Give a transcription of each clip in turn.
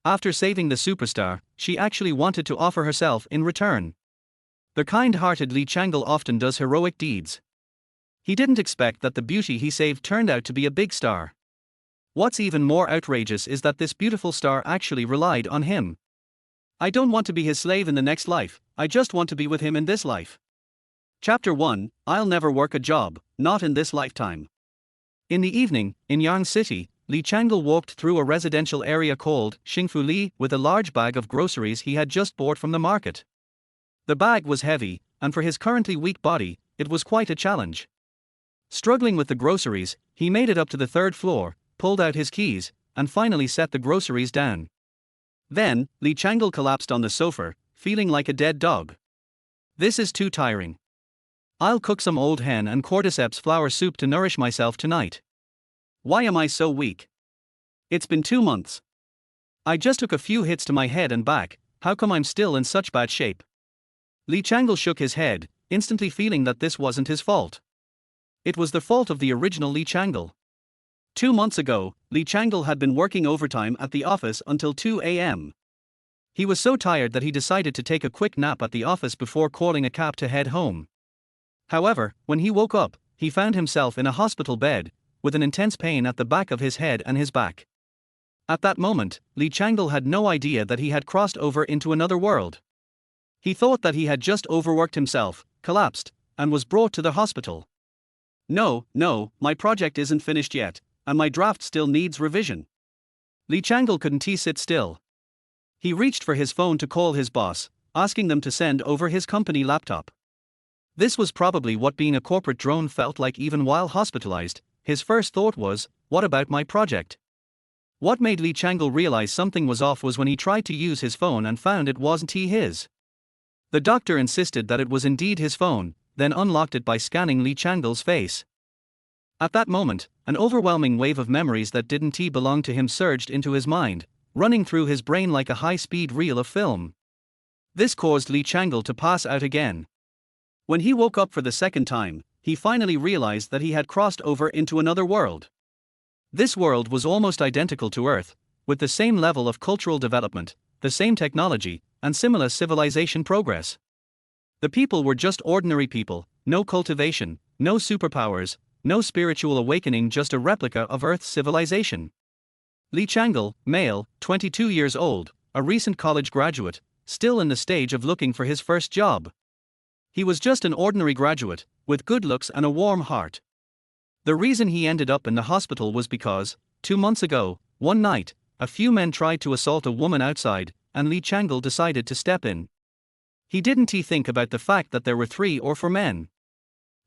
After saving the superstar, she actually wanted to offer herself in return. The kind-hearted Li Changle often does heroic deeds. He didn't expect that the beauty he saved turned out to be a big star. What's even more outrageous is that this beautiful star actually relied on him. I don't want to be his slave in the next life, I just want to be with him in this life. Chapter 1, I'll never work a job, not in this lifetime. In the evening, in Yang City, Li Changle walked through a residential area called Xingfu Li with a large bag of groceries he had just bought from the market. The bag was heavy, and for his currently weak body, it was quite a challenge. Struggling with the groceries, he made it up to the third floor, pulled out his keys, and finally set the groceries down. Then, Li Changle collapsed on the sofa, feeling like a dead dog. This is too tiring. I'll cook some old hen and cordyceps flour soup to nourish myself tonight. Why am I so weak? It's been 2 months. I just took a few hits to my head and back, how come I'm still in such bad shape? Li Changle shook his head, instantly feeling that this wasn't his fault. It was the fault of the original Li Changle. 2 months ago, Li Changle had been working overtime at the office until 2 a.m. He was so tired that he decided to take a quick nap at the office before calling a cab to head home. However, when he woke up, he found himself in a hospital bed, with an intense pain at the back of his head and his back. At that moment, Li Changle had no idea that he had crossed over into another world. He thought that he had just overworked himself, collapsed, and was brought to the hospital. No, my project isn't finished yet, and my draft still needs revision. Li Changle couldn't sit still. He reached for his phone to call his boss, asking them to send over his company laptop. This was probably what being a corporate drone felt like even while hospitalized. His first thought was, what about my project? What made Li Changle realize something was off was when he tried to use his phone and found it wasn't his. The doctor insisted that it was indeed his phone, then unlocked it by scanning Li Changle's face. At that moment, an overwhelming wave of memories that didn't belong to him surged into his mind, running through his brain like a high-speed reel of film. This caused Li Changle to pass out again. When he woke up for the second time, he finally realized that he had crossed over into another world. This world was almost identical to Earth, with the same level of cultural development, the same technology, and similar civilization progress. The people were just ordinary people, no cultivation, no superpowers, no spiritual awakening, just a replica of Earth's civilization. Li Changle, male, 22 years old, a recent college graduate, still in the stage of looking for his first job. He was just an ordinary graduate, with good looks and a warm heart. The reason he ended up in the hospital was because, 2 months ago, one night, a few men tried to assault a woman outside, and Li Changle decided to step in. He didn't think about the fact that there were 3 or 4 men.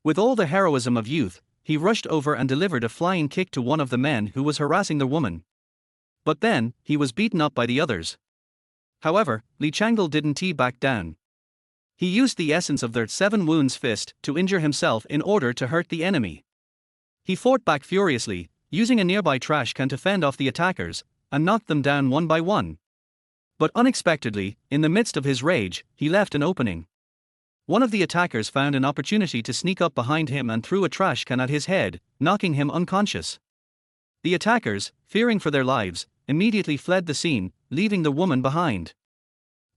With all the heroism of youth, he rushed over and delivered a flying kick to one of the men who was harassing the woman. But then, he was beaten up by the others. However, Li Changle didn't back down. He used the essence of their 7 wounds fist to injure himself in order to hurt the enemy. He fought back furiously, using a nearby trash can to fend off the attackers, and knocked them down one by one. But unexpectedly, in the midst of his rage, he left an opening. One of the attackers found an opportunity to sneak up behind him and threw a trash can at his head, knocking him unconscious. The attackers, fearing for their lives, immediately fled the scene, leaving the woman behind.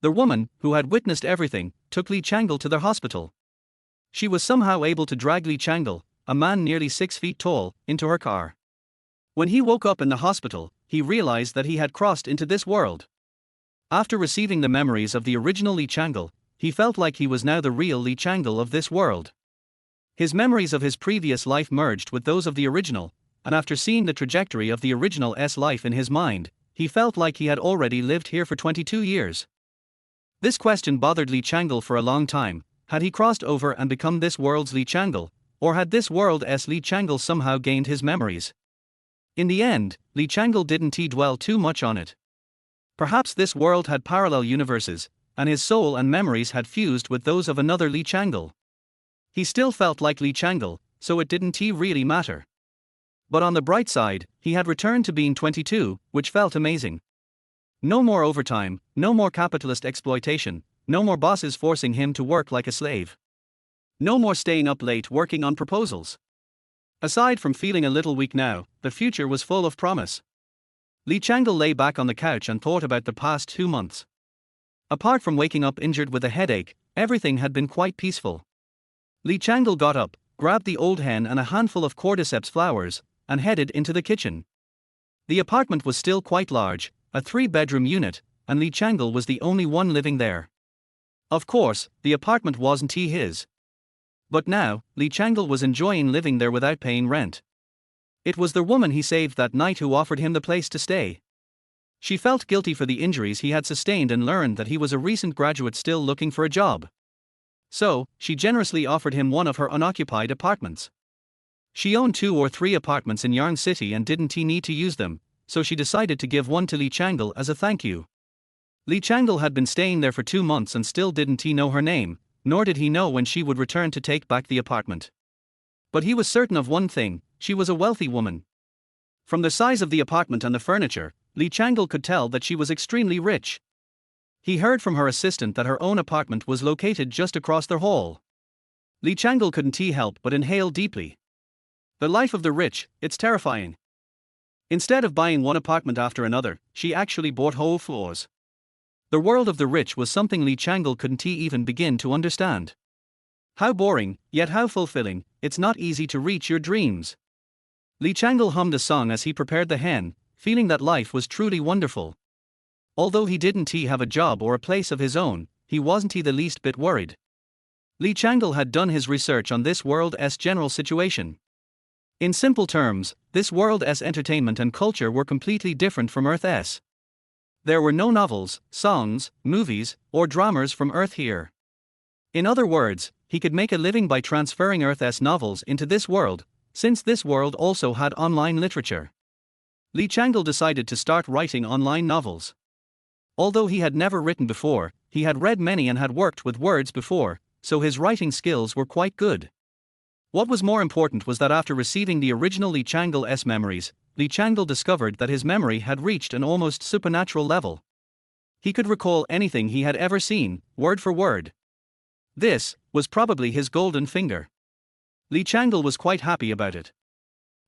The woman, who had witnessed everything, took Li Changle to the hospital. She was somehow able to drag Li Changle, a man nearly 6 feet tall, into her car. When he woke up in the hospital, he realized that he had crossed into this world. After receiving the memories of the original Li Changle, he felt like he was now the real Li Changle of this world. His memories of his previous life merged with those of the original, and after seeing the trajectory of the original's life in his mind, he felt like he had already lived here for 22 years. This question bothered Li Changle for a long time. Had he crossed over and become this world's Li Changle, or had this world's Li Changle somehow gained his memories? In the end, Li Changle didn't dwell too much on it. Perhaps this world had parallel universes, and his soul and memories had fused with those of another Li Changle. He still felt like Li Changle, so it didn't really matter. But on the bright side, he had returned to being 22, which felt amazing. No more overtime, no more capitalist exploitation, no more bosses forcing him to work like a slave. No more staying up late working on proposals. Aside from feeling a little weak now, the future was full of promise. Li Changle lay back on the couch and thought about the past 2 months. Apart from waking up injured with a headache, everything had been quite peaceful. Li Changle got up, grabbed the old hen and a handful of cordyceps flowers, and headed into the kitchen. The apartment was still quite large, a 3-bedroom unit, and Li Changle was the only one living there. Of course, the apartment wasn't his. But now, Li Changle was enjoying living there without paying rent. It was the woman he saved that night who offered him the place to stay. She felt guilty for the injuries he had sustained and learned that he was a recent graduate still looking for a job. So, she generously offered him one of her unoccupied apartments. She owned 2 or 3 apartments in Yarn City and didn't need to use them, so she decided to give one to Li Changle as a thank you. Li Changle had been staying there for 2 months and still didn't know her name, nor did he know when she would return to take back the apartment. But he was certain of one thing: she was a wealthy woman. From the size of the apartment and the furniture, Li Changle could tell that she was extremely rich. He heard from her assistant that her own apartment was located just across their hall. Li Changle couldn't help but inhale deeply. The life of the rich, it's terrifying. Instead of buying one apartment after another, she actually bought whole floors. The world of the rich was something Li Changle couldn't even begin to understand. How boring, yet how fulfilling. It's not easy to reach your dreams. Li Changle hummed a song as he prepared the hen, feeling that life was truly wonderful. Although he didn't have a job or a place of his own, he wasn't the least bit worried. Li Changle had done his research on this world's general situation. In simple terms, this world's entertainment and culture were completely different from Earth's. There were no novels, songs, movies, or dramas from Earth here. In other words, he could make a living by transferring Earth's novels into this world, since this world also had online literature. Li Changle decided to start writing online novels. Although he had never written before, he had read many and had worked with words before, so his writing skills were quite good. What was more important was that after receiving the original Li Changle's memories, Li Changle discovered that his memory had reached an almost supernatural level. He could recall anything he had ever seen, word for word. This was probably his golden finger. Li Changle was quite happy about it.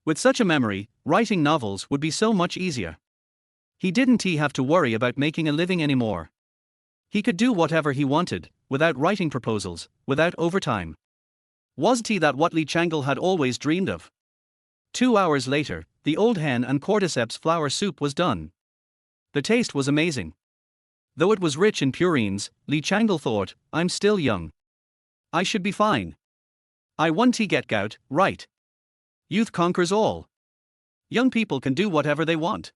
With such a memory, writing novels would be so much easier. He didn't have to worry about making a living anymore. He could do whatever he wanted, without writing proposals, without overtime. Wasn't that what Li Changle had always dreamed of? 2 hours later, the old hen and cordyceps flower soup was done. The taste was amazing. Though it was rich in purines, Li Changle thought, I'm still young. I should be fine. I won't get gout, right? Youth conquers all. Young people can do whatever they want.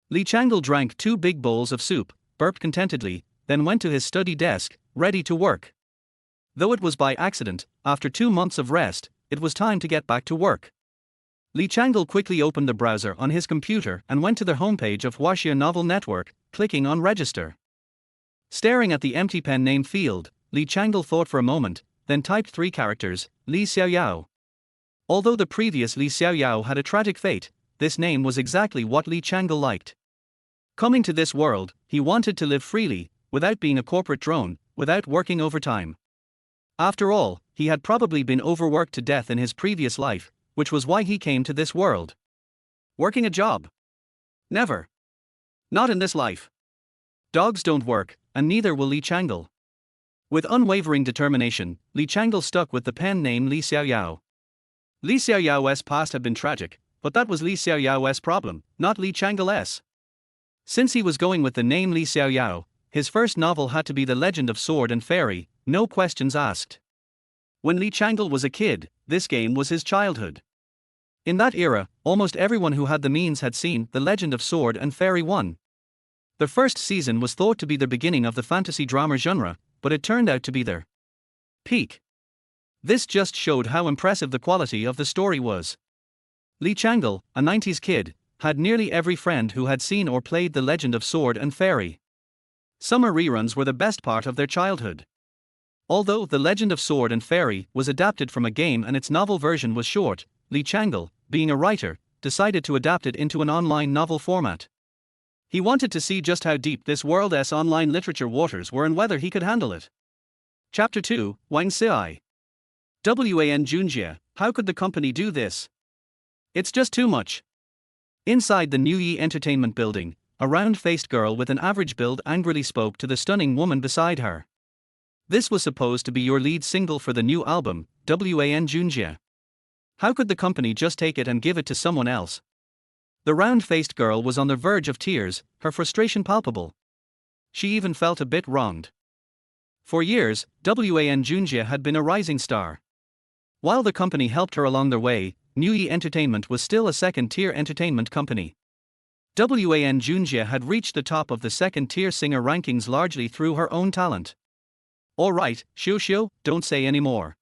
Li Changle drank 2 big bowls of soup, burped contentedly, then went to his study desk, ready to work. Though it was by accident, after 2 months of rest, it was time to get back to work. Li Changle quickly opened the browser on his computer and went to the homepage of Huaxia Novel Network, clicking on Register. Staring at the empty pen name field, Li Changle thought for a moment, then typed 3 characters, Li Xiaoyao. Although the previous Li Xiaoyao had a tragic fate, this name was exactly what Li Changle liked. Coming to this world, he wanted to live freely, without being a corporate drone, without working overtime. After all, he had probably been overworked to death in his previous life, which was why he came to this world. Working a job? Never. Not in this life. Dogs don't work, and neither will Li Changle. With unwavering determination, Li Changle stuck with the pen name Li Xiaoyao. Li Xiaoyao's past had been tragic, but that was Li Xiaoyao's problem, not Li Changle's. Since he was going with the name Li Xiaoyao, his first novel had to be The Legend of Sword and Fairy, no questions asked. When Li Changle was a kid, this game was his childhood. In that era, almost everyone who had the means had seen The Legend of Sword and Fairy 1. The first season was thought to be the beginning of the fantasy drama genre, but it turned out to be their peak. This just showed how impressive the quality of the story was. Li Changle, a 90s kid, had nearly every friend who had seen or played The Legend of Sword and Fairy. Summer reruns were the best part of their childhood. Although The Legend of Sword and Fairy was adapted from a game and its novel version was short, Li Changle, being a writer, decided to adapt it into an online novel format. He wanted to see just how deep this world's online literature waters were and whether he could handle it. Chapter 2, Wang Xiai. Wan Junjie, how could the company do this? It's just too much. Inside the New Yi Entertainment building, a round-faced girl with an average build angrily spoke to the stunning woman beside her. This was supposed to be your lead single for the new album, Wan Junjie. How could the company just take it and give it to someone else? The round-faced girl was on the verge of tears, her frustration palpable. She even felt a bit wronged. For years, Wan Junjie had been a rising star. While the company helped her along their way, New Yi Entertainment was still a second-tier entertainment company. Wan Junjie had reached the top of the second-tier singer rankings largely through her own talent. Alright, Xiu, don't say anymore.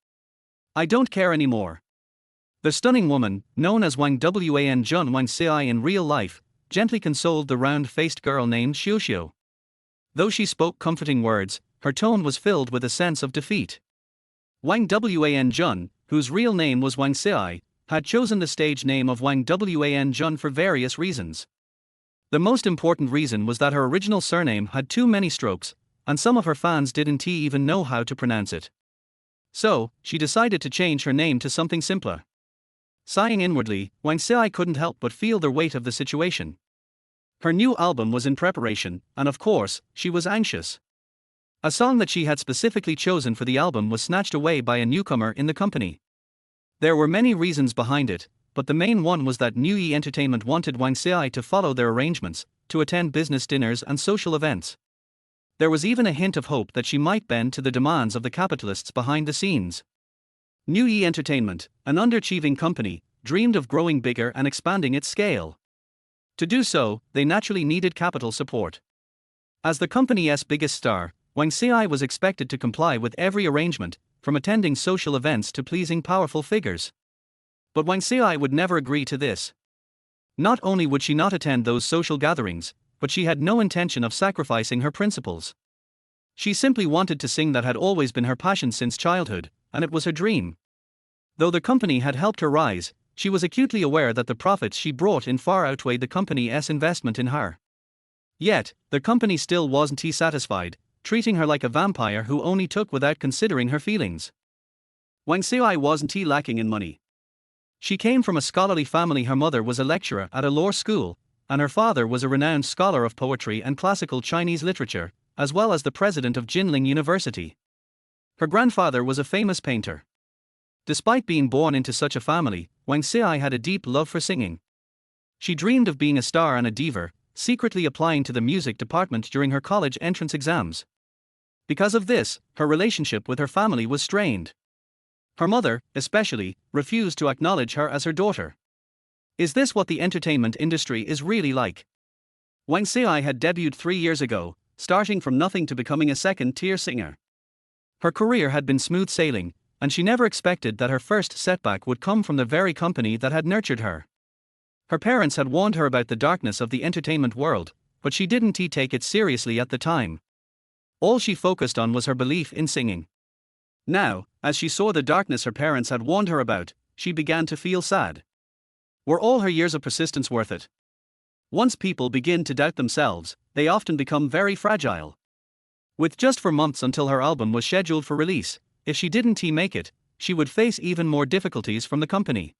I don't care anymore. The stunning woman, known as Wan Jun Wang Ci in real life, gently consoled the round-faced girl named Xiu. Though she spoke comforting words, her tone was filled with a sense of defeat. Wang Jun, whose real name was Wang Ci, had chosen the stage name of Wang Jun for various reasons. The most important reason was that her original surname had too many strokes, and some of her fans didn't even know how to pronounce it. So, she decided to change her name to something simpler. Sighing inwardly, Wang Ci couldn't help but feel the weight of the situation. Her new album was in preparation, and of course, she was anxious. A song that she had specifically chosen for the album was snatched away by a newcomer in the company. There were many reasons behind it, but the main one was that New Yi Entertainment wanted Wang Ci to follow their arrangements, to attend business dinners and social events. There was even a hint of hope that she might bend to the demands of the capitalists behind the scenes. New Yi Entertainment, an underachieving company, dreamed of growing bigger and expanding its scale. To do so, they naturally needed capital support. As the company's biggest star, Wang Ci was expected to comply with every arrangement, from attending social events to pleasing powerful figures. But Wang Ci would never agree to this. Not only would she not attend those social gatherings, but she had no intention of sacrificing her principles. She simply wanted to sing. That had always been her passion since childhood, and it was her dream. Though the company had helped her rise, she was acutely aware that the profits she brought in far outweighed the company's investment in her. Yet, the company still wasn't satisfied, treating her like a vampire who only took without considering her feelings. Wang Ci wasn't lacking in money. She came from a scholarly family. Her mother was a lecturer at a law school, and her father was a renowned scholar of poetry and classical Chinese literature, as well as the president of Jinling University. Her grandfather was a famous painter. Despite being born into such a family, Wang Ci had a deep love for singing. She dreamed of being a star and a diva, secretly applying to the music department during her college entrance exams. Because of this, her relationship with her family was strained. Her mother, especially, refused to acknowledge her as her daughter. Is this what the entertainment industry is really like? Wang Ci had debuted 3 years ago, starting from nothing to becoming a second-tier singer. Her career had been smooth sailing, and she never expected that her first setback would come from the very company that had nurtured her. Her parents had warned her about the darkness of the entertainment world, but she didn't take it seriously at the time. All she focused on was her belief in singing. Now, as she saw the darkness her parents had warned her about, she began to feel sad. Were all her years of persistence worth it? Once people begin to doubt themselves, they often become very fragile. With just 4 months until her album was scheduled for release, if she didn't make it, she would face even more difficulties from the company.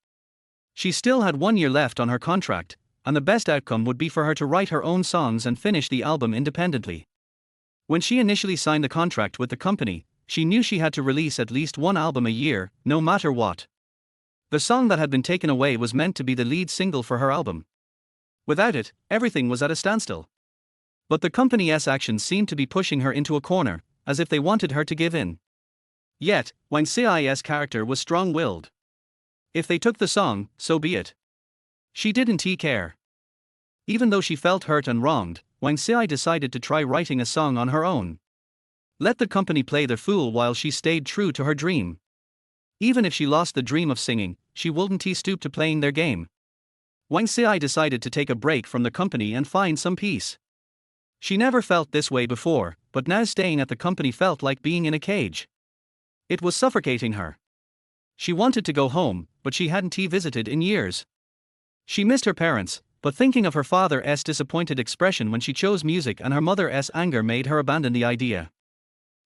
She still had 1 year left on her contract, and the best outcome would be for her to write her own songs and finish the album independently. When she initially signed the contract with the company, she knew she had to release at least 1 album a year, no matter what. The song that had been taken away was meant to be the lead single for her album. Without it, everything was at a standstill. But the company's actions seemed to be pushing her into a corner, as if they wanted her to give in. Yet, Wang Ci's character was strong-willed. If they took the song, so be it. She didn't care. Even though she felt hurt and wronged, Wang Ci decided to try writing a song on her own. Let the company play the fool while she stayed true to her dream. Even if she lost the dream of singing, she wouldn't stoop to playing their game. Wang Ci decided to take a break from the company and find some peace. She never felt this way before, but now staying at the company felt like being in a cage. It was suffocating her. She wanted to go home, but she hadn't visited in years. She missed her parents, but thinking of her father's disappointed expression when she chose music and her mother's anger made her abandon the idea.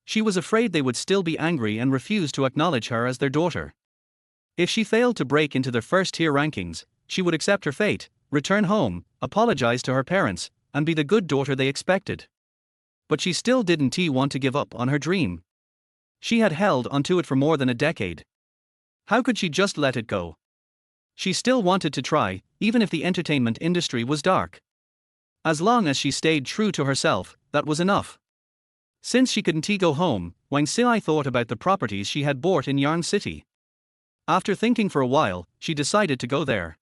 She was afraid they would still be angry and refuse to acknowledge her as their daughter. If she failed to break into their first-tier rankings, she would accept her fate, return home, apologize to her parents, and be the good daughter they expected. But she still didn't want to give up on her dream. She had held onto it for more than a decade. How could she just let it go? She still wanted to try, even if the entertainment industry was dark. As long as she stayed true to herself, that was enough. Since she couldn't go home, Wang Xi thought about the properties she had bought in Yarn City. After thinking for a while, she decided to go there.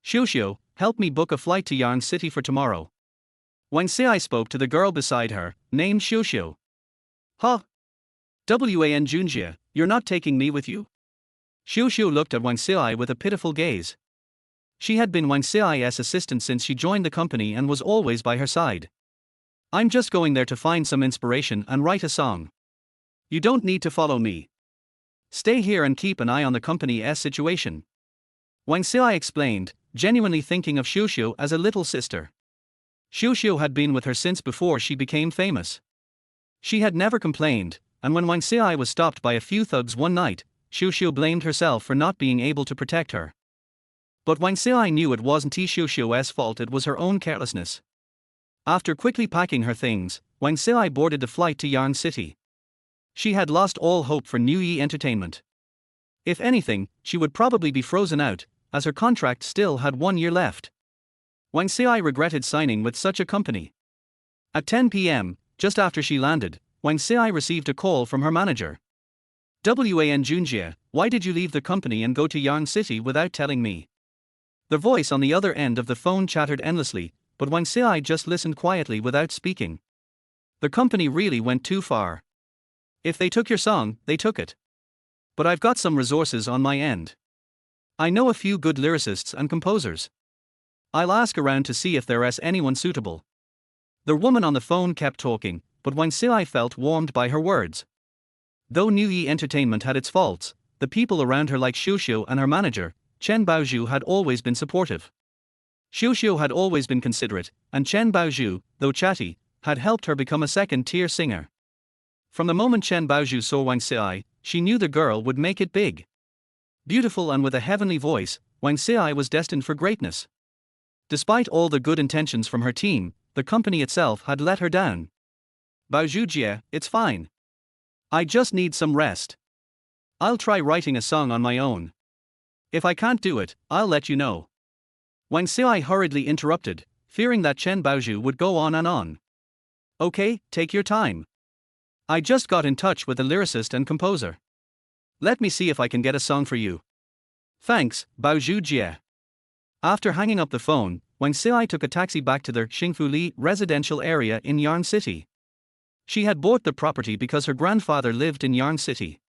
Xiu, help me book a flight to Yarn City for tomorrow. Wang Xi spoke to the girl beside her, named Xiu. Huh? Wan Junjie, you're not taking me with you? Xiu looked at Wang Xi with a pitiful gaze. She had been Wang Xi's assistant since she joined the company and was always by her side. I'm just going there to find some inspiration and write a song. You don't need to follow me. Stay here and keep an eye on the company's situation. Wang Xi explained, genuinely thinking of Xiu as a little sister. Xiu had been with her since before she became famous. She had never complained, and when Wang Xi was stopped by a few thugs one night, Xiu blamed herself for not being able to protect her. But Wang Xi knew it wasn't Xiu's fault, it was her own carelessness. After quickly packing her things, Wang Xi boarded the flight to Yarn City. She had lost all hope for New Yi Entertainment. If anything, she would probably be frozen out, as her contract still had 1 year left. Wang Xi regretted signing with such a company. At 10 p.m., just after she landed, Wang Xi received a call from her manager. Wan Junjie, why did you leave the company and go to Yarn City without telling me? The voice on the other end of the phone chattered endlessly, but Wang Xi just listened quietly without speaking. The company really went too far. If they took your song, they took it. But I've got some resources on my end. I know a few good lyricists and composers. I'll ask around to see if there's anyone suitable. The woman on the phone kept talking, but Wang Xi felt warmed by her words. Though New Yi Entertainment had its faults, the people around her like Xiu and her manager, Chen Baozhu, had always been supportive. Xiu had always been considerate, and Chen Baozhu, though chatty, had helped her become a second-tier singer. From the moment Chen Baozhu saw Wang Xi, she knew the girl would make it big. Beautiful and with a heavenly voice, Wang Xi was destined for greatness. Despite all the good intentions from her team, the company itself had let her down. Baozhu Jie, it's fine. I just need some rest. I'll try writing a song on my own. If I can't do it, I'll let you know. Wang Xi hurriedly interrupted, fearing that Chen Baozhu would go on and on. Okay, take your time. I just got in touch with a lyricist and composer. Let me see if I can get a song for you. Thanks, Baozhu Jie. After hanging up the phone, Wang Xi took a taxi back to their Xingfu Li residential area in Yarn City. She had bought the property because her grandfather lived in Yarn City.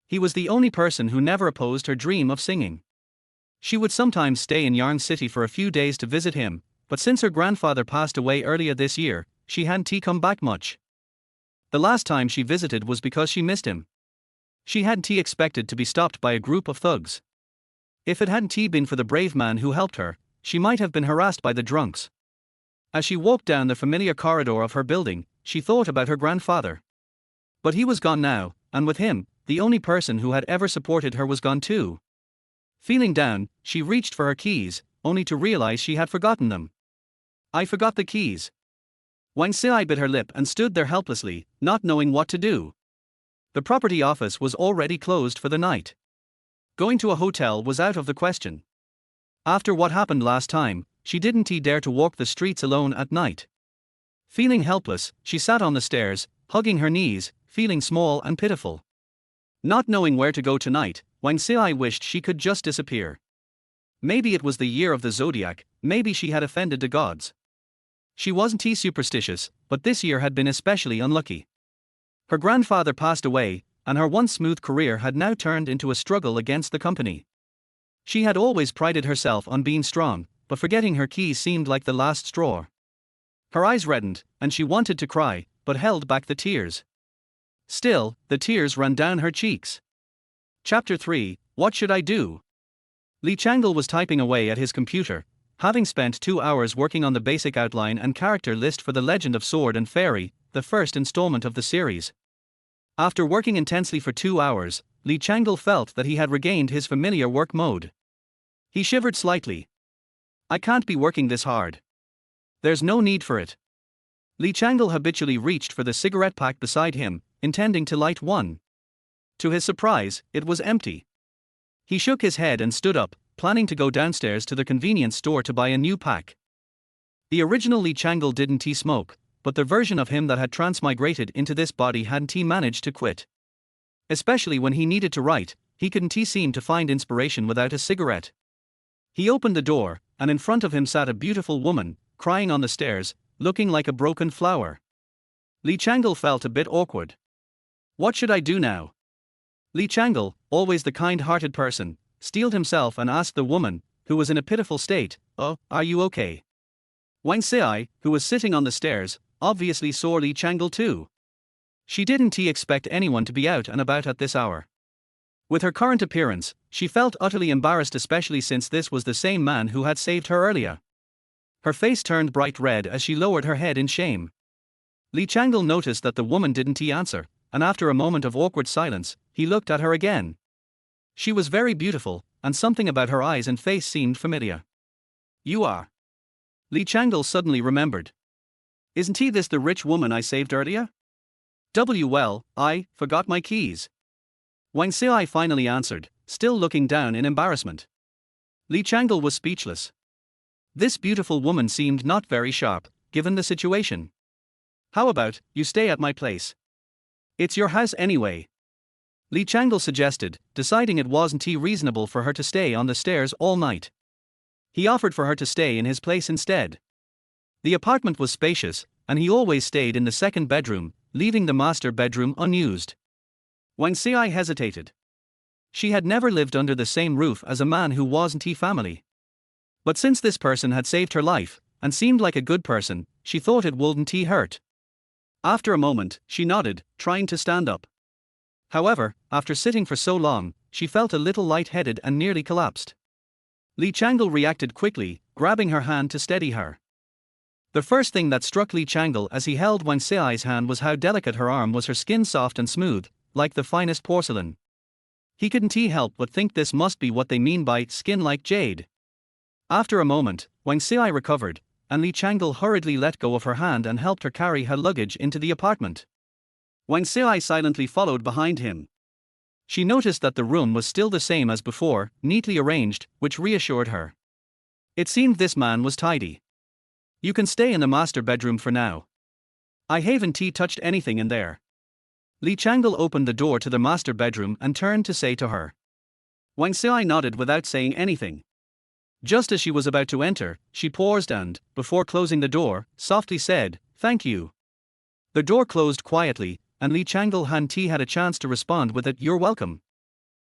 He was the only person who never opposed her dream of singing. She would sometimes stay in Yarn City for a few days to visit him, but since her grandfather passed away earlier this year, she hadn't come back much. The last time she visited was because she missed him. She hadn't expected to be stopped by a group of thugs. If it hadn't been for the brave man who helped her, she might have been harassed by the drunks. As she walked down the familiar corridor of her building, she thought about her grandfather. But he was gone now, and with him, the only person who had ever supported her was gone too. Feeling down, she reached for her keys, only to realize she had forgotten them. I forgot the keys. Wang Xi bit her lip and stood there helplessly, not knowing what to do. The property office was already closed for the night. Going to a hotel was out of the question. After what happened last time, she didn't dare to walk the streets alone at night. Feeling helpless, she sat on the stairs, hugging her knees, feeling small and pitiful. Not knowing where to go tonight, Wang Xi wished she could just disappear. Maybe it was the year of the zodiac, maybe she had offended the gods. She wasn't superstitious, but this year had been especially unlucky. Her grandfather passed away, and her once smooth career had now turned into a struggle against the company. She had always prided herself on being strong, but forgetting her keys seemed like the last straw. Her eyes reddened, and she wanted to cry, but held back the tears. Still, the tears ran down her cheeks. Chapter 3, What Should I Do? Li Changle was typing away at his computer, having spent 2 hours working on the basic outline and character list for The Legend of Sword and Fairy, the first installment of the series. After working intensely for 2 hours, Li Changle felt that he had regained his familiar work mode. He shivered slightly. I can't be working this hard. There's no need for it. Li Changle habitually reached for the cigarette pack beside him, intending to light one. To his surprise, it was empty. He shook his head and stood up, planning to go downstairs to the convenience store to buy a new pack. The original Li Changle didn't smoke, but the version of him that had transmigrated into this body hadn't managed to quit. Especially when he needed to write, he couldn't seem to find inspiration without a cigarette. He opened the door, and in front of him sat a beautiful woman, crying on the stairs, looking like a broken flower. Li Changle felt a bit awkward. What should I do now? Li Changle, always the kind-hearted person, steeled himself and asked the woman, who was in a pitiful state, "Oh, are you okay?" Wang Xiai, who was sitting on the stairs, obviously saw Li Changle too. She didn't expect anyone to be out and about at this hour. With her current appearance, she felt utterly embarrassed, especially since this was the same man who had saved her earlier. Her face turned bright red as she lowered her head in shame. Li Changle noticed that the woman didn't answer, and after a moment of awkward silence, he looked at her again. She was very beautiful, and something about her eyes and face seemed familiar. You are. Li Changle suddenly remembered. Isn't this the rich woman I saved earlier? Well, I forgot my keys. Wang Xiai finally answered, still looking down in embarrassment. Li Changle was speechless. This beautiful woman seemed not very sharp, given the situation. How about, you stay at my place? It's your house anyway. Li Changle suggested, deciding it wasn't reasonable for her to stay on the stairs all night. He offered for her to stay in his place instead. The apartment was spacious, and he always stayed in the second bedroom, leaving the master bedroom unused. Wang Xiai hesitated. She had never lived under the same roof as a man who wasn't family. But since this person had saved her life, and seemed like a good person, she thought it wouldn't hurt. After a moment, she nodded, trying to stand up. However, after sitting for so long, she felt a little light-headed and nearly collapsed. Li Changle reacted quickly, grabbing her hand to steady her. The first thing that struck Li Changle as he held Wang Xiai's hand was how delicate her arm was, her skin soft and smooth, like the finest porcelain. He couldn't help but think this must be what they mean by skin like jade. After a moment, Wang Xiai recovered, and Li Changle hurriedly let go of her hand and helped her carry her luggage into the apartment. Wang Xiai silently followed behind him. She noticed that the room was still the same as before, neatly arranged, which reassured her. It seemed this man was tidy. You can stay in the master bedroom for now. I haven't touched anything in there. Li Changle opened the door to the master bedroom and turned to say to her. Wang Xiai nodded without saying anything. Just as she was about to enter, she paused and, before closing the door, softly said, "Thank you." The door closed quietly, and Li Changle hadn't had a chance to respond with it, "You're welcome."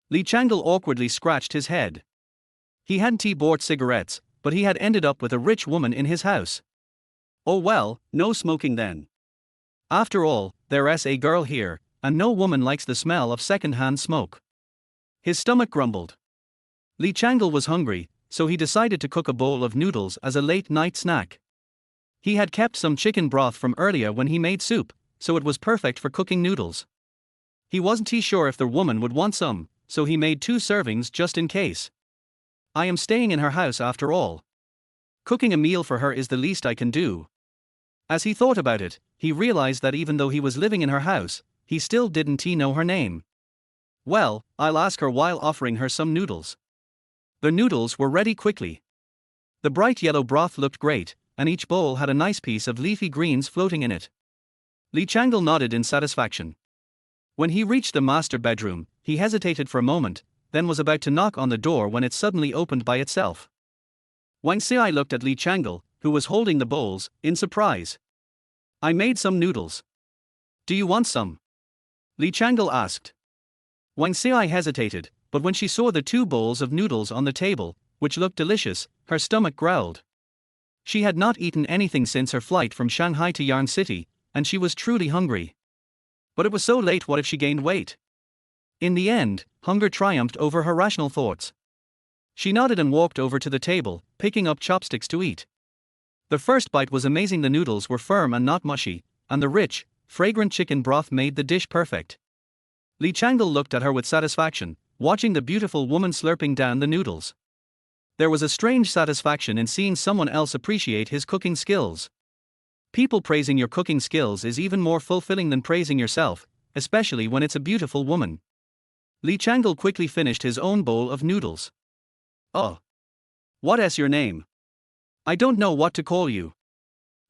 Li Changle awkwardly scratched his head. He hadn't bought cigarettes, but he had ended up with a rich woman in his house. Oh well, no smoking then. After all, there's a girl here, and no woman likes the smell of second-hand smoke. His stomach grumbled. Li Changle was hungry, so he decided to cook a bowl of noodles as a late-night snack. He had kept some chicken broth from earlier when he made soup, so it was perfect for cooking noodles. He wasn't sure if the woman would want some, so he made 2 servings just in case. I am staying in her house after all. Cooking a meal for her is the least I can do. As he thought about it, he realized that even though he was living in her house, he still didn't know her name. Well, I'll ask her while offering her some noodles. The noodles were ready quickly. The bright yellow broth looked great, and each bowl had a nice piece of leafy greens floating in it. Li Changle nodded in satisfaction. When he reached the master bedroom, he hesitated for a moment, then was about to knock on the door when it suddenly opened by itself. Wang Xiai looked at Li Changle, who was holding the bowls, in surprise. I made some noodles. Do you want some? Li Changle asked. Wang Xiai hesitated, but when she saw the 2 bowls of noodles on the table, which looked delicious, her stomach growled. She had not eaten anything since her flight from Shanghai to Yarn City, and she was truly hungry. But it was so late, what if she gained weight? In the end, hunger triumphed over her rational thoughts. She nodded and walked over to the table, picking up chopsticks to eat. The first bite was amazing. The noodles were firm and not mushy, and the rich, fragrant chicken broth made the dish perfect. Li Changle looked at her with satisfaction, watching the beautiful woman slurping down the noodles. There was a strange satisfaction in seeing someone else appreciate his cooking skills. People praising your cooking skills is even more fulfilling than praising yourself, especially when it's a beautiful woman. Li Changle quickly finished his own bowl of noodles. Oh. What's your name? I don't know what to call you.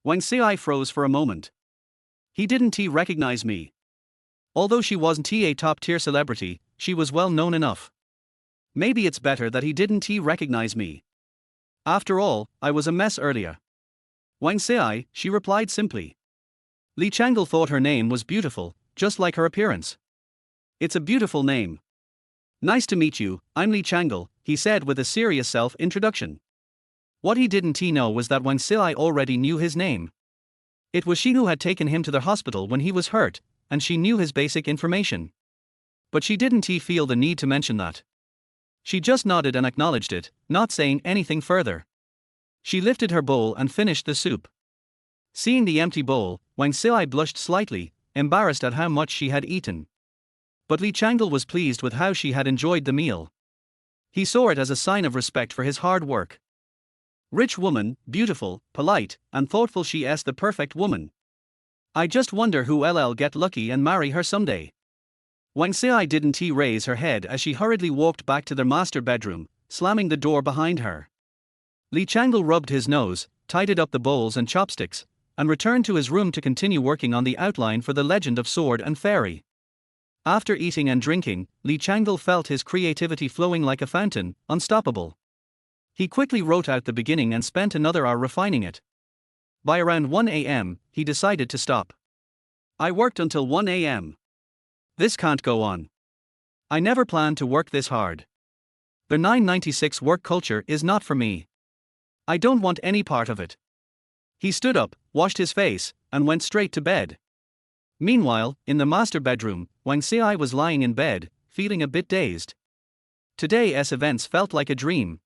Wang Xiai froze for a moment. He didn't recognize me. Although she wasn't a top-tier celebrity, she was well known enough. Maybe it's better that he didn't recognize me. After all, I was a mess earlier. Wang Xiai, she replied simply. Li Changle thought her name was beautiful, just like her appearance. It's a beautiful name. Nice to meet you, I'm Li Changle, he said with a serious self-introduction. What he didn't know was that Wang Xiai already knew his name. It was she who had taken him to the hospital when he was hurt, and she knew his basic information. But she didn't feel the need to mention that. She just nodded and acknowledged it, not saying anything further. She lifted her bowl and finished the soup. Seeing the empty bowl, Wang Xiai blushed slightly, embarrassed at how much she had eaten. But Li Changle was pleased with how she had enjoyed the meal. He saw it as a sign of respect for his hard work. Rich woman, beautiful, polite, and thoughtful, she's the perfect woman. I just wonder who'll get lucky and marry her someday. Wang Xiai didn't raise her head as she hurriedly walked back to their master bedroom, slamming the door behind her. Li Changle rubbed his nose, tidied up the bowls and chopsticks, and returned to his room to continue working on the outline for the legend of Sword and Fairy. After eating and drinking, Li Changle felt his creativity flowing like a fountain, unstoppable. He quickly wrote out the beginning and spent another hour refining it. By around 1 a.m., he decided to stop. I worked until 1 a.m. This can't go on. I never planned to work this hard. The 996 work culture is not for me. I don't want any part of it. He stood up, washed his face, and went straight to bed. Meanwhile, in the master bedroom, Wang Xiai was lying in bed, feeling a bit dazed. Today's events felt like a dream.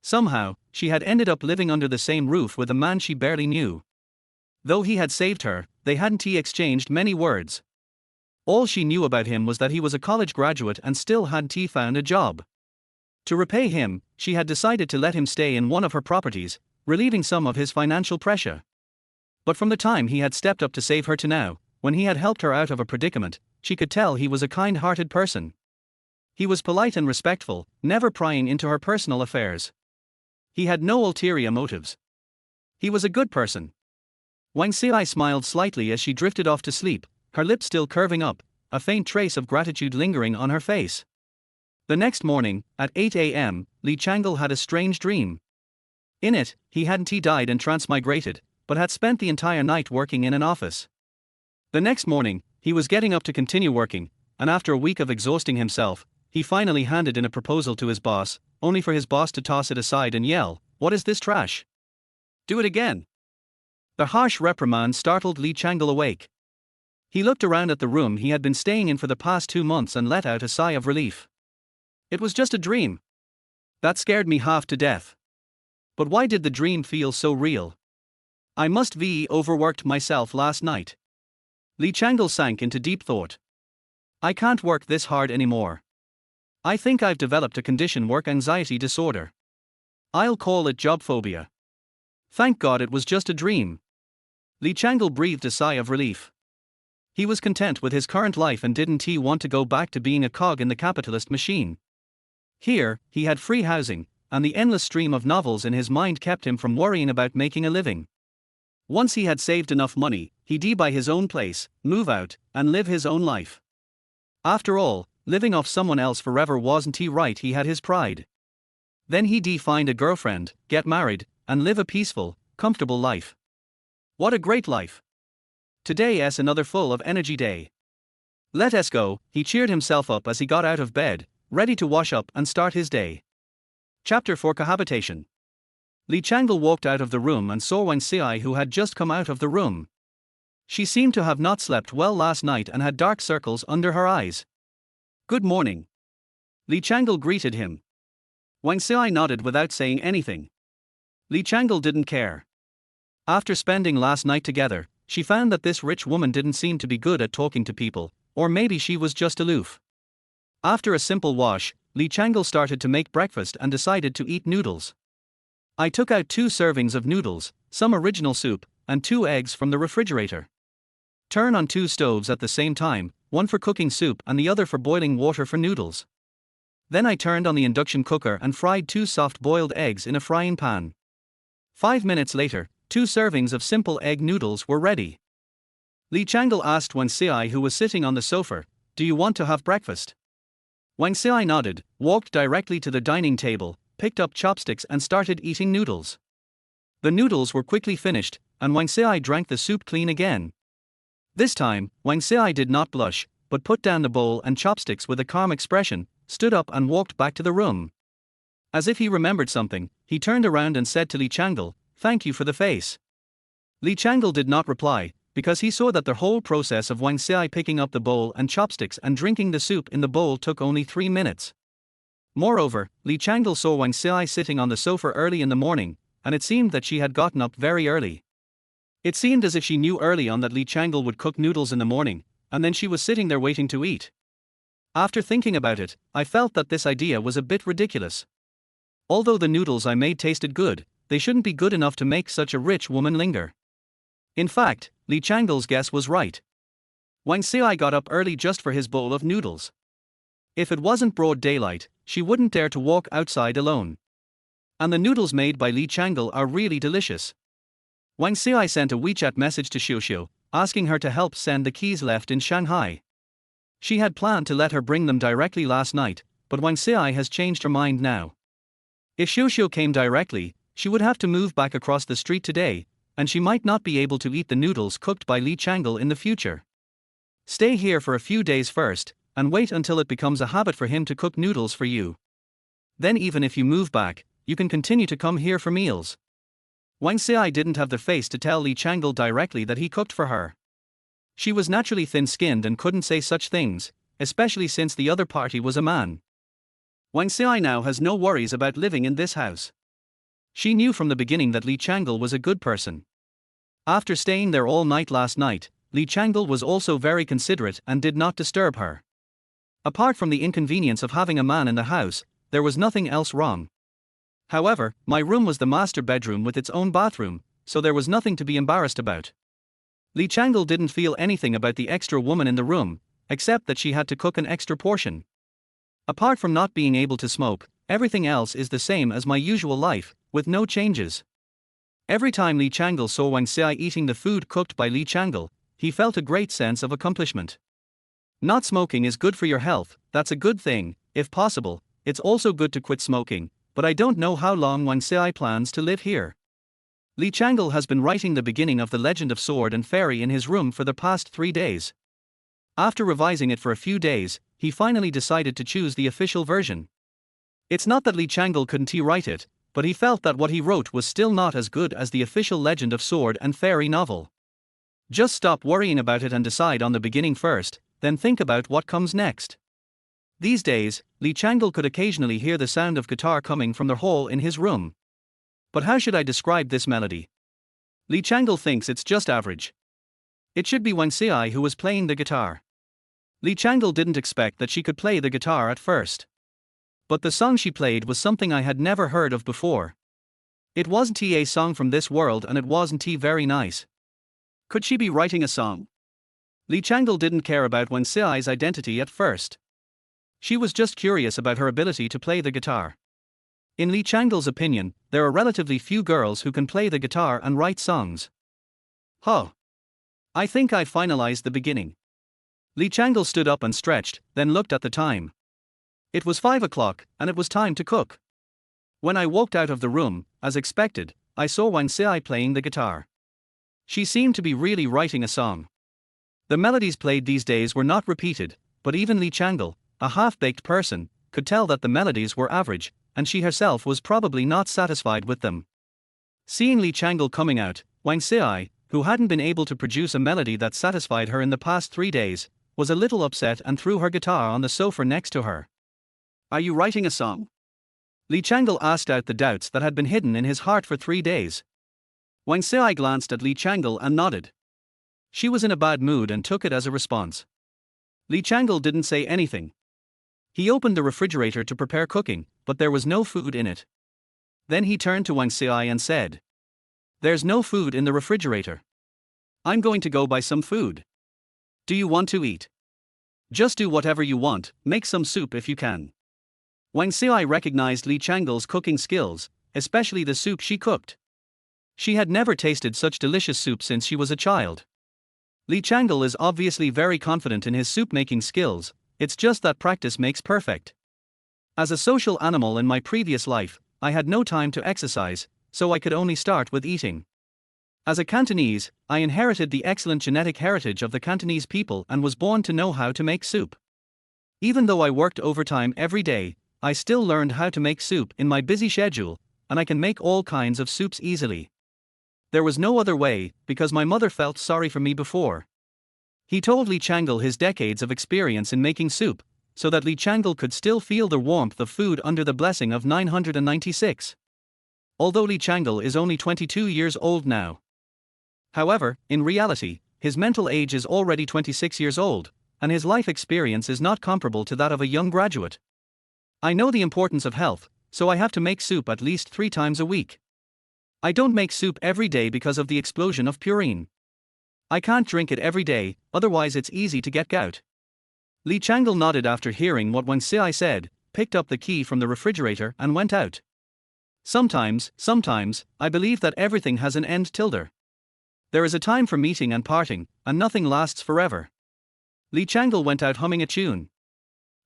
Somehow, she had ended up living under the same roof with a man she barely knew. Though he had saved her, they hadn't exchanged many words. All she knew about him was that he was a college graduate and still hadn't found a job. To repay him, she had decided to let him stay in one of her properties, relieving some of his financial pressure. But from the time he had stepped up to save her to now, when he had helped her out of a predicament, she could tell he was a kind-hearted person. He was polite and respectful, never prying into her personal affairs. He had no ulterior motives. He was a good person. Wang Xiai smiled slightly as she drifted off to sleep, her lips still curving up, a faint trace of gratitude lingering on her face. The next morning, at 8 a.m., Li Changle had a strange dream. In it, he hadn't died and transmigrated, but had spent the entire night working in an office. The next morning, he was getting up to continue working, and after a week of exhausting himself, he finally handed in a proposal to his boss, only for his boss to toss it aside and yell, "What is this trash? Do it again." The harsh reprimand startled Li Changle awake. He looked around at the room he had been staying in for the past 2 months and let out a sigh of relief. It was just a dream. That scared me half to death. But why did the dream feel so real? I must have overworked myself last night. Li Changle sank into deep thought. I can't work this hard anymore. I think I've developed a condition, work anxiety disorder. I'll call it job phobia. Thank God it was just a dream. Li Changle breathed a sigh of relief. He was content with his current life and didn't want to go back to being a cog in the capitalist machine. Here, he had free housing, and the endless stream of novels in his mind kept him from worrying about making a living. Once he had saved enough money, he'd buy his own place, move out, and live his own life. After all, living off someone else forever wasn't right. He had his pride. Then he'd find a girlfriend, get married, and live a peaceful, comfortable life. What a great life! Today's another full of energy day. Let's go, he cheered himself up as he got out of bed, ready to wash up and start his day. Chapter 4 Cohabitation. Li Changle walked out of the room and saw Wang Xiai, who had just come out of the room. She seemed to have not slept well last night and had dark circles under her eyes. Good morning. Li Changle greeted him. Wang Xiai nodded without saying anything. Li Changle didn't care. After spending last night together, she found that this rich woman didn't seem to be good at talking to people, or maybe she was just aloof. After a simple wash, Li Changle started to make breakfast and decided to eat noodles. I took out 2 servings of noodles, some original soup, and 2 eggs from the refrigerator. Turn on 2 stoves at the same time, one for cooking soup and the other for boiling water for noodles. Then I turned on the induction cooker and fried 2 soft-boiled eggs in a frying pan. 5 minutes later, 2 servings of simple egg noodles were ready. Li Changle asked Wen Xiai, who was sitting on the sofa, "Do you want to have breakfast?" Wen Xiai nodded, walked directly to the dining table, picked up chopsticks and started eating noodles. The noodles were quickly finished, and Wen Xiai drank the soup clean again. This time, Wen Xiai did not blush, but put down the bowl and chopsticks with a calm expression, stood up and walked back to the room. As if he remembered something, he turned around and said to Li Changle, "Thank you for the face." Li Changle did not reply, because he saw that the whole process of Wen Xiai picking up the bowl and chopsticks and drinking the soup in the bowl took only 3 minutes. Moreover, Li Changle saw Wen Xiai sitting on the sofa early in the morning, and it seemed that she had gotten up very early. It seemed as if she knew early on that Li Changle would cook noodles in the morning, and then she was sitting there waiting to eat. After thinking about it, I felt that this idea was a bit ridiculous. Although the noodles I made tasted good, they shouldn't be good enough to make such a rich woman linger. In fact, Li Changle's guess was right. Wen Xiai got up early just for his bowl of noodles. If it wasn't broad daylight, she wouldn't dare to walk outside alone. And the noodles made by Li Changle are really delicious. Wen Xiai sent a WeChat message to Xiu, asking her to help send the keys left in Shanghai. She had planned to let her bring them directly last night, but Wen Xiai has changed her mind now. If Xiu came directly, she would have to move back across the street today, and she might not be able to eat the noodles cooked by Li Changle in the future. Stay here for a few days first, and wait until it becomes a habit for him to cook noodles for you. Then even if you move back, you can continue to come here for meals. Wen Xiai didn't have the face to tell Li Changle directly that he cooked for her. She was naturally thin-skinned and couldn't say such things, especially since the other party was a man. Wen Xiai now has no worries about living in this house. She knew from the beginning that Li Changle was a good person. After staying there all night last night, Li Changle was also very considerate and did not disturb her. Apart from the inconvenience of having a man in the house, there was nothing else wrong. However, my room was the master bedroom with its own bathroom, so there was nothing to be embarrassed about. Li Changle didn't feel anything about the extra woman in the room, except that she had to cook an extra portion. Apart from not being able to smoke, everything else is the same as my usual life, with no changes. Every time Li Changle saw Wen Xiai eating the food cooked by Li Changle, he felt a great sense of accomplishment. Not smoking is good for your health, that's a good thing. If possible, it's also good to quit smoking, but I don't know how long Wen Xiai plans to live here. Li Changle has been writing the beginning of The Legend of Sword and Fairy in his room for the past 3 days. After revising it for a few days, he finally decided to choose the official version. It's not that Li Changle couldn't write it, but he felt that what he wrote was still not as good as the official Legend of Sword and Fairy novel. Just stop worrying about it and decide on the beginning first, then think about what comes next. These days, Li Changle could occasionally hear the sound of guitar coming from the hall in his room. But how should I describe this melody? Li Changle thinks it's just average. It should be Wen Xiai who was playing the guitar. Li Changle didn't expect that she could play the guitar at first. But the song she played was something I had never heard of before. It wasn't a song from this world and it wasn't very nice. Could she be writing a song? Li Changle didn't care about Wen Xiai's identity at first. She was just curious about her ability to play the guitar. In Li Changle's opinion, there are relatively few girls who can play the guitar and write songs. Huh. I think I finalized the beginning. Li Changle stood up and stretched, then looked at the time. It was 5 o'clock, and it was time to cook. When I walked out of the room, as expected, I saw Wen Xiai playing the guitar. She seemed to be really writing a song. The melodies played these days were not repeated, but even Li Changle, a half-baked person, could tell that the melodies were average, and she herself was probably not satisfied with them. Seeing Li Changle coming out, Wen Xiai, who hadn't been able to produce a melody that satisfied her in the past 3 days, was a little upset and threw her guitar on the sofa next to her. "Are you writing a song?" Li Changle asked out the doubts that had been hidden in his heart for 3 days. Wen Xiai glanced at Li Changle and nodded. She was in a bad mood and took it as a response. Li Changle didn't say anything. He opened the refrigerator to prepare cooking, but there was no food in it. Then he turned to Wang Xi and said, "There's no food in the refrigerator. I'm going to go buy some food. Do you want to eat? Just do whatever you want, make some soup if you can." Wang Xi recognized Li Changle's cooking skills, especially the soup she cooked. She had never tasted such delicious soup since she was a child. Li Changle is obviously very confident in his soup-making skills, it's just that practice makes perfect. As a social animal in my previous life, I had no time to exercise, so I could only start with eating. As a Cantonese, I inherited the excellent genetic heritage of the Cantonese people and was born to know how to make soup. Even though I worked overtime every day, I still learned how to make soup in my busy schedule, and I can make all kinds of soups easily. There was no other way, because my mother felt sorry for me before. He told Li Changle his decades of experience in making soup, so that Li Changle could still feel the warmth of food under the blessing of 996. Although Li Changle is only 22 years old now. However, in reality, his mental age is already 26 years old, and his life experience is not comparable to that of a young graduate. I know the importance of health, so I have to make soup at least 3 times a week. I don't make soup every day because of the explosion of purine. I can't drink it every day, otherwise it's easy to get gout. Li Changle nodded after hearing what Wang Xi said, picked up the key from the refrigerator and went out. Sometimes, I believe that everything has an end tilde. There is a time for meeting and parting, and nothing lasts forever. Li Changle went out humming a tune.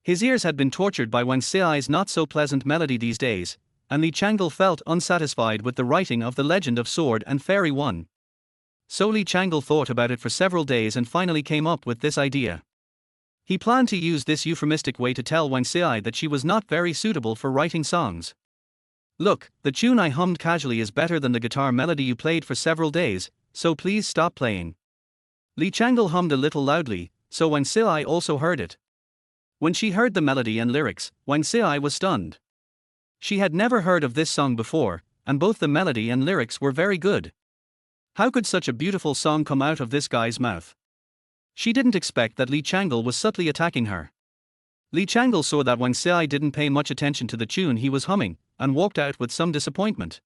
His ears had been tortured by Wang Xi's not-so-pleasant melody these days, and Li Changle felt unsatisfied with the writing of the Legend of Sword and Fairy 1. So Li Changle thought about it for several days and finally came up with this idea. He planned to use this euphemistic way to tell Wang Xi that she was not very suitable for writing songs. "Look, the tune I hummed casually is better than the guitar melody you played for several days, so please stop playing." Li Changle hummed a little loudly, so Wang Xi also heard it. When she heard the melody and lyrics, Wang Xi was stunned. She had never heard of this song before, and both the melody and lyrics were very good. How could such a beautiful song come out of this guy's mouth? She didn't expect that Li Changle was subtly attacking her. Li Changle saw that Wang Xi didn't pay much attention to the tune he was humming, and walked out with some disappointment.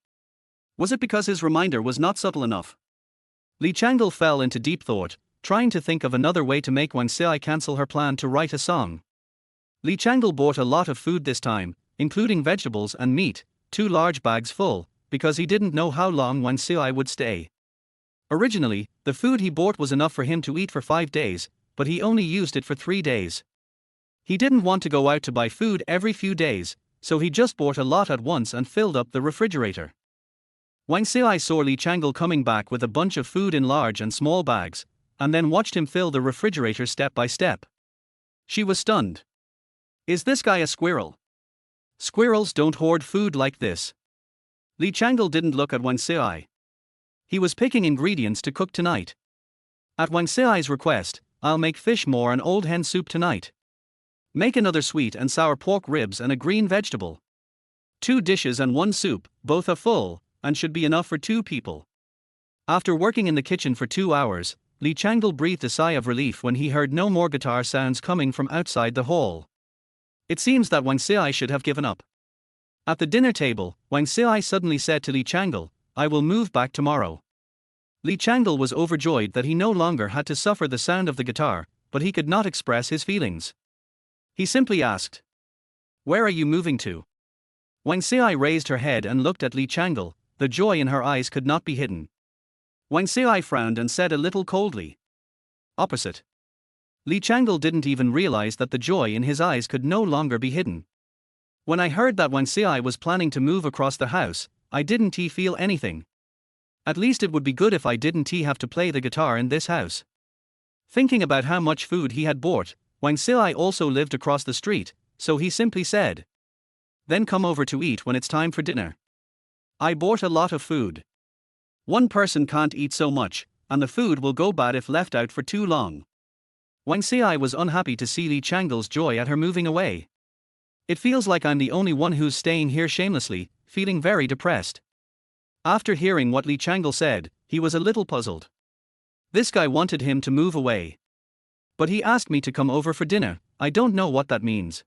Was it because his reminder was not subtle enough? Li Changle fell into deep thought, trying to think of another way to make Wang Xi cancel her plan to write a song. Li Changle bought a lot of food this time, including vegetables and meat, 2 large bags full, because he didn't know how long Wang Xi would stay. Originally, the food he bought was enough for him to eat for 5 days, but he only used it for 3 days. He didn't want to go out to buy food every few days, so he just bought a lot at once and filled up the refrigerator. Wang Xi saw Li Changle coming back with a bunch of food in large and small bags, and then watched him fill the refrigerator step by step. She was stunned. Is this guy a squirrel? Squirrels don't hoard food like this. Li Changle didn't look at Wang Xi. He was picking ingredients to cook tonight. At Wang Xi's request, "I'll make fish more and old hen soup tonight. Make another sweet and sour pork ribs and a green vegetable. 2 dishes and 1 soup, both are full, and should be enough for 2 people." After working in the kitchen for 2 hours, Li Changle breathed a sigh of relief when he heard no more guitar sounds coming from outside the hall. It seems that Wang Xi should have given up. At the dinner table, Wang Xi suddenly said to Li Changle, "I will move back tomorrow." Li Changle was overjoyed that he no longer had to suffer the sound of the guitar, but he could not express his feelings. He simply asked, "Where are you moving to?" Wang Xi raised her head and looked at Li Changle, the joy in her eyes could not be hidden. Wang Xi frowned and said a little coldly, "Opposite." Li Changle didn't even realize that the joy in his eyes could no longer be hidden. When I heard that Wang Xi was planning to move across the house, I didn't feel anything. At least it would be good if I didn't have to play the guitar in this house. Thinking about how much food he had bought, Wang Xi also lived across the street, so he simply said, "Then come over to eat when it's time for dinner. I bought a lot of food. One person can't eat so much, and the food will go bad if left out for too long." Wang Xi was unhappy to see Li Changle's joy at her moving away. "It feels like I'm the only one who's staying here shamelessly, feeling very depressed." After hearing what Li Changle said, he was a little puzzled. This guy wanted him to move away. But he asked me to come over for dinner, I don't know what that means.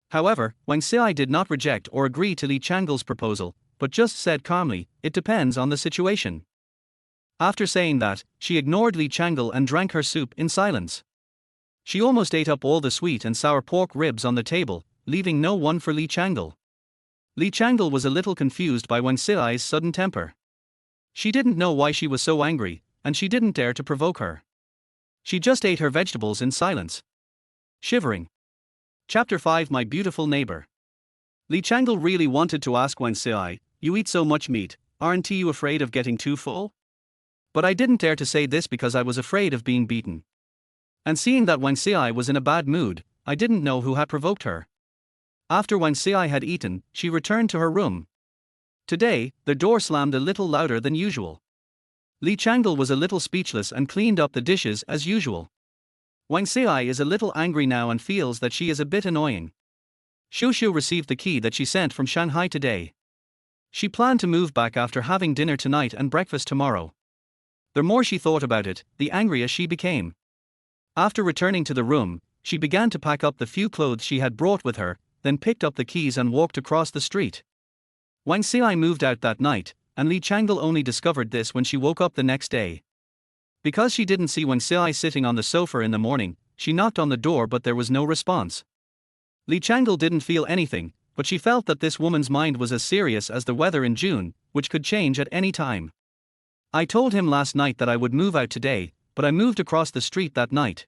However, Wang Xi did not reject or agree to Li Changle's proposal, but just said calmly, "It depends on the situation." After saying that, she ignored Li Changle and drank her soup in silence. She almost ate up all the sweet and sour pork ribs on the table, leaving no one for Li Changle. Li Changle was a little confused by Wang Xi's sudden temper. She didn't know why she was so angry, and she didn't dare to provoke her. She just ate her vegetables in silence. Shivering. Chapter 5 My Beautiful Neighbor. Li Changle really wanted to ask Wang Xi, "You eat so much meat, aren't you afraid of getting too full?" But I didn't dare to say this because I was afraid of being beaten. And seeing that Wang Xi was in a bad mood, I didn't know who had provoked her. After Wang Xi had eaten, she returned to her room. Today, the door slammed a little louder than usual. Li Changle was a little speechless and cleaned up the dishes as usual. Wang Xi is a little angry now and feels that she is a bit annoying. Xiu received the key that she sent from Shanghai today. She planned to move back after having dinner tonight and breakfast tomorrow. The more she thought about it, the angrier she became. After returning to the room, she began to pack up the few clothes she had brought with her, then picked up the keys and walked across the street. Wang Xi moved out that night, and Li Changle only discovered this when she woke up the next day. Because she didn't see Wang Xi sitting on the sofa in the morning, she knocked on the door but there was no response. Li Changle didn't feel anything, but she felt that this woman's mind was as serious as the weather in June, which could change at any time. "I told him last night that I would move out today, but I moved across the street that night.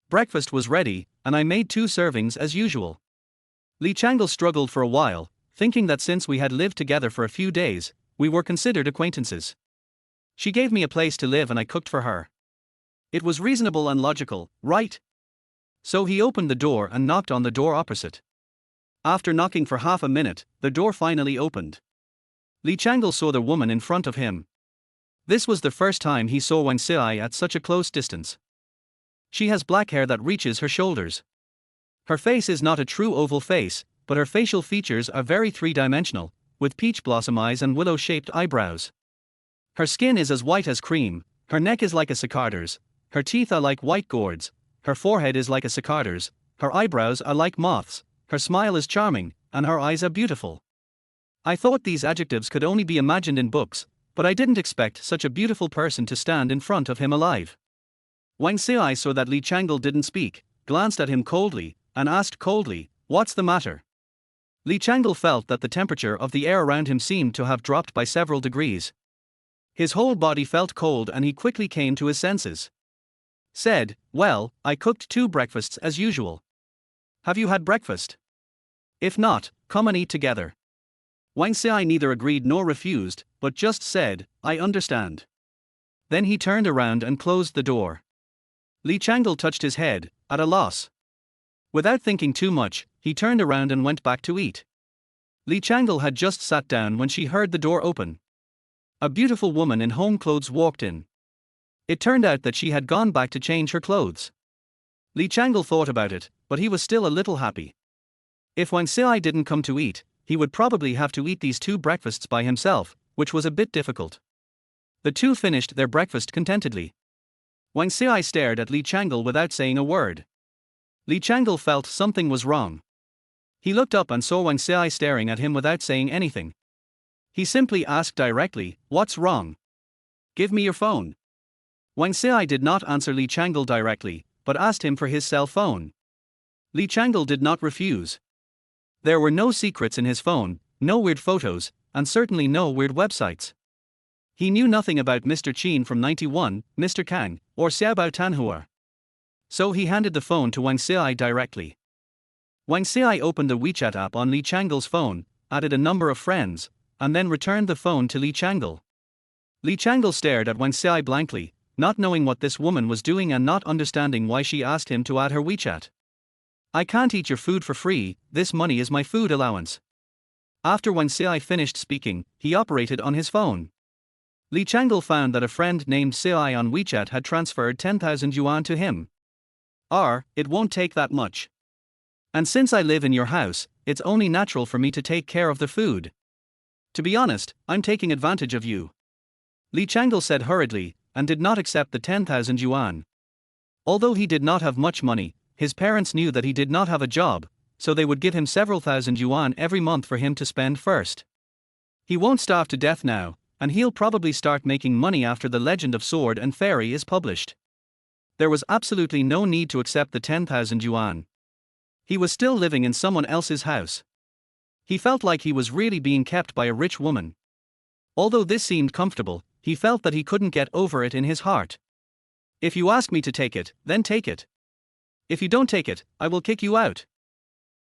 Breakfast was ready, and I made 2 servings as usual." Li Changle struggled for a while, thinking that since we had lived together for a few days, we were considered acquaintances. She gave me a place to live and I cooked for her. It was reasonable and logical, right? So he opened the door and knocked on the door opposite. After knocking for half a minute, the door finally opened. Li Changle saw the woman in front of him. This was the first time he saw Wang Xi at such a close distance. She has black hair that reaches her shoulders. Her face is not a true oval face, but her facial features are very three-dimensional, with peach blossom eyes and willow-shaped eyebrows. Her skin is as white as cream, her neck is like a cicadar's, her teeth are like white gourds, her forehead is like a cicadar's, her eyebrows are like moths, her smile is charming, and her eyes are beautiful. I thought these adjectives could only be imagined in books, but I didn't expect such a beautiful person to stand in front of him alive. Wang Xi saw that Li Changle didn't speak, glanced at him coldly, and asked coldly, "What's the matter?" Li Changle felt that the temperature of the air around him seemed to have dropped by several degrees. His whole body felt cold and he quickly came to his senses. Said, "Well, I cooked 2 breakfasts as usual. Have you had breakfast? If not, come and eat together." Wang Xi neither agreed nor refused, but just said, "I understand." Then he turned around and closed the door. Li Changle touched his head, at a loss. Without thinking too much, he turned around and went back to eat. Li Changle had just sat down when she heard the door open. A beautiful woman in home clothes walked in. It turned out that she had gone back to change her clothes. Li Changle thought about it, but he was still a little happy. If Wang Xi didn't come to eat, he would probably have to eat these 2 breakfasts by himself, which was a bit difficult. The 2 finished their breakfast contentedly. Wang Xi stared at Li Changle without saying a word. Li Changle felt something was wrong. He looked up and saw Wang Xi staring at him without saying anything. He simply asked directly, "What's wrong? Give me your phone." Wang Xi did not answer Li Changle directly, but asked him for his cell phone. Li Changle did not refuse. There were no secrets in his phone, no weird photos, and certainly no weird websites. He knew nothing about Mr. Qin from 91, Mr. Kang, or Xiaobao Tanhua. So he handed the phone to Wang Xi directly. Wang Xi opened the WeChat app on Li Changle's phone, added a number of friends, and then returned the phone to Li Changle. Li Changle stared at Wang Xi blankly, not knowing what this woman was doing and not understanding why she asked him to add her WeChat. "I can't eat your food for free, this money is my food allowance." After Wang Xi finished speaking, he operated on his phone. Li Changle found that a friend named Xi on WeChat had transferred 10,000 yuan to him. It won't take that much. And since I live in your house, it's only natural for me to take care of the food. To be honest, I'm taking advantage of you." Li Changle said hurriedly, and did not accept the 10,000 yuan. Although he did not have much money, his parents knew that he did not have a job, so they would give him several thousand yuan every month for him to spend first. He won't starve to death now, and he'll probably start making money after The Legend of Sword and Fairy is published. There was absolutely no need to accept the 10,000 yuan. He was still living in someone else's house. He felt like he was really being kept by a rich woman. Although this seemed comfortable, he felt that he couldn't get over it in his heart. If you ask me to take it, then take it. If you don't take it, I will kick you out.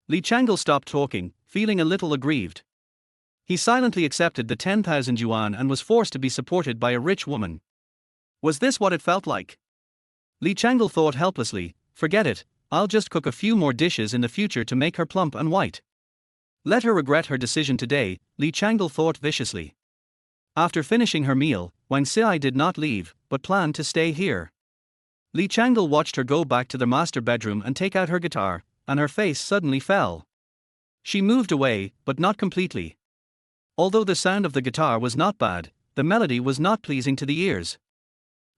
Li Changle stopped talking, feeling a little aggrieved. He silently accepted the 10,000 yuan and was forced to be supported by a rich woman. Was this what it felt like? Li Changle thought helplessly, forget it, I'll just cook a few more dishes in the future to make her plump and white. Let her regret her decision today, Li Changle thought viciously. After finishing her meal, Wang Xi did not leave, but planned to stay here. Li Changle watched her go back to the master bedroom and take out her guitar, and her face suddenly fell. She moved away, but not completely. Although the sound of the guitar was not bad, the melody was not pleasing to the ears.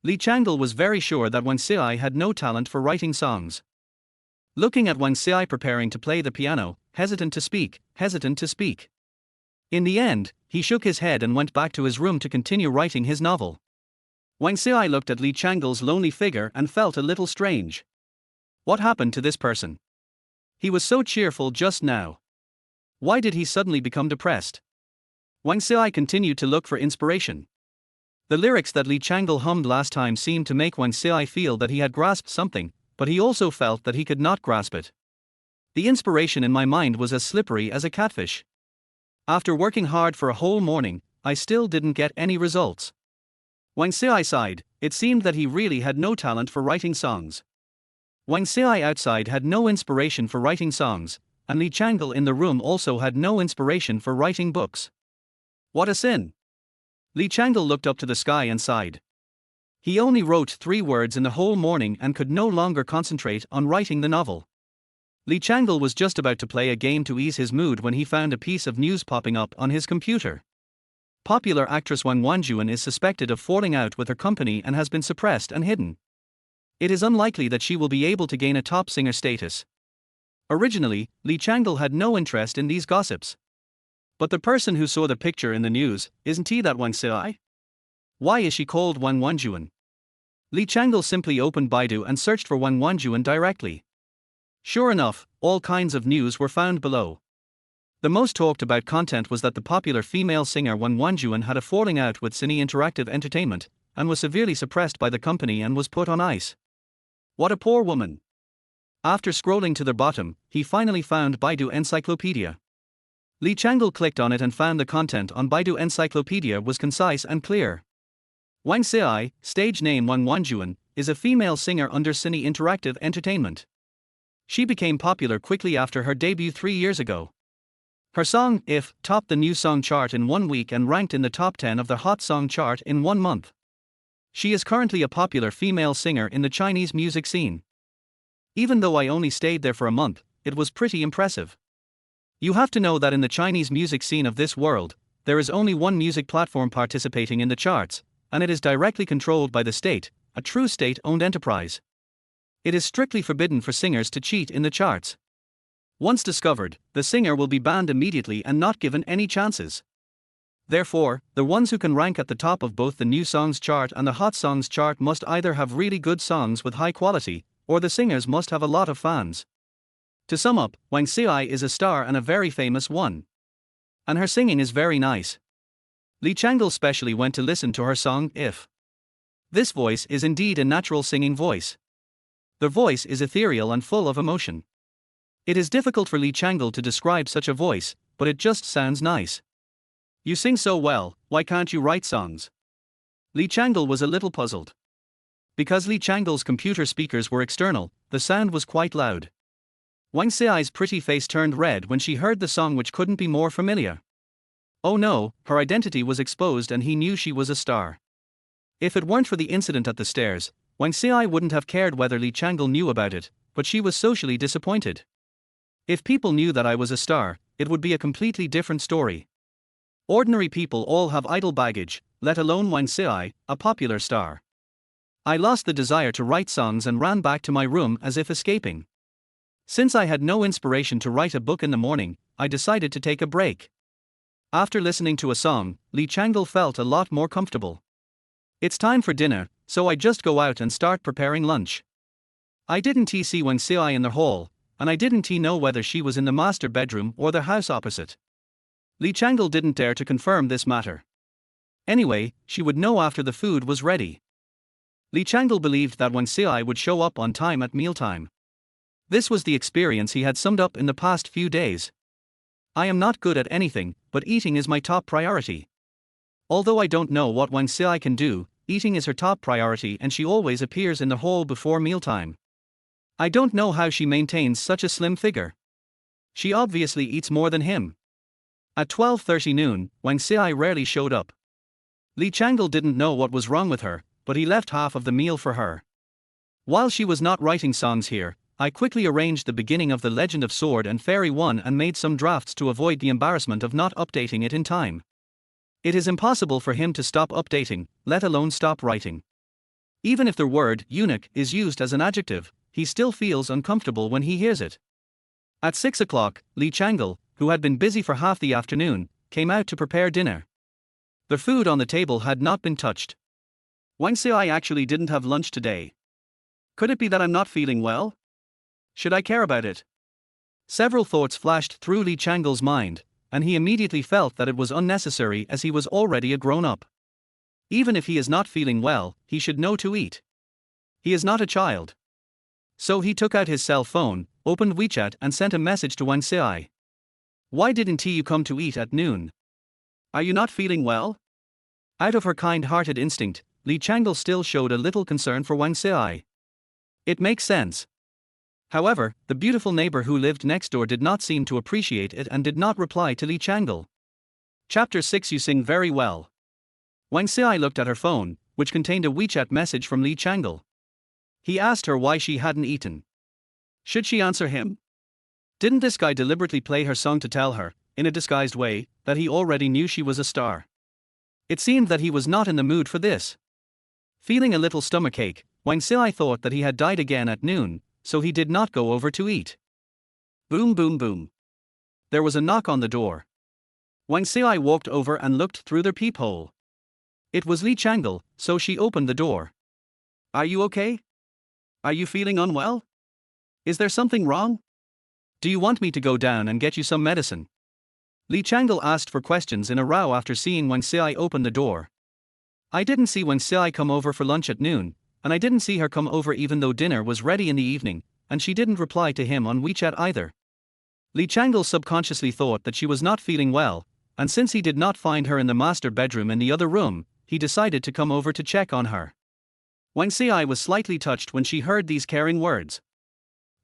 Li Changle was very sure that Wang Xi had no talent for writing songs. Looking at Wang Xi preparing to play the piano, hesitant to speak. In the end, he shook his head and went back to his room to continue writing his novel. Wang Xi looked at Li Changle's lonely figure and felt a little strange. What happened to this person? He was so cheerful just now. Why did he suddenly become depressed? Wang Xi continued to look for inspiration. The lyrics that Li Changle hummed last time seemed to make Wang Xi feel that he had grasped something, but he also felt that he could not grasp it. The inspiration in my mind was as slippery as a catfish. After working hard for a whole morning, I still didn't get any results. Wang Xi sighed. It seemed that he really had no talent for writing songs. Wang Xi outside had no inspiration for writing songs, and Li Changle in the room also had no inspiration for writing books. What a sin! Li Changle looked up to the sky and sighed. He only wrote 3 words in the whole morning and could no longer concentrate on writing the novel. Li Changle was just about to play a game to ease his mood when he found a piece of news popping up on his computer. Popular actress Wang Wanjuan is suspected of falling out with her company and has been suppressed and hidden. It is unlikely that she will be able to gain a top singer status. Originally, Li Changle had no interest in these gossips. But the person who saw the picture in the news, isn't he that Wang Xi? Why is she called Wang Wanjuan? Li Changle simply opened Baidu and searched for Wang Wanjuan directly. Sure enough, all kinds of news were found below. The most talked about content was that the popular female singer Wang Wanjuan had a falling out with Cine Interactive Entertainment, and was severely suppressed by the company and was put on ice. What a poor woman! After scrolling to the bottom, he finally found Baidu Encyclopedia. Li Changle clicked on it and found the content on Baidu Encyclopedia was concise and clear. Wang Xi, stage name Wang Wanjuan, is a female singer under Cine Interactive Entertainment. She became popular quickly after her debut 3 years ago. Her song, If, topped the new song chart in 1 week and ranked in the top 10 of the hot song chart in 1 month. She is currently a popular female singer in the Chinese music scene. Even though I only stayed there for a month, it was pretty impressive. You have to know that in the Chinese music scene of this world, there is only one music platform participating in the charts, and it is directly controlled by the state, a true state-owned enterprise. It is strictly forbidden for singers to cheat in the charts. Once discovered, the singer will be banned immediately and not given any chances. Therefore, the ones who can rank at the top of both the new songs chart and the hot songs chart must either have really good songs with high quality, or the singers must have a lot of fans. To sum up, Wang Xi is a star and a very famous one. And her singing is very nice. Li Changle specially went to listen to her song, If. This voice is indeed a natural singing voice. The voice is ethereal and full of emotion. It is difficult for Li Changle to describe such a voice, but it just sounds nice. You sing so well, why can't you write songs? Li Changle was a little puzzled. Because Li Changle's computer speakers were external, the sound was quite loud. Wang Xi's pretty face turned red when she heard the song, which couldn't be more familiar. Oh no, her identity was exposed and he knew she was a star. If it weren't for the incident at the stairs, Wang Xi wouldn't have cared whether Li Changle knew about it, but she was socially disappointed. If people knew that I was a star, it would be a completely different story. Ordinary people all have idle baggage, let alone Wang Xi, a popular star. I lost the desire to write songs and ran back to my room as if escaping. Since I had no inspiration to write a book in the morning, I decided to take a break. After listening to a song, Li Changle felt a lot more comfortable. It's time for dinner, so I just go out and start preparing lunch. I didn't see Wen Xiai in the hall, and I didn't know whether she was in the master bedroom or the house opposite. Li Changle didn't dare to confirm this matter. Anyway, she would know after the food was ready. Li Changle believed that Wen Xiai would show up on time at mealtime. This was the experience he had summed up in the past few days. I am not good at anything, but eating is my top priority. Although I don't know what Wen Xiai can do, eating is her top priority and she always appears in the hall before mealtime. I don't know how she maintains such a slim figure. She obviously eats more than him. At 12:30 noon, Wen Xiai rarely showed up. Li Changle didn't know what was wrong with her, but he left half of the meal for her. While she was not writing songs here, I quickly arranged the beginning of The Legend of Sword and Fairy 1 and made some drafts to avoid the embarrassment of not updating it in time. It is impossible for him to stop updating, let alone stop writing. Even if the word eunuch is used as an adjective, he still feels uncomfortable when he hears it. At 6 o'clock, Li Changle, who had been busy for half the afternoon, came out to prepare dinner. The food on the table had not been touched. Wen Xiai actually didn't have lunch today. Could it be that I'm not feeling well? Should I care about it? Several thoughts flashed through Li Changle's mind, and he immediately felt that it was unnecessary as he was already a grown-up. Even if he is not feeling well, he should know to eat. He is not a child. So he took out his cell phone, opened WeChat and sent a message to Wen Xiai. Why didn't you come to eat at noon? Are you not feeling well? Out of her kind-hearted instinct, Li Changle still showed a little concern for Wen Xiai. It makes sense. However, the beautiful neighbor who lived next door did not seem to appreciate it and did not reply to Li Changle. Chapter 6 You sing very well. Wen Xiai looked at her phone, which contained a WeChat message from Li Changle. He asked her why she hadn't eaten. Should she answer him? Didn't this guy deliberately play her song to tell her, in a disguised way, that he already knew she was a star? It seemed that he was not in the mood for this. Feeling a little stomachache, Wen Xiai thought that he had died again at noon, so he did not go over to eat. Boom boom boom. There was a knock on the door. Wen Xiai walked over and looked through the peephole. It was Li Changle, so she opened the door. Are you okay? Are you feeling unwell? Is there something wrong? Do you want me to go down and get you some medicine? Li Changle asked for questions in a row after seeing Wen Xiai open the door. I didn't see Wen Xiai come over for lunch at noon, and I didn't see her come over even though dinner was ready in the evening, and she didn't reply to him on WeChat either. Li Changle subconsciously thought that she was not feeling well, and since he did not find her in the master bedroom in the other room, he decided to come over to check on her. Wen Xiai was slightly touched when she heard these caring words.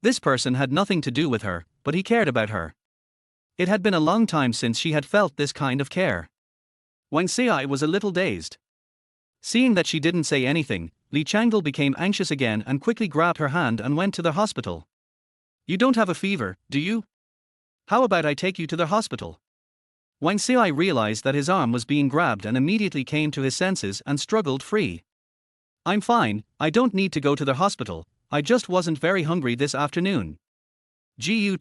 This person had nothing to do with her, but he cared about her. It had been a long time since she had felt this kind of care. Wen Xiai was a little dazed. Seeing that she didn't say anything, Li Changle became anxious again and quickly grabbed her hand and went to the hospital. You don't have a fever, do you? How about I take you to the hospital? Wen Xiai realized that his arm was being grabbed and immediately came to his senses and struggled free. I'm fine, I don't need to go to the hospital, I just wasn't very hungry this afternoon. Gu.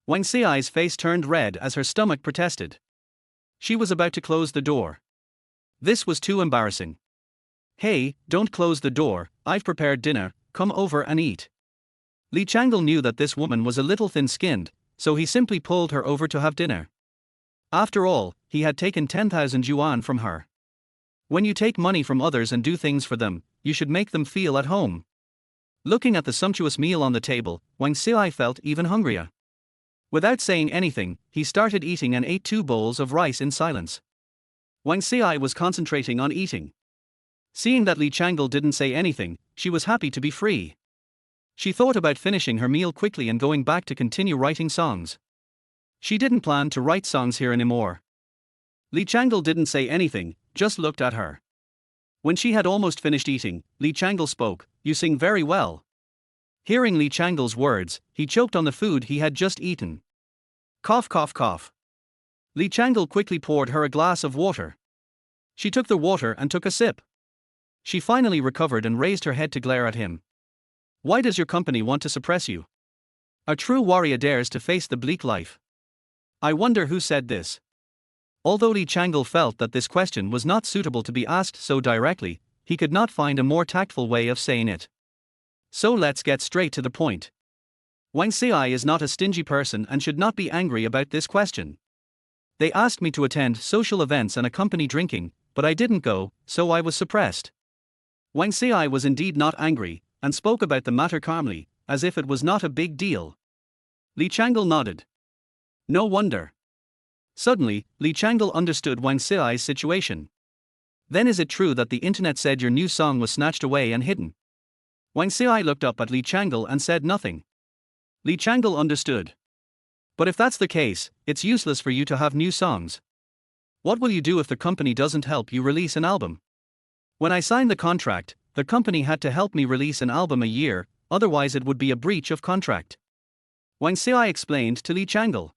Wen Xiai's face turned red as her stomach protested. She was about to close the door. This was too embarrassing. Hey, don't close the door, I've prepared dinner, come over and eat. Li Changle knew that this woman was a little thin-skinned, so he simply pulled her over to have dinner. After all, he had taken 10,000 yuan from her. When you take money from others and do things for them, you should make them feel at home. Looking at the sumptuous meal on the table, Wen Xiai felt even hungrier. Without saying anything, he started eating and ate 2 bowls of rice in silence. Wen Xiai was concentrating on eating. Seeing that Li Changle didn't say anything, she was happy to be free. She thought about finishing her meal quickly and going back to continue writing songs. She didn't plan to write songs here anymore. Li Changle didn't say anything, just looked at her. When she had almost finished eating, Li Changle spoke, "You sing very well." Hearing Li Changle's words, he choked on the food he had just eaten. Cough cough cough. Li Changle quickly poured her a glass of water. She took the water and took a sip. She finally recovered and raised her head to glare at him. Why does your company want to suppress you? A true warrior dares to face the bleak life. I wonder who said this. Although Li Changle felt that this question was not suitable to be asked so directly, he could not find a more tactful way of saying it. So let's get straight to the point. Wang Xiai is not a stingy person and should not be angry about this question. They asked me to attend social events and accompany drinking, but I didn't go, so I was suppressed. Wang Xiai was indeed not angry, and spoke about the matter calmly, as if it was not a big deal. Li Changle nodded. No wonder. Suddenly, Li Changle understood Wang Xiai's situation. Then is it true that the internet said your new song was snatched away and hidden? Wang Xiai looked up at Li Changle and said nothing. Li Changle understood. But if that's the case, it's useless for you to have new songs. What will you do if the company doesn't help you release an album? When I signed the contract, the company had to help me release an album a year, otherwise it would be a breach of contract. Wang Xiai explained to Li Changle.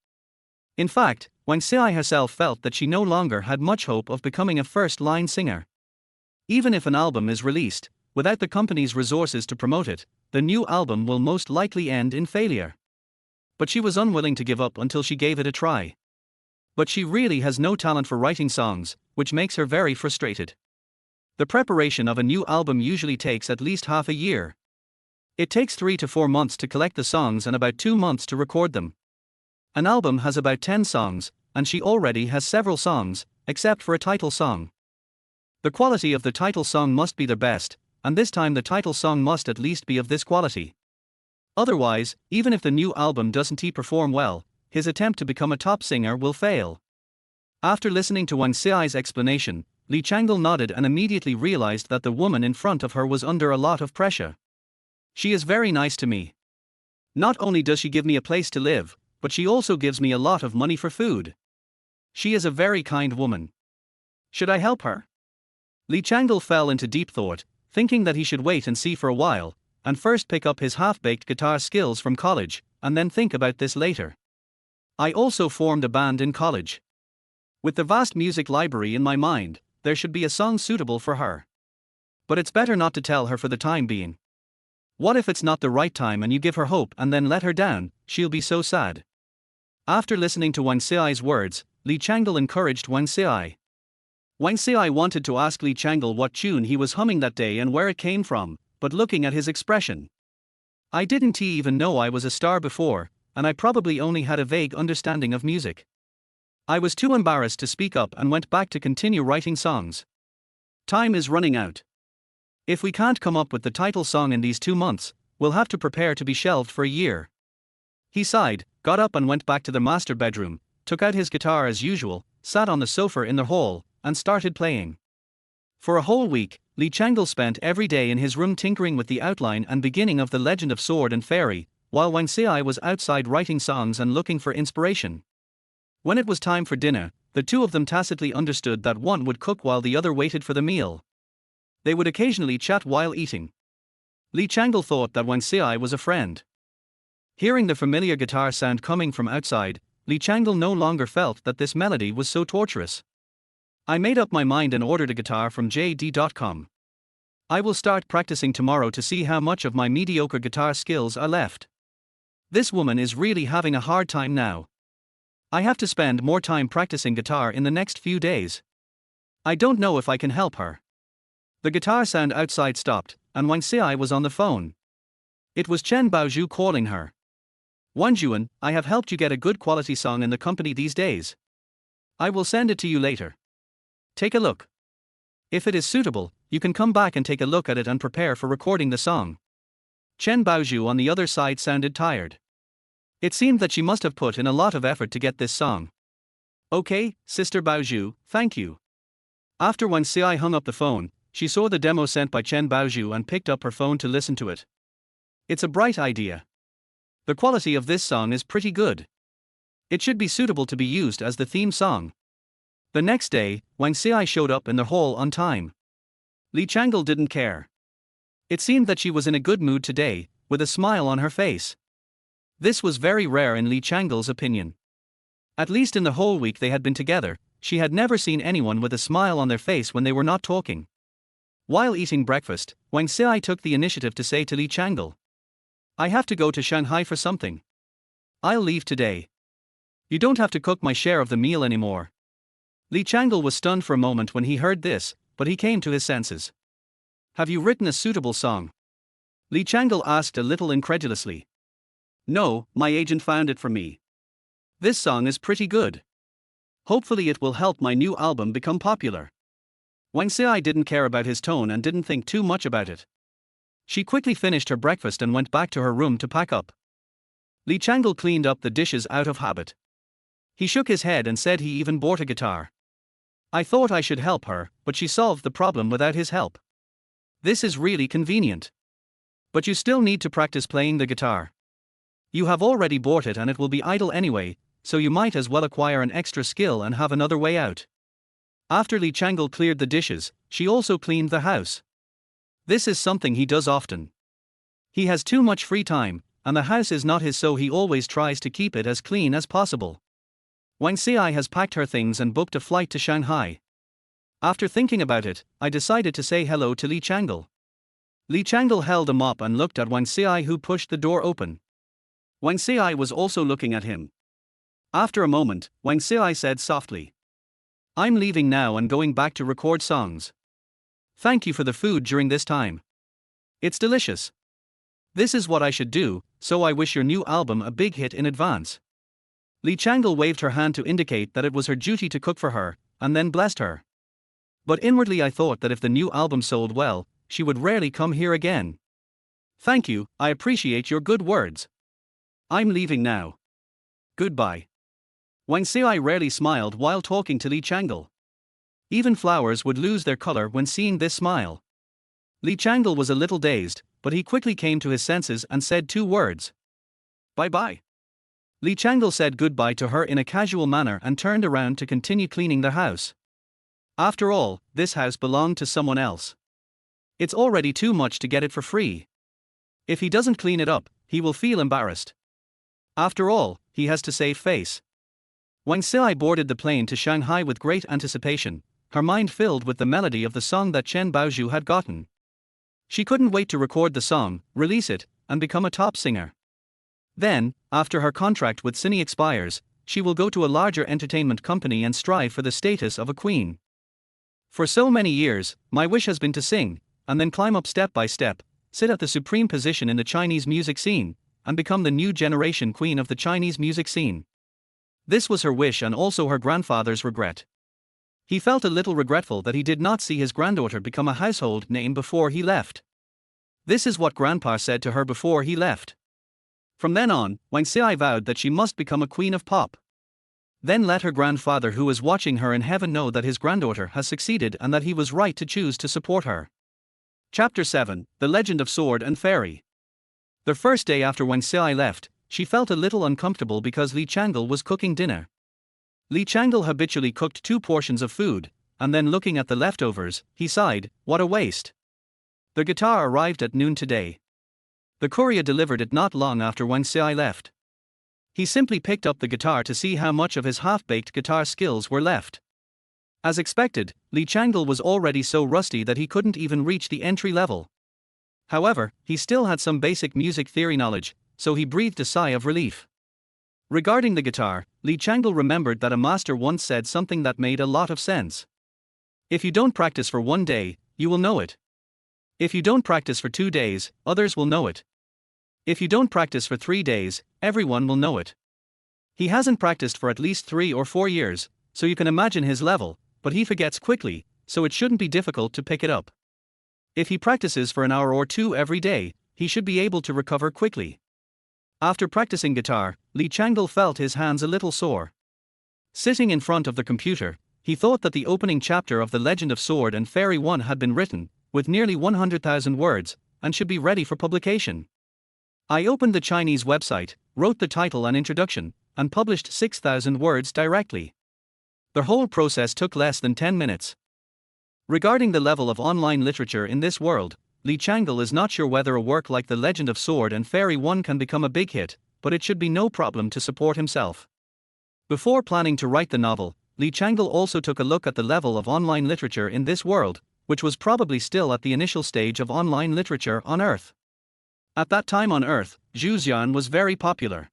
In fact, Wang Xiai herself felt that she no longer had much hope of becoming a first-line singer. Even if an album is released, without the company's resources to promote it, the new album will most likely end in failure. But she was unwilling to give up until she gave it a try. But she really has no talent for writing songs, which makes her very frustrated. The preparation of a new album usually takes at least half a year. It takes 3 to 4 months to collect the songs and about 2 months to record them. An album has about 10 songs, and she already has several songs, except for a title song. The quality of the title song must be the best, and this time the title song must at least be of this quality. Otherwise, even if the new album doesn't perform well, his attempt to become a top singer will fail. After listening to Wang Xiai's explanation, Li Changle nodded and immediately realized that the woman in front of her was under a lot of pressure. She is very nice to me. Not only does she give me a place to live, but she also gives me a lot of money for food. She is a very kind woman. Should I help her? Li Changle fell into deep thought, thinking that he should wait and see for a while, and first pick up his half-baked guitar skills from college, and then think about this later. I also formed a band in college. With the vast music library in my mind, there should be a song suitable for her. But it's better not to tell her for the time being. What if it's not the right time and you give her hope and then let her down? She'll be so sad. After listening to Wang Xiai's words, Li Changle encouraged Wang Xiai. Wang Xiai wanted to ask Li Changle what tune he was humming that day and where it came from, but looking at his expression. I didn't even know I was a star before, and I probably only had a vague understanding of music. I was too embarrassed to speak up and went back to continue writing songs. Time is running out. If we can't come up with the title song in these 2 months, we'll have to prepare to be shelved for a year. He sighed, got up and went back to the master bedroom, took out his guitar as usual, sat on the sofa in the hall, and started playing. For a whole week, Li Changle spent every day in his room tinkering with the outline and beginning of The Legend of Sword and Fairy, while Wang Xiai was outside writing songs and looking for inspiration. When it was time for dinner, the two of them tacitly understood that one would cook while the other waited for the meal. They would occasionally chat while eating. Li Changle thought that Wang Xiai was a friend. Hearing the familiar guitar sound coming from outside, Li Changle no longer felt that this melody was so torturous. I made up my mind and ordered a guitar from JD.com. I will start practicing tomorrow to see how much of my mediocre guitar skills are left. This woman is really having a hard time now. I have to spend more time practicing guitar in the next few days. I don't know if I can help her. The guitar sound outside stopped, and Wang Xiai was on the phone. It was Chen Baozhu calling her. Wanjuan, I have helped you get a good quality song in the company these days. I will send it to you later. Take a look. If it is suitable, you can come back and take a look at it and prepare for recording the song. Chen Baozhu on the other side sounded tired. It seemed that she must have put in a lot of effort to get this song. Okay, Sister Baozhu, thank you. After Wang Xiai hung up the phone, she saw the demo sent by Chen Baozhu and picked up her phone to listen to it. It's a bright idea. The quality of this song is pretty good. It should be suitable to be used as the theme song. The next day, Wang Xiai showed up in the hall on time. Li Changle didn't care. It seemed that she was in a good mood today, with a smile on her face. This was very rare in Li Changle's opinion. At least in the whole week they had been together, she had never seen anyone with a smile on their face when they were not talking. While eating breakfast, Wang Xiai took the initiative to say to Li Changle, I have to go to Shanghai for something. I'll leave today. You don't have to cook my share of the meal anymore. Li Changle was stunned for a moment when he heard this, but he came to his senses. Have you written a suitable song? Li Changle asked a little incredulously. No, my agent found it for me. This song is pretty good. Hopefully it will help my new album become popular. Wang Xiai didn't care about his tone and didn't think too much about it. She quickly finished her breakfast and went back to her room to pack up. Li Changle cleaned up the dishes out of habit. He shook his head and said he even bought a guitar. I thought I should help her, but she solved the problem without his help. This is really convenient. But you still need to practice playing the guitar. You have already bought it and it will be idle anyway, so you might as well acquire an extra skill and have another way out. After Li Changle cleared the dishes, she also cleaned the house. This is something he does often. He has too much free time, and the house is not his, so he always tries to keep it as clean as possible. Wang Xiai has packed her things and booked a flight to Shanghai. After thinking about it, I decided to say hello to Li Changle. Li Changle held a mop and looked at Wang Xiai, who pushed the door open. Wang Xiai was also looking at him. After a moment, Wang Xiai said softly, I'm leaving now and going back to record songs. Thank you for the food during this time. It's delicious. This is what I should do, so I wish your new album a big hit in advance. Li Changle waved her hand to indicate that it was her duty to cook for her, and then blessed her. But inwardly I thought that if the new album sold well, she would rarely come here again. Thank you, I appreciate your good words. I'm leaving now. Goodbye. Wang Xiai rarely smiled while talking to Li Changle. Even flowers would lose their color when seeing this smile. Li Changle was a little dazed, but he quickly came to his senses and said 2 words. Bye-bye. Li Changle said goodbye to her in a casual manner and turned around to continue cleaning the house. After all, this house belonged to someone else. It's already too much to get it for free. If he doesn't clean it up, he will feel embarrassed. After all, he has to save face. Wang Xiai boarded the plane to Shanghai with great anticipation, her mind filled with the melody of the song that Chen Baozhu had gotten. She couldn't wait to record the song, release it, and become a top singer. Then, after her contract with Cine expires, she will go to a larger entertainment company and strive for the status of a queen. For so many years, my wish has been to sing, and then climb up step by step, sit at the supreme position in the Chinese music scene, and become the new generation queen of the Chinese music scene. This was her wish and also her grandfather's regret. He felt a little regretful that he did not see his granddaughter become a household name before he left. This is what Grandpa said to her before he left. From then on, Wang Xiai vowed that she must become a queen of pop. Then let her grandfather, who is watching her in heaven, know that his granddaughter has succeeded and that he was right to choose to support her. Chapter 7, The Legend of Sword and Fairy. The first day after Wang Xiai left, she felt a little uncomfortable because Li Changle was cooking dinner. Li Changle habitually cooked 2 portions of food, and then looking at the leftovers, he sighed, what a waste. The guitar arrived at noon today. The courier delivered it not long after Wang Xiai left. He simply picked up the guitar to see how much of his half-baked guitar skills were left. As expected, Li Changle was already so rusty that he couldn't even reach the entry level. However, he still had some basic music theory knowledge, so he breathed a sigh of relief. Regarding the guitar, Li Changle remembered that a master once said something that made a lot of sense. If you don't practice for 1 day, you will know it. If you don't practice for 2 days, others will know it. If you don't practice for 3 days, everyone will know it. He hasn't practiced for at least 3 or 4 years, so you can imagine his level, but he forgets quickly, so it shouldn't be difficult to pick it up. If he practices for an hour or 2 every day, he should be able to recover quickly. After practicing guitar, Li Changle felt his hands a little sore. Sitting in front of the computer, he thought that the opening chapter of The Legend of Sword and Fairy 1 had been written, with nearly 100,000 words, and should be ready for publication. I opened the Chinese website, wrote the title and introduction, and published 6,000 words directly. The whole process took less than 10 minutes. Regarding the level of online literature in this world, Li Changle is not sure whether a work like The Legend of Sword and Fairy 1 can become a big hit, but it should be no problem to support himself. Before planning to write the novel, Li Changle also took a look at the level of online literature in this world, which was probably still at the initial stage of online literature on Earth. At that time on Earth, Zhuxian was very popular.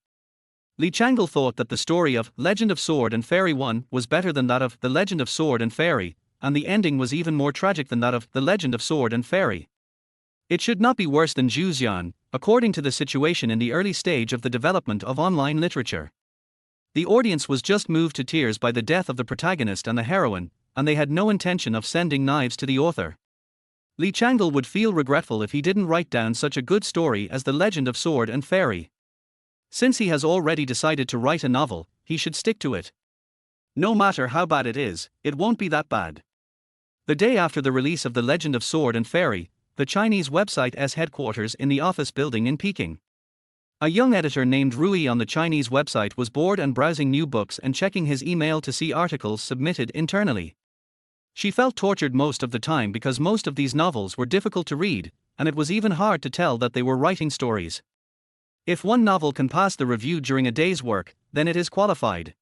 Li Changle thought that the story of Legend of Sword and Fairy 1 was better than that of The Legend of Sword and Fairy, and the ending was even more tragic than that of The Legend of Sword and Fairy. It should not be worse than Zhu Xian, according to the situation in the early stage of the development of online literature. The audience was just moved to tears by the death of the protagonist and the heroine, and they had no intention of sending knives to the author. Li Changle would feel regretful if he didn't write down such a good story as The Legend of Sword and Fairy. Since he has already decided to write a novel, he should stick to it. No matter how bad it is, it won't be that bad. The day after the release of The Legend of Sword and Fairy, the Chinese website's headquarters in the office building in Peking. A young editor named Rui on the Chinese website was bored and browsing new books and checking his email to see articles submitted internally. She felt tortured most of the time because most of these novels were difficult to read, and it was even hard to tell that they were writing stories. If one novel can pass the review during a day's work, then it is qualified.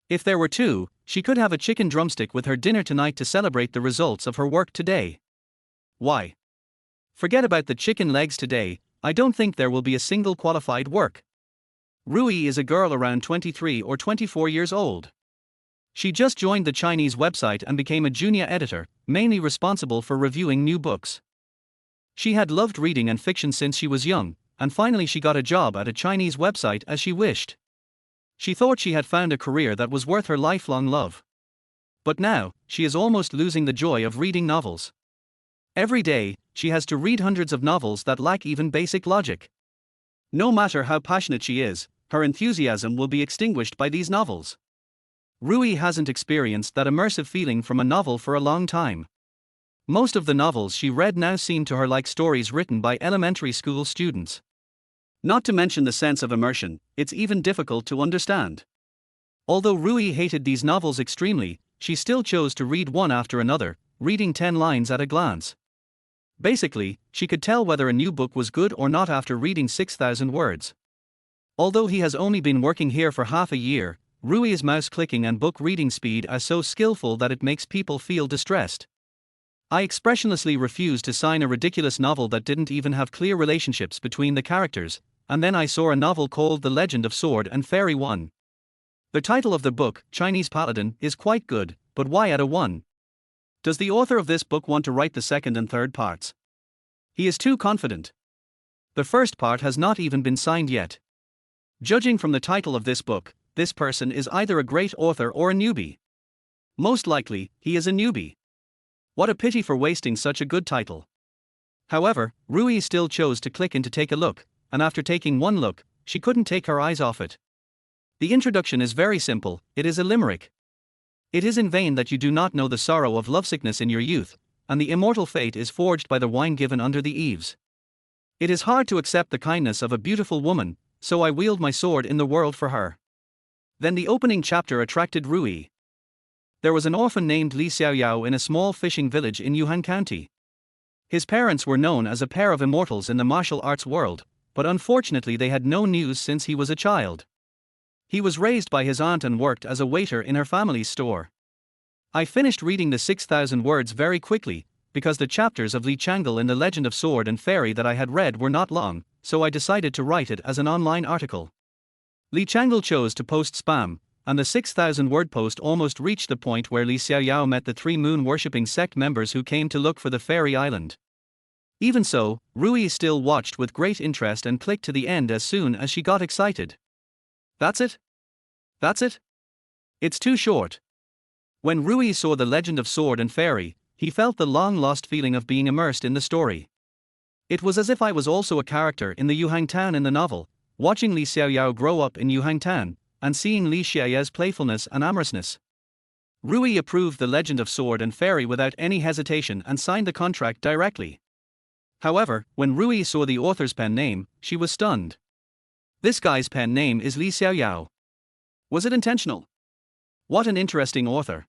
If there were two, she could have a chicken drumstick with her dinner tonight to celebrate the results of her work today. Why? Forget about the chicken legs today, I don't think there will be a single qualified work. Rui is a girl around 23 or 24 years old. She just joined the Chinese website and became a junior editor, mainly responsible for reviewing new books. She had loved reading and fiction since she was young, and finally she got a job at a Chinese website as she wished. She thought she had found a career that was worth her lifelong love. But now, she is almost losing the joy of reading novels. Every day, she has to read hundreds of novels that lack even basic logic. No matter how passionate she is, her enthusiasm will be extinguished by these novels. Rui hasn't experienced that immersive feeling from a novel for a long time. Most of the novels she read now seem to her like stories written by elementary school students. Not to mention the sense of immersion, it's even difficult to understand. Although Rui hated these novels extremely, she still chose to read one after another, reading 10 lines at a glance. Basically, she could tell whether a new book was good or not after reading 6,000 words. Although he has only been working here for half a year, Rui's mouse clicking and book reading speed are so skillful that it makes people feel distressed. I expressionlessly refused to sign a ridiculous novel that didn't even have clear relationships between the characters, and then I saw a novel called The Legend of Sword and Fairy 1. The title of the book, Chinese Paladin, is quite good, but why add a 1? Does the author of this book want to write the second and third parts? He is too confident. The first part has not even been signed yet. Judging from the title of this book, this person is either a great author or a newbie. Most likely, he is a newbie. What a pity for wasting such a good title. However, Rui still chose to click in to take a look, and after taking one look, she couldn't take her eyes off it. The introduction is very simple, it is a limerick. It is in vain that you do not know the sorrow of lovesickness in your youth, and the immortal fate is forged by the wine given under the eaves. It is hard to accept the kindness of a beautiful woman, so I wield my sword in the world for her. Then the opening chapter attracted Rui. There was an orphan named Li Xiaoyao in a small fishing village in Yuhan County. His parents were known as a pair of immortals in the martial arts world, but unfortunately they had no news since he was a child. He was raised by his aunt and worked as a waiter in her family's store. I finished reading the 6,000 words very quickly, because the chapters of Li Changle in The Legend of Sword and Fairy that I had read were not long, so I decided to write it as an online article. Li Changle chose to post spam, and the 6,000-word post almost reached the point where Li Xiaoyao met the 3 moon-worshipping sect members who came to look for the fairy island. Even so, Rui still watched with great interest and clicked to the end as soon as she got excited. That's it? That's it? It's too short. When Rui saw The Legend of Sword and Fairy, he felt the long-lost feeling of being immersed in the story. It was as if I was also a character in the Yuhang town in the novel, watching Li Xiaoyao grow up in Yuhang town, and seeing Li Xiaoyao's playfulness and amorousness. Rui approved The Legend of Sword and Fairy without any hesitation and signed the contract directly. However, when Rui saw the author's pen name, she was stunned. This guy's pen name is Li Xiaoyao. Was it intentional? What an interesting author.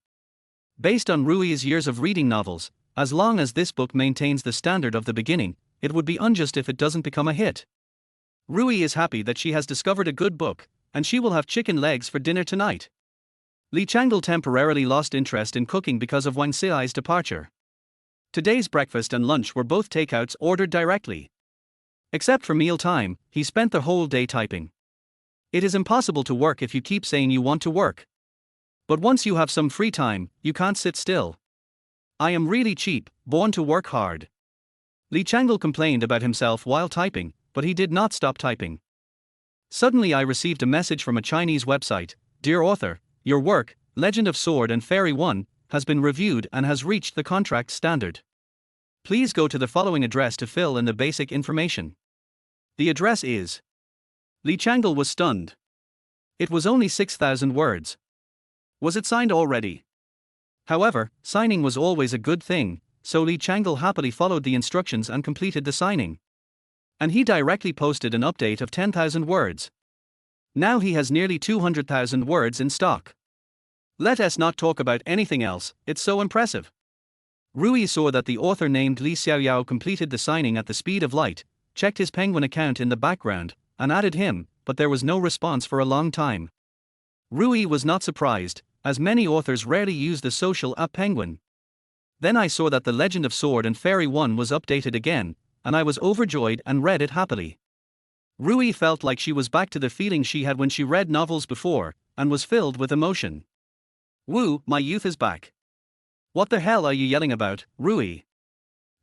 Based on Rui's years of reading novels, as long as this book maintains the standard of the beginning, it would be unjust if it doesn't become a hit. Rui is happy that she has discovered a good book, and she will have chicken legs for dinner tonight. Li Changle temporarily lost interest in cooking because of Wang Xiai's departure. Today's breakfast and lunch were both takeouts ordered directly. Except for meal time, he spent the whole day typing. It is impossible to work if you keep saying you want to work. But once you have some free time, you can't sit still. I am really cheap, born to work hard. Li Changle complained about himself while typing, but he did not stop typing. Suddenly I received a message from a Chinese website. Dear author, your work, Legend of Sword and Fairy 1, has been reviewed and has reached the contract standard. Please go to the following address to fill in the basic information. The address is. Li Changle was stunned. It was only 6,000 words. Was it signed already? However, signing was always a good thing, so Li Changle happily followed the instructions and completed the signing. And he directly posted an update of 10,000 words. Now he has nearly 200,000 words in stock. Let us not talk about anything else, it's so impressive. Rui saw that the author named Li Xiaoyao completed the signing at the speed of light, checked his Penguin account in the background, and added him, but there was no response for a long time. Rui was not surprised, as many authors rarely use the social app Penguin. Then I saw that the Legend of Sword and Fairy 1 was updated again, and I was overjoyed and read it happily. Rui felt like she was back to the feeling she had when she read novels before, and was filled with emotion. Woo, my youth is back. What the hell are you yelling about, Rui?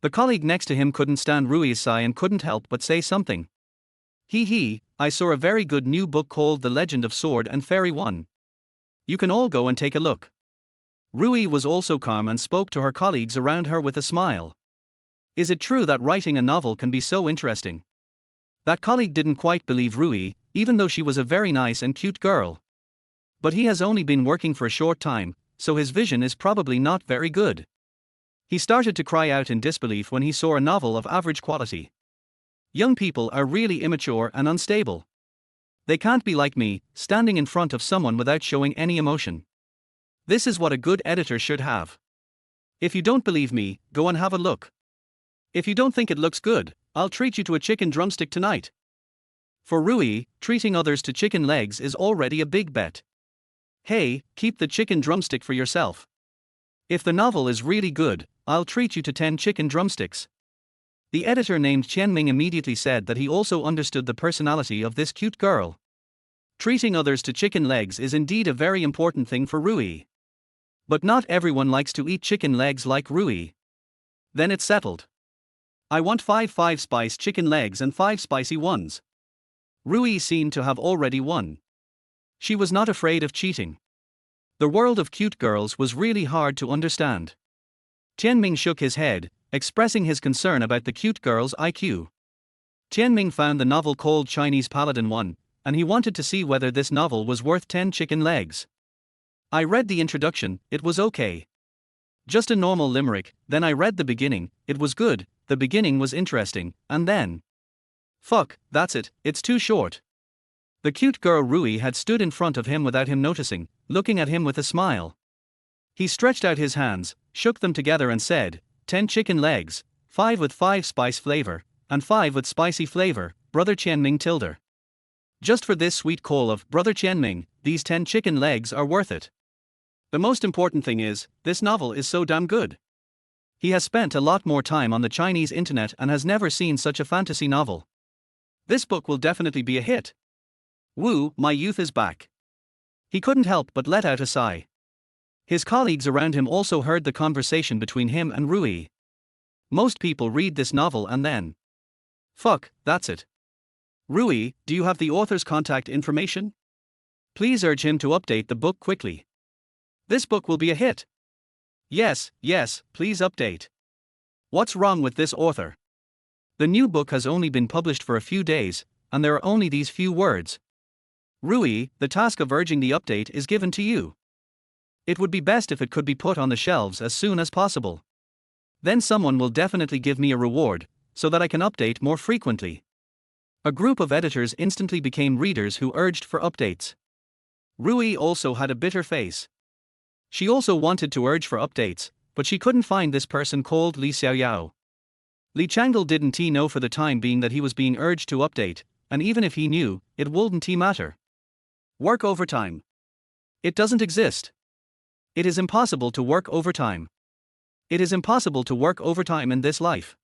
The colleague next to him couldn't stand Rui's sigh and couldn't help but say something. I saw a very good new book called The Legend of Sword and Fairy 1. You can all go and take a look. Rui was also calm and spoke to her colleagues around her with a smile. Is it true that writing a novel can be so interesting? That colleague didn't quite believe Rui, even though she was a very nice and cute girl. But he has only been working for a short time, so his vision is probably not very good. He started to cry out in disbelief when he saw a novel of average quality. Young people are really immature and unstable. They can't be like me, standing in front of someone without showing any emotion. This is what a good editor should have. If you don't believe me, go and have a look. If you don't think it looks good, I'll treat you to a chicken drumstick tonight. For Rui, treating others to chicken legs is already a big bet. Hey, keep the chicken drumstick for yourself. If the novel is really good, I'll treat you to 10 chicken drumsticks. The editor named Qianming immediately said that he also understood the personality of this cute girl. Treating others to chicken legs is indeed a very important thing for Rui. But not everyone likes to eat chicken legs like Rui. Then it's settled. I want 5 spice chicken legs and 5 spicy ones. Rui seemed to have already won. She was not afraid of cheating. The world of cute girls was really hard to understand. Qianming shook his head, expressing his concern about the cute girl's IQ. Qianming found the novel called Chinese Paladin 1, and he wanted to see whether this novel was worth 10 chicken legs. I read the introduction, it was okay. Just a normal limerick, then I read the beginning, it was good, the beginning was interesting, and then. Fuck, that's it, it's too short. The cute girl Rui had stood in front of him without him noticing, looking at him with a smile. He stretched out his hands, shook them together and said, 10 chicken legs, 5 with 5 spice flavor, and 5 with spicy flavor, Brother Qianming Tilder. Just for this sweet call of Brother Qianming, these 10 chicken legs are worth it. The most important thing is, this novel is so damn good. He has spent a lot more time on the Chinese internet and has never seen such a fantasy novel. This book will definitely be a hit. Woo, my youth is back. He couldn't help but let out a sigh. His colleagues around him also heard the conversation between him and Rui. Most people read this novel and then. Fuck, that's it. Rui, do you have the author's contact information? Please urge him to update the book quickly. This book will be a hit. Yes, please update. What's wrong with this author? The new book has only been published for a few days, and there are only these few words. Rui, the task of urging the update is given to you. It would be best if it could be put on the shelves as soon as possible. Then someone will definitely give me a reward, so that I can update more frequently. A group of editors instantly became readers who urged for updates. Rui also had a bitter face. She also wanted to urge for updates, but she couldn't find this person called Li Xiaoyao. Li Changle didn't know for the time being that he was being urged to update, and even if he knew, it wouldn't matter. Work overtime. It doesn't exist. It is impossible to work overtime. It is impossible to work overtime in this life.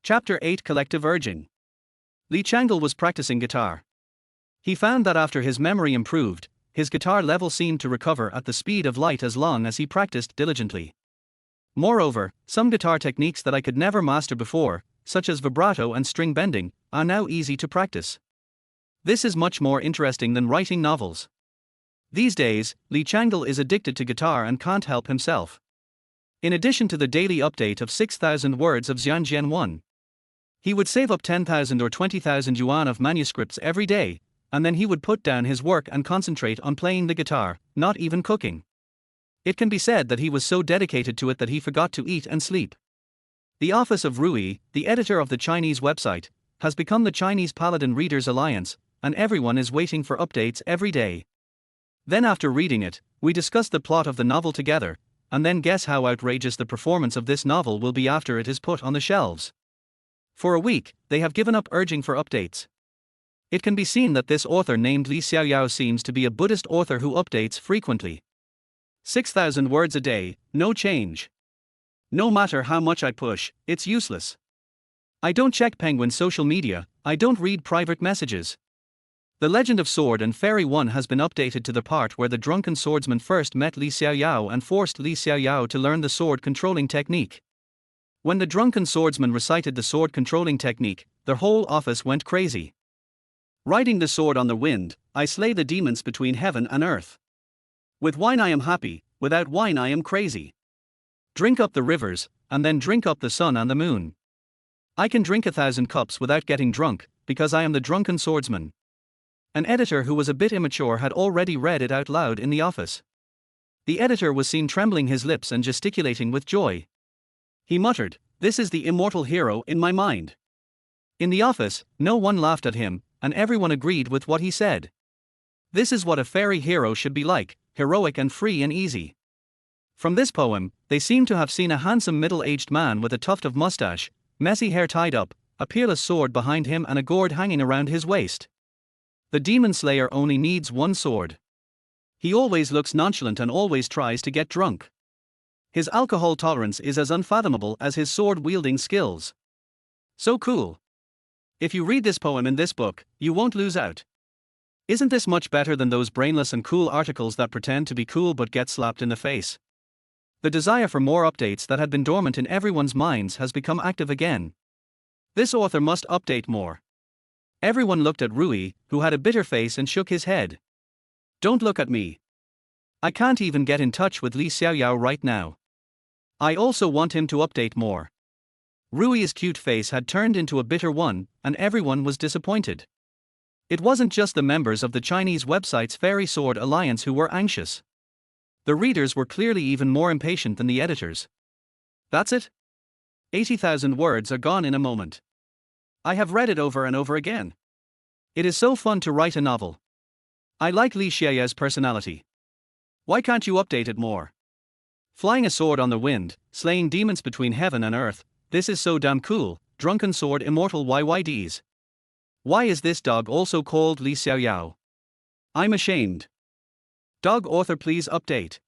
Chapter 8 Collective Urging. Li Changle was practicing guitar. He found that after his memory improved, his guitar level seemed to recover at the speed of light as long as he practiced diligently. Moreover, some guitar techniques that I could never master before, such as vibrato and string bending, are now easy to practice. This is much more interesting than writing novels. These days, Li Changle is addicted to guitar and can't help himself. In addition to the daily update of 6,000 words of Xianjian 1, he would save up 10,000 or 20,000 yuan of manuscripts every day, and then he would put down his work and concentrate on playing the guitar, not even cooking. It can be said that he was so dedicated to it that he forgot to eat and sleep. The office of Rui, the editor of the Chinese website, has become the Chinese Paladin Readers Alliance, and everyone is waiting for updates every day. Then after reading it, we discuss the plot of the novel together, and then guess how outrageous the performance of this novel will be after it is put on the shelves. For a week, they have given up urging for updates. It can be seen that this author named Li Xiaoyao seems to be a Buddhist author who updates frequently. 6,000 words a day, no change. No matter how much I push, it's useless. I don't check Penguin's social media, I don't read private messages. The Legend of Sword and Fairy 1 has been updated to the part where the drunken swordsman first met Li Xiaoyao and forced Li Xiaoyao to learn the sword controlling technique. When the drunken swordsman recited the sword controlling technique, the whole office went crazy. Riding the sword on the wind, I slay the demons between heaven and earth. With wine I am happy, without wine I am crazy. Drink up the rivers, and then drink up the sun and the moon. I can drink 1,000 cups without getting drunk, because I am the drunken swordsman. An editor who was a bit immature had already read it out loud in the office. The editor was seen trembling his lips and gesticulating with joy. He muttered, "This is the immortal hero in my mind." In the office, no one laughed at him, and everyone agreed with what he said. This is what a fairy hero should be like, heroic and free and easy. From this poem, they seem to have seen a handsome middle-aged man with a tuft of mustache, messy hair tied up, a peerless sword behind him and a gourd hanging around his waist. The demon slayer only needs one sword. He always looks nonchalant and always tries to get drunk. His alcohol tolerance is as unfathomable as his sword-wielding skills. So cool. If you read this poem in this book, you won't lose out. Isn't this much better than those brainless and cool articles that pretend to be cool but get slapped in the face? The desire for more updates that had been dormant in everyone's minds has become active again. This author must update more. Everyone looked at Rui, who had a bitter face and shook his head. Don't look at me. I can't even get in touch with Li Xiaoyao right now. I also want him to update more. Rui's cute face had turned into a bitter one, and everyone was disappointed. It wasn't just the members of the Chinese website's Fairy Sword Alliance who were anxious. The readers were clearly even more impatient than the editors. That's it? 80,000 words are gone in a moment. I have read it over and over again. It is so fun to write a novel. I like Li Xiaoyao's personality. Why can't you update it more? Flying a sword on the wind, slaying demons between heaven and earth, this is so damn cool, drunken sword immortal YYDs. Why is this dog also called Li Xiaoyao? I'm ashamed. Dog author please update.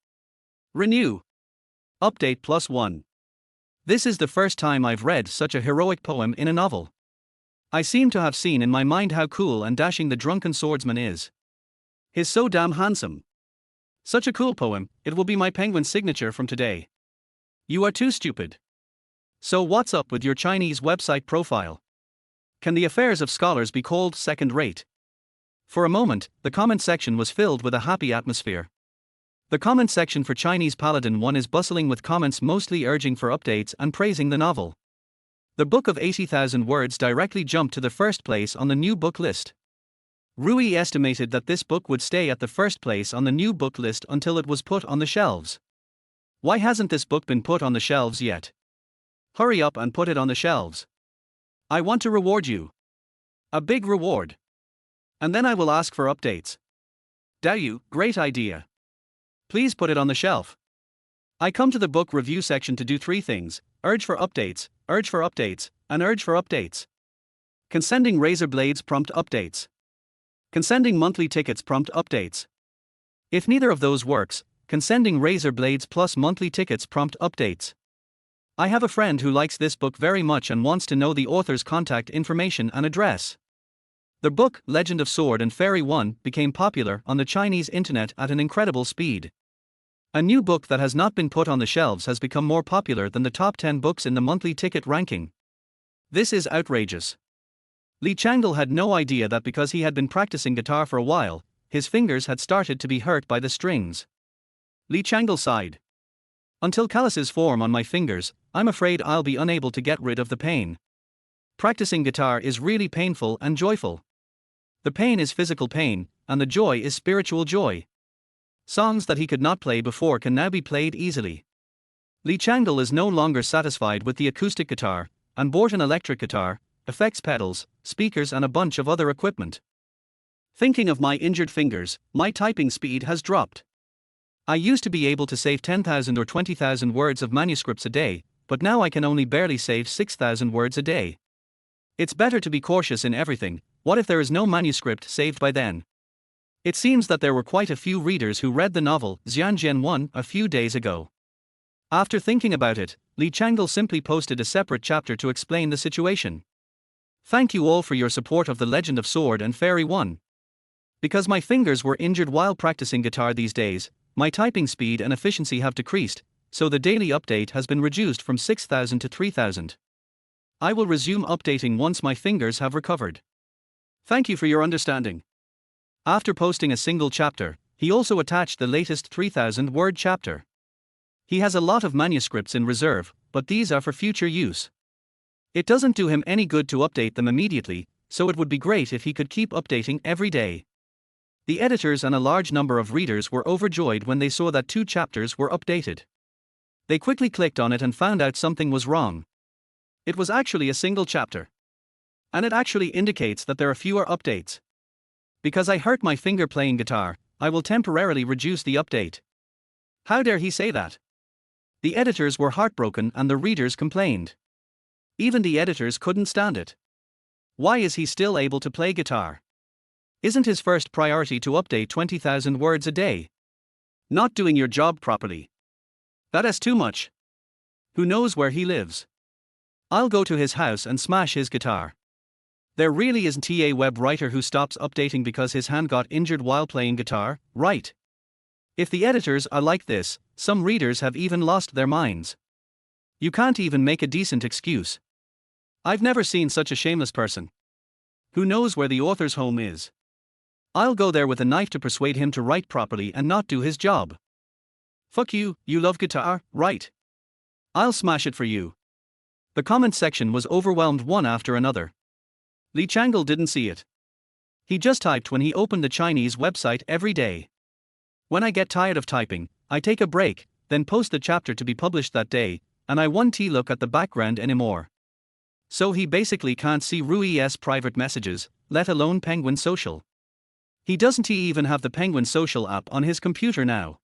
Renew. Update +1. This is the first time I've read such a heroic poem in a novel. I seem to have seen in my mind how cool and dashing the drunken swordsman is. He's so damn handsome. Such a cool poem, it will be my Penguin signature from today. You are too stupid. So what's up with your Chinese website profile? Can the affairs of scholars be called second-rate? For a moment, the comment section was filled with a happy atmosphere. The comment section for Chinese Paladin 1 is bustling with comments mostly urging for updates and praising the novel. The book of 80,000 words directly jumped to the first place on the new book list. Rui estimated that this book would stay at the first place on the new book list until it was put on the shelves. Why hasn't this book been put on the shelves yet? Hurry up and put it on the shelves. I want to reward you. A big reward. And then I will ask for updates. Dayu, great idea. Please put it on the shelf. I come to the book review section to do 3 things: urge for updates, and urge for updates. Consending razor blades prompt updates. Consending monthly tickets prompt updates. If neither of those works, consending razor blades plus monthly tickets prompt updates. I have a friend who likes this book very much and wants to know the author's contact information and address. The book, Legend of Sword and Fairy 1, became popular on the Chinese internet at an incredible speed. A new book that has not been put on the shelves has become more popular than the top 10 books in the monthly ticket ranking. This is outrageous. Li Changle had no idea that because he had been practicing guitar for a while, his fingers had started to be hurt by the strings. Li Changle sighed. Until calluses form on my fingers, I'm afraid I'll be unable to get rid of the pain. Practicing guitar is really painful and joyful. The pain is physical pain, and the joy is spiritual joy. Songs that he could not play before can now be played easily. Li Changle is no longer satisfied with the acoustic guitar, and bought an electric guitar, effects pedals, speakers and a bunch of other equipment. Thinking of my injured fingers, my typing speed has dropped. I used to be able to save 10,000 or 20,000 words of manuscripts a day, but now I can only barely save 6,000 words a day. It's better to be cautious in everything. What if there is no manuscript saved by then? It seems that there were quite a few readers who read the novel Xianjian 1 a few days ago. After thinking about it, Li Changle simply posted a separate chapter to explain the situation. Thank you all for your support of The Legend of Sword and Fairy 1. Because my fingers were injured while practicing guitar these days, my typing speed and efficiency have decreased, so the daily update has been reduced from 6,000 to 3,000. I will resume updating once my fingers have recovered. Thank you for your understanding. After posting a single chapter, he also attached the latest 3,000-word chapter. He has a lot of manuscripts in reserve, but these are for future use. It doesn't do him any good to update them immediately, so it would be great if he could keep updating every day. The editors and a large number of readers were overjoyed when they saw that 2 chapters were updated. They quickly clicked on it and found out something was wrong. It was actually a single chapter. And it actually indicates that there are fewer updates. Because I hurt my finger playing guitar, I will temporarily reduce the update. How dare he say that? The editors were heartbroken and the readers complained. Even the editors couldn't stand it. Why is he still able to play guitar? Isn't his first priority to update 20,000 words a day? Not doing your job properly. That is too much. Who knows where he lives? I'll go to his house and smash his guitar. There really isn't a web writer who stops updating because his hand got injured while playing guitar, right? If the editors are like this, some readers have even lost their minds. You can't even make a decent excuse. I've never seen such a shameless person. Who knows where the author's home is? I'll go there with a knife to persuade him to write properly and not do his job. Fuck you, you love guitar, right? I'll smash it for you. The comment section was overwhelmed one after another. Li Changle didn't see it. He just typed when he opened the Chinese website every day. When I get tired of typing, I take a break, then post the chapter to be published that day, and I won't look at the background anymore. So he basically can't see Rui's private messages, let alone Penguin Social. He doesn't even have the Penguin Social app on his computer now.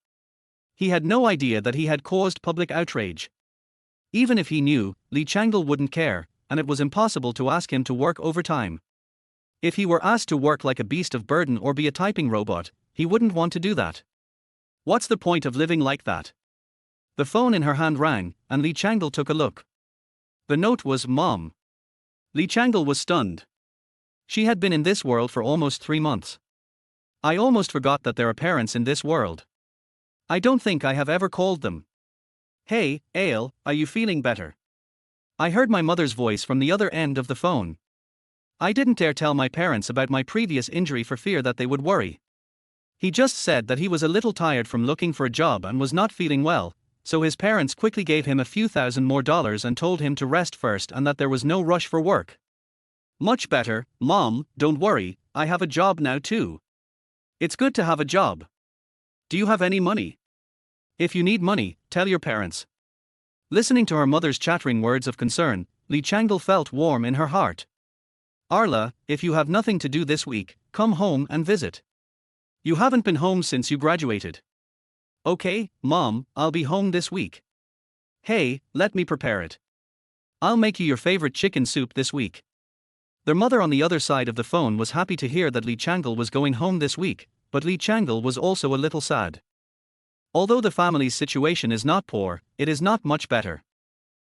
He had no idea that he had caused public outrage. Even if he knew, Li Changle wouldn't care, and it was impossible to ask him to work overtime. If he were asked to work like a beast of burden or be a typing robot, he wouldn't want to do that. What's the point of living like that? The phone in her hand rang, and Li Changle took a look. The note was Mom. Li Changle was stunned. She had been in this world for almost 3 months. I almost forgot that there are parents in this world. I don't think I have ever called them. Hey, Ale, are you feeling better? I heard my mother's voice from the other end of the phone. I didn't dare tell my parents about my previous injury for fear that they would worry. He just said that he was a little tired from looking for a job and was not feeling well, so his parents quickly gave him a few thousand more dollars and told him to rest first and that there was no rush for work. Much better, Mom, don't worry, I have a job now too. It's good to have a job. Do you have any money? If you need money, tell your parents. Listening to her mother's chattering words of concern, Li Changle felt warm in her heart. Arla, if you have nothing to do this week, come home and visit. You haven't been home since you graduated. Okay, Mom, I'll be home this week. Hey, let me prepare it. I'll make you your favorite chicken soup this week. Their mother on the other side of the phone was happy to hear that Li Changle was going home this week, but Li Changle was also a little sad. Although the family's situation is not poor, it is not much better.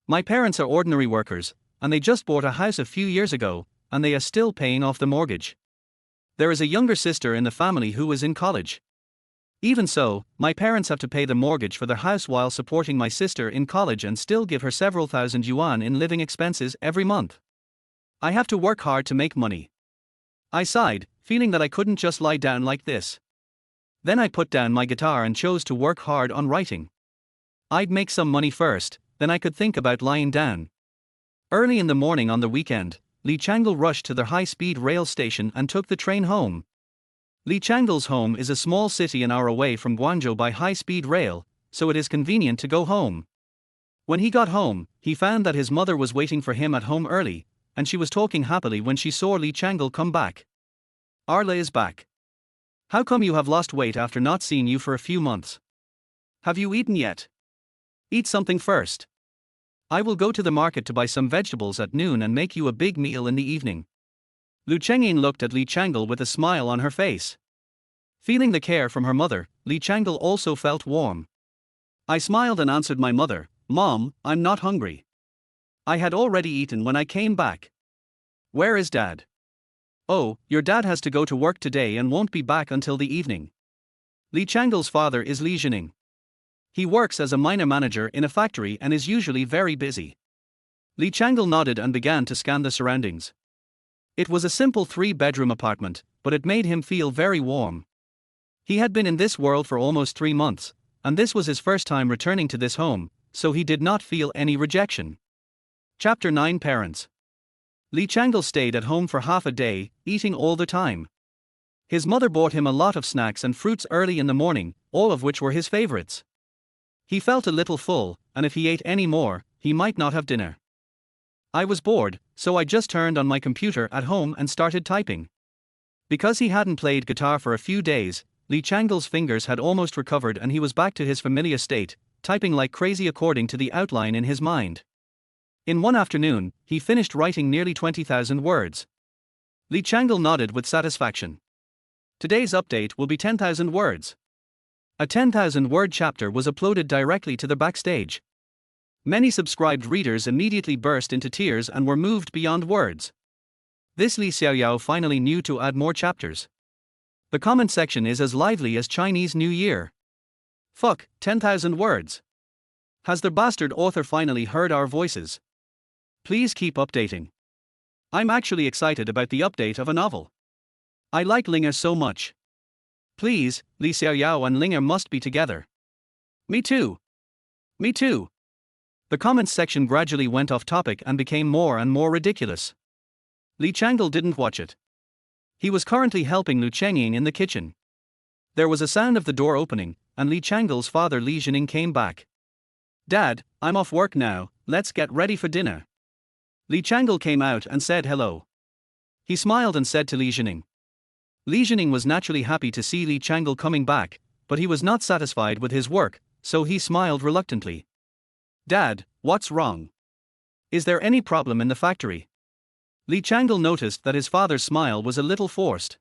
My parents are ordinary workers, and they just bought a house a few years ago, and they are still paying off the mortgage. There is a younger sister in the family who is in college. Even so, my parents have to pay the mortgage for their house while supporting my sister in college and still give her several thousand yuan in living expenses every month. I have to work hard to make money. I sighed, feeling that I couldn't just lie down like this. Then I put down my guitar and chose to work hard on writing. I'd make some money first, then I could think about lying down. Early in the morning on the weekend, Li Changle rushed to the high-speed rail station and took the train home. Li Changle's home is a small city an hour away from Guangzhou by high-speed rail, so it is convenient to go home. When he got home, he found that his mother was waiting for him at home early, and she was talking happily when she saw Li Changle come back. Arla is back. How come you have lost weight after not seeing you for a few months? Have you eaten yet? Eat something first. I will go to the market to buy some vegetables at noon and make you a big meal in the evening. Lu Chengyin looked at Li Changle with a smile on her face. Feeling the care from her mother, Li Changle also felt warm. I smiled and answered my mother, "Mom, I'm not hungry. I had already eaten when I came back." "Where is Dad?" "Oh, your dad has to go to work today and won't be back until the evening." Li Changle's father is Li Jining. He works as a minor manager in a factory and is usually very busy. Li Changle nodded and began to scan the surroundings. It was a simple 3-bedroom apartment, but it made him feel very warm. He had been in this world for almost 3 months, and this was his first time returning to this home, so he did not feel any rejection. Chapter 9 Parents. Li Changle stayed at home for half a day, eating all the time. His mother bought him a lot of snacks and fruits early in the morning, all of which were his favorites. He felt a little full, and if he ate any more, he might not have dinner. I was bored, so I just turned on my computer at home and started typing. Because he hadn't played guitar for a few days, Li Changle's fingers had almost recovered and he was back to his familiar state, typing like crazy according to the outline in his mind. In one afternoon, he finished writing nearly 20,000 words. Li Changle nodded with satisfaction. Today's update will be 10,000 words. A 10,000-word chapter was uploaded directly to the backstage. Many subscribed readers immediately burst into tears and were moved beyond words. This Li Xiaoyao finally knew to add more chapters. The comment section is as lively as Chinese New Year. Fuck, 10,000 words. Has the bastard author finally heard our voices? Please keep updating. I'm actually excited about the update of a novel. I like Linger so much. Please, Li Xiaoyao and Linger must be together. Me too. Me too. The comments section gradually went off topic and became more and more ridiculous. Li Changle didn't watch it. He was currently helping Lu Chengying in the kitchen. There was a sound of the door opening, and Li Changle's father Li Jining came back. "Dad, I'm off work now, let's get ready for dinner." Li Changle came out and said hello. He smiled and said to Li Jining. Li Jining was naturally happy to see Li Changle coming back, but he was not satisfied with his work, so he smiled reluctantly. "Dad, what's wrong? Is there any problem in the factory?" Li Changle noticed that his father's smile was a little forced.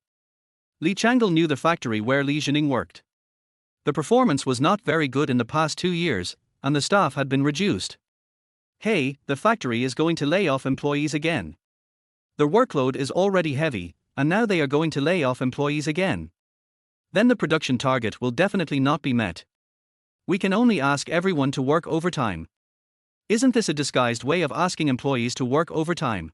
Li Changle knew the factory where Li Jining worked. The performance was not very good in the past 2 years, and the staff had been reduced. "Hey, the factory is going to lay off employees again. The workload is already heavy, and now they are going to lay off employees again. Then the production target will definitely not be met. We can only ask everyone to work overtime. Isn't this a disguised way of asking employees to work overtime?"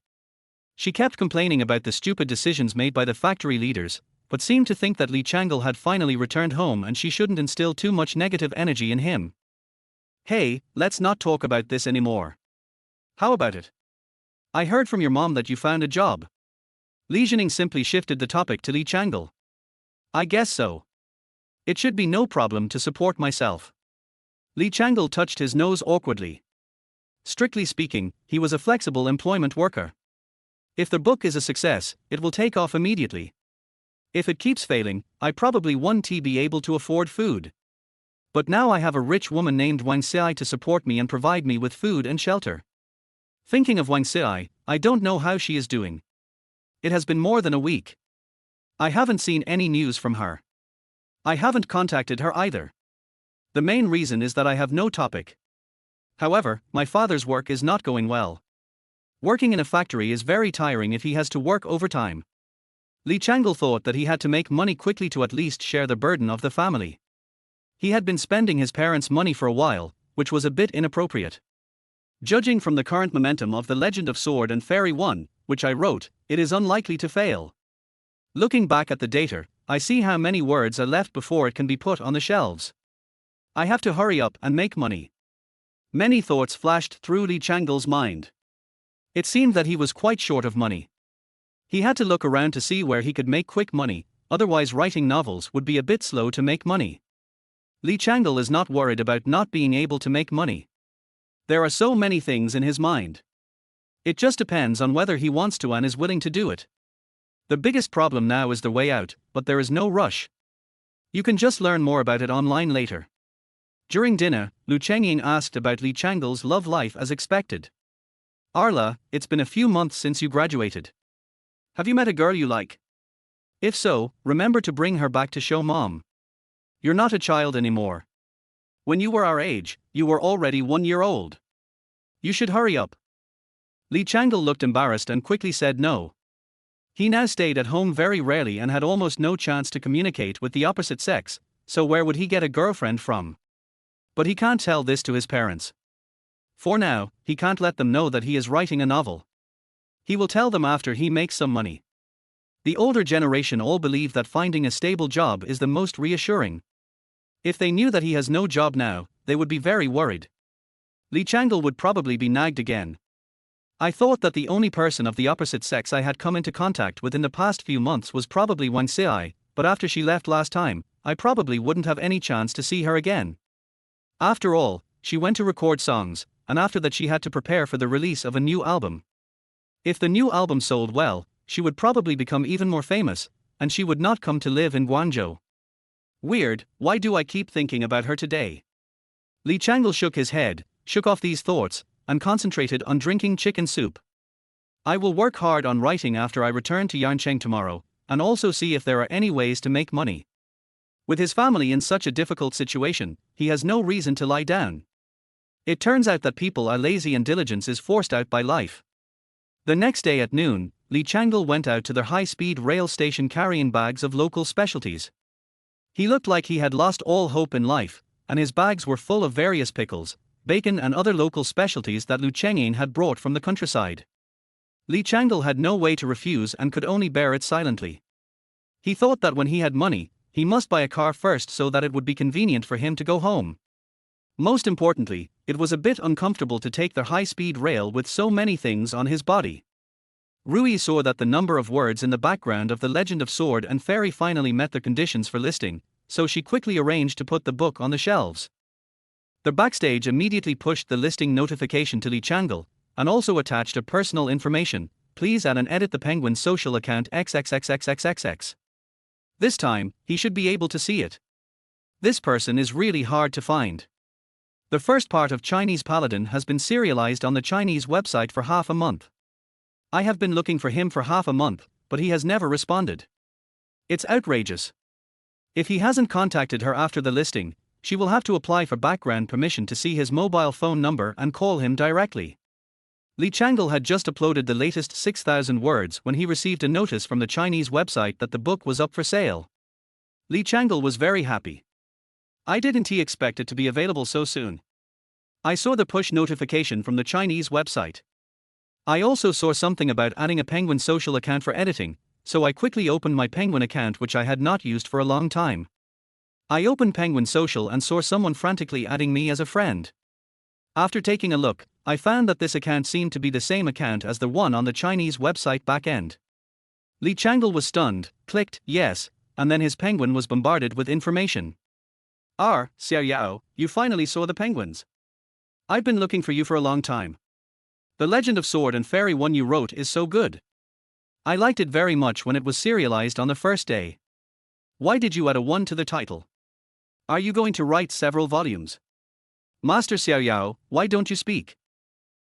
She kept complaining about the stupid decisions made by the factory leaders, but seemed to think that Li Changle had finally returned home and she shouldn't instill too much negative energy in him. "Hey, let's not talk about this anymore. How about it? I heard from your mom that you found a job." Li Jining simply shifted the topic to Li Changle. "I guess so. It should be no problem to support myself." Li Changle touched his nose awkwardly. Strictly speaking, he was a flexible employment worker. If the book is a success, it will take off immediately. If it keeps failing, I probably won't be able to afford food. But now I have a rich woman named Wang Xi to support me and provide me with food and shelter. Thinking of Wang Xi, I don't know how she is doing. It has been more than a week. I haven't seen any news from her. I haven't contacted her either. The main reason is that I have no topic. However, my father's work is not going well. Working in a factory is very tiring if he has to work overtime. Li Changle thought that he had to make money quickly to at least share the burden of the family. He had been spending his parents' money for a while, which was a bit inappropriate. Judging from the current momentum of The Legend of Sword and Fairy 1, which I wrote, it is unlikely to fail. Looking back at the data, I see how many words are left before it can be put on the shelves. I have to hurry up and make money. Many thoughts flashed through Li Changle's mind. It seemed that he was quite short of money. He had to look around to see where he could make quick money, otherwise writing novels would be a bit slow to make money. Li Changle is not worried about not being able to make money. There are so many things in his mind. It just depends on whether he wants to and is willing to do it. The biggest problem now is the way out, but there is no rush. You can just learn more about it online later. During dinner, Lu Chengying asked about Li Changle's love life as expected. Arla, it's been a few months since you graduated. Have you met a girl you like? If so, remember to bring her back to show mom. You're not a child anymore. When you were our age, you were already 1 year old. You should hurry up. Li Changle looked embarrassed and quickly said no. He now stayed at home very rarely and had almost no chance to communicate with the opposite sex, so where would he get a girlfriend from? But he can't tell this to his parents. For now, he can't let them know that he is writing a novel. He will tell them after he makes some money. The older generation all believe that finding a stable job is the most reassuring. If they knew that he has no job now, they would be very worried. Li Changle would probably be nagged again. I thought that the only person of the opposite sex I had come into contact with in the past few months was probably Wang Xiai, but after she left last time, I probably wouldn't have any chance to see her again. After all, she went to record songs, and after that she had to prepare for the release of a new album. If the new album sold well, she would probably become even more famous, and she would not come to live in Guangzhou. Weird, why do I keep thinking about her today? Li Changle shook his head, shook off these thoughts, and concentrated on drinking chicken soup. I will work hard on writing after I return to Yancheng tomorrow, and also see if there are any ways to make money. With his family in such a difficult situation, he has no reason to lie down. It turns out that people are lazy and diligence is forced out by life. The next day at noon, Li Changle went out to their high-speed rail station carrying bags of local specialties. He looked like he had lost all hope in life, and his bags were full of various pickles, bacon and other local specialties that Lu Chengying had brought from the countryside. Li Changle had no way to refuse and could only bear it silently. He thought that when he had money, he must buy a car first so that it would be convenient for him to go home. Most importantly, it was a bit uncomfortable to take their high-speed rail with so many things on his body. Rui saw that the number of words in the background of The Legend of Sword and Fairy finally met the conditions for listing, so she quickly arranged to put the book on the shelves. The backstage immediately pushed the listing notification to Li Changle, and also attached a personal information, please add and edit the Penguin's social account XXXXXXX. This time, he should be able to see it. This person is really hard to find. The first part of Chinese Paladin has been serialized on the Chinese website for half a month. I have been looking for him for half a month, but he has never responded. It's outrageous. If he hasn't contacted her after the listing, she will have to apply for background permission to see his mobile phone number and call him directly. Li Changle had just uploaded the latest 6,000 words when he received a notice from the Chinese website that the book was up for sale. Li Changle was very happy. I didn't expect it to be available so soon. I saw the push notification from the Chinese website. I also saw something about adding a Penguin social account for editing, so I quickly opened my Penguin account which I had not used for a long time. I opened Penguin Social and saw someone frantically adding me as a friend. After taking a look, I found that this account seemed to be the same account as the one on the Chinese website backend. Li Changle was stunned, clicked yes, and then his Penguin was bombarded with information. Xiao, you finally saw the penguins. I've been looking for you for a long time. The Legend of Sword and Fairy 1 you wrote is so good. I liked it very much when it was serialized on the first day. Why did you add a 1 to the title? Are you going to write several volumes? Master Xiao, why don't you speak?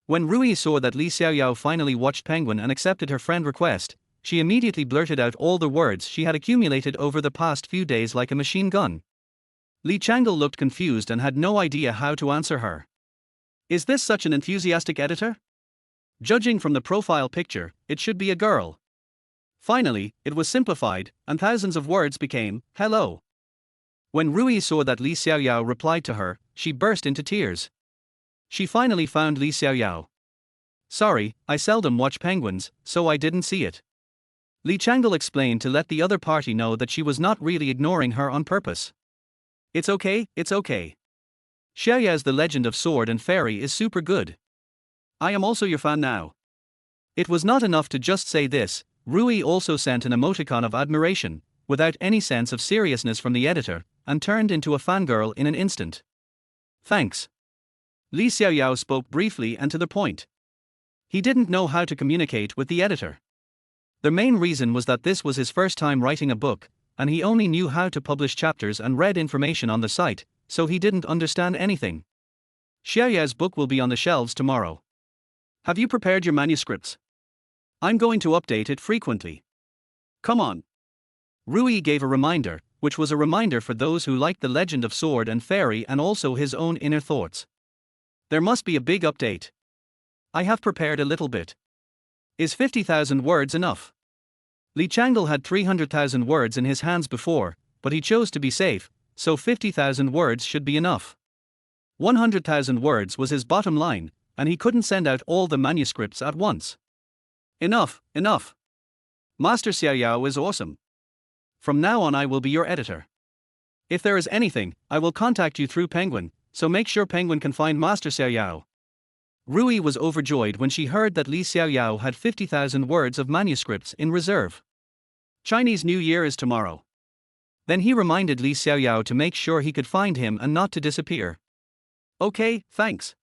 When Rui saw that Li Xiao finally watched Penguin and accepted her friend request, she immediately blurted out all the words she had accumulated over the past few days like a machine gun. Li Changle looked confused and had no idea how to answer her. Is this such an enthusiastic editor? Judging from the profile picture, it should be a girl. Finally, it was simplified, and thousands of words became, hello. When Rui saw that Li Xiaoyao replied to her, she burst into tears. She finally found Li Xiaoyao. Sorry, I seldom watch penguins, so I didn't see it. Li Changle explained to let the other party know that she was not really ignoring her on purpose. It's okay, it's okay. Xiaoyao's The Legend of Sword and Fairy is super good. I am also your fan now. It was not enough to just say this, Rui also sent an emoticon of admiration, without any sense of seriousness from the editor, and turned into a fangirl in an instant. Thanks. Li Xiaoyao spoke briefly and to the point. He didn't know how to communicate with the editor. The main reason was that this was his first time writing a book, and he only knew how to publish chapters and read information on the site, so he didn't understand anything. Xiaoyao's book will be on the shelves tomorrow. Have you prepared your manuscripts? I'm going to update it frequently. Come on. Rui gave a reminder, which was a reminder for those who liked The Legend of Sword and Fairy and also his own inner thoughts. There must be a big update. I have prepared a little bit. Is 50,000 words enough? Li Changle had 300,000 words in his hands before, but he chose to be safe, so 50,000 words should be enough. 100,000 words was his bottom line, and he couldn't send out all the manuscripts at once. Enough, enough. Master Xiaoyao is awesome. From now on I will be your editor. If there is anything, I will contact you through Penguin, so make sure Penguin can find Master Xiaoyao. Rui was overjoyed when she heard that Li Xiaoyao had 50,000 words of manuscripts in reserve. Chinese New Year is tomorrow. Then he reminded Li Xiaoyao to make sure he could find him and not to disappear. Okay, thanks.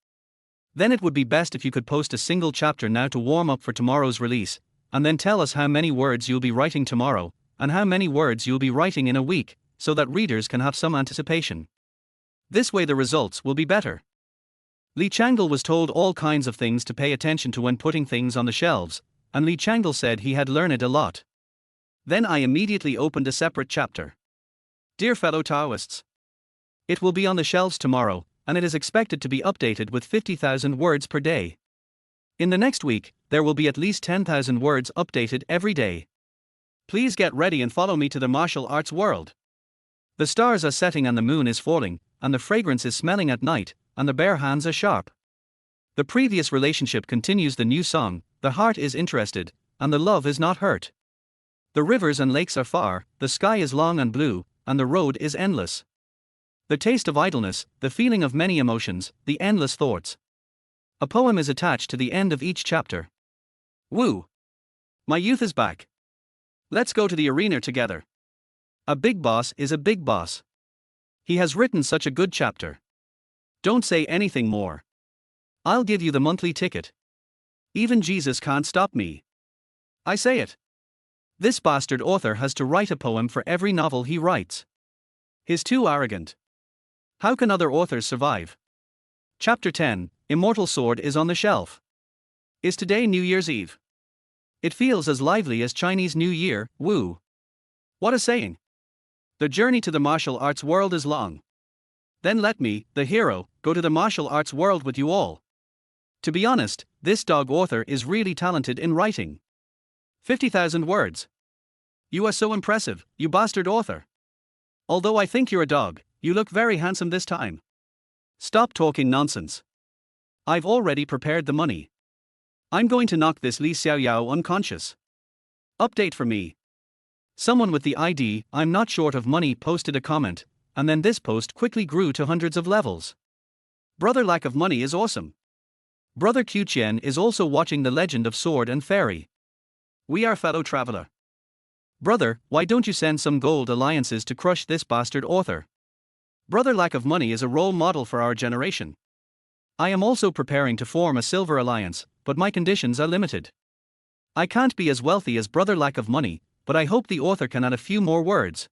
Then it would be best if you could post a single chapter now to warm up for tomorrow's release, and then tell us how many words you'll be writing tomorrow, and how many words you'll be writing in a week, so that readers can have some anticipation. This way the results will be better. Li Changle was told all kinds of things to pay attention to when putting things on the shelves, and Li Changle said he had learned a lot. Then I immediately opened a separate chapter. Dear fellow Taoists, it will be on the shelves tomorrow, and it is expected to be updated with 50,000 words per day. In the next week, there will be at least 10,000 words updated every day. Please get ready and follow me to the martial arts world. The stars are setting and the moon is falling, and the fragrance is smelling at night, and the bare hands are sharp. The previous relationship continues the new song, the heart is interested, and the love is not hurt. The rivers and lakes are far, the sky is long and blue, and the road is endless. The taste of idleness, the feeling of many emotions, the endless thoughts. A poem is attached to the end of each chapter. Woo! My youth is back. Let's go to the arena together. A big boss is a big boss. He has written such a good chapter. Don't say anything more. I'll give you the monthly ticket. Even Jesus can't stop me. I say it. This bastard author has to write a poem for every novel he writes. He's too arrogant. How can other authors survive? Chapter 10, Immortal Sword is on the shelf. Is today New Year's Eve? It feels as lively as Chinese New Year, woo. What a saying. The journey to the martial arts world is long. Then let me, the hero, go to the martial arts world with you all. To be honest, this dog author is really talented in writing. 50,000 words. You are so impressive, you bastard author. Although I think you're a dog, you look very handsome this time. Stop talking nonsense. I've already prepared the money. I'm going to knock this Li Xiaoyao unconscious. Update for me. Someone with the ID "I'm not short of money" posted a comment, and then this post quickly grew to hundreds of levels. Brother Lack of Money is awesome. Brother Qian is also watching The Legend of Sword and Fairy. We are fellow traveler. Brother, why don't you send some gold alliances to crush this bastard author? Brother Lack of Money is a role model for our generation. I am also preparing to form a silver alliance, but my conditions are limited. I can't be as wealthy as Brother Lack of Money, but I hope the author can add a few more words.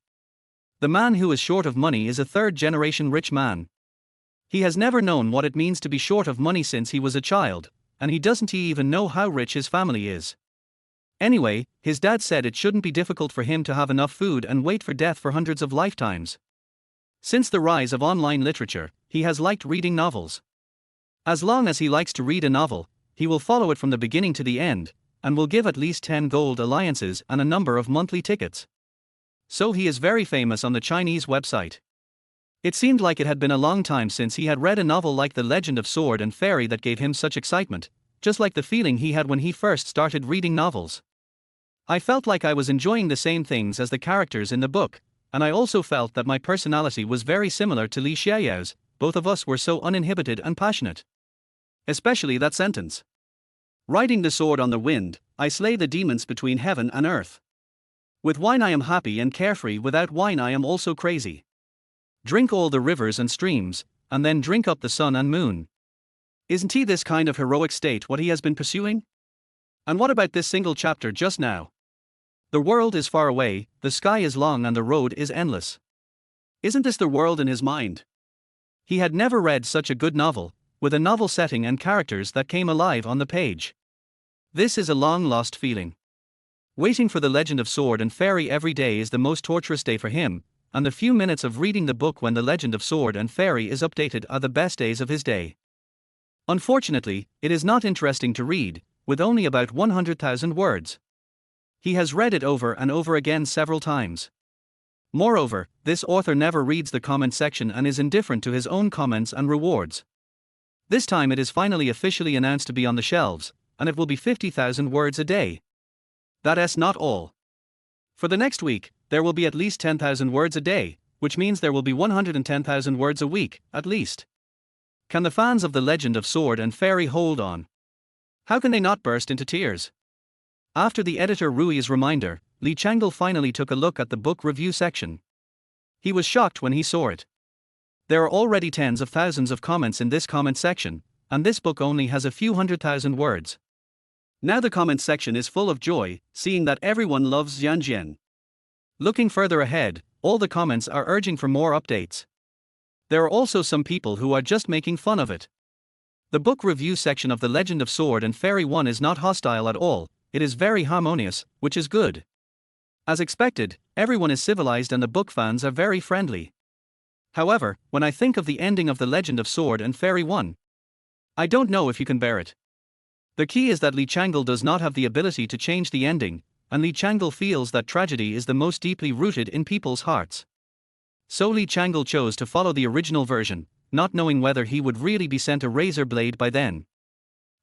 The man who is short of money is a third-generation rich man. He has never known what it means to be short of money since he was a child, and he doesn't even know how rich his family is. Anyway, his dad said it shouldn't be difficult for him to have enough food and wait for death for hundreds of lifetimes. Since the rise of online literature, he has liked reading novels. As long as he likes to read a novel, he will follow it from the beginning to the end, and will give at least 10 gold alliances and a number of monthly tickets. So he is very famous on the Chinese website. It seemed like it had been a long time since he had read a novel like The Legend of Sword and Fairy that gave him such excitement, just like the feeling he had when he first started reading novels. I felt like I was enjoying the same things as the characters in the book, and I also felt that my personality was very similar to Li Xiaoyao's. Both of us were so uninhibited and passionate. Especially that sentence. Riding the sword on the wind, I slay the demons between heaven and earth. With wine I am happy and carefree, without wine I am also crazy. Drink all the rivers and streams, and then drink up the sun and moon. Isn't he this kind of heroic state what he has been pursuing? And what about this single chapter just now? The world is far away, the sky is long and the road is endless. Isn't this the world in his mind? He had never read such a good novel, with a novel setting and characters that came alive on the page. This is a long-lost feeling. Waiting for The Legend of Sword and Fairy every day is the most torturous day for him, and the few minutes of reading the book when The Legend of Sword and Fairy is updated are the best days of his day. Unfortunately, it is not interesting to read, with only about 100,000 words. He has read it over and over again several times. Moreover, this author never reads the comment section and is indifferent to his own comments and rewards. This time it is finally officially announced to be on the shelves, and it will be 50,000 words a day. That's not all. For the next week, there will be at least 10,000 words a day, which means there will be 110,000 words a week, at least. Can the fans of The Legend of Sword and Fairy hold on? How can they not burst into tears? After the editor Rui's reminder, Li Changle finally took a look at the book review section. He was shocked when he saw it. There are already tens of thousands of comments in this comment section, and this book only has a few 100,000 words. Now the comment section is full of joy, seeing that everyone loves Xianjian. Looking further ahead, all the comments are urging for more updates. There are also some people who are just making fun of it. The book review section of The Legend of Sword and Fairy 1 is not hostile at all, it is very harmonious, which is good. As expected, everyone is civilized and the book fans are very friendly. However, when I think of the ending of The Legend of Sword and Fairy 1, I don't know if you can bear it. The key is that Li Changle does not have the ability to change the ending, and Li Changle feels that tragedy is the most deeply rooted in people's hearts. So Li Changle chose to follow the original version, not knowing whether he would really be sent a razor blade by then.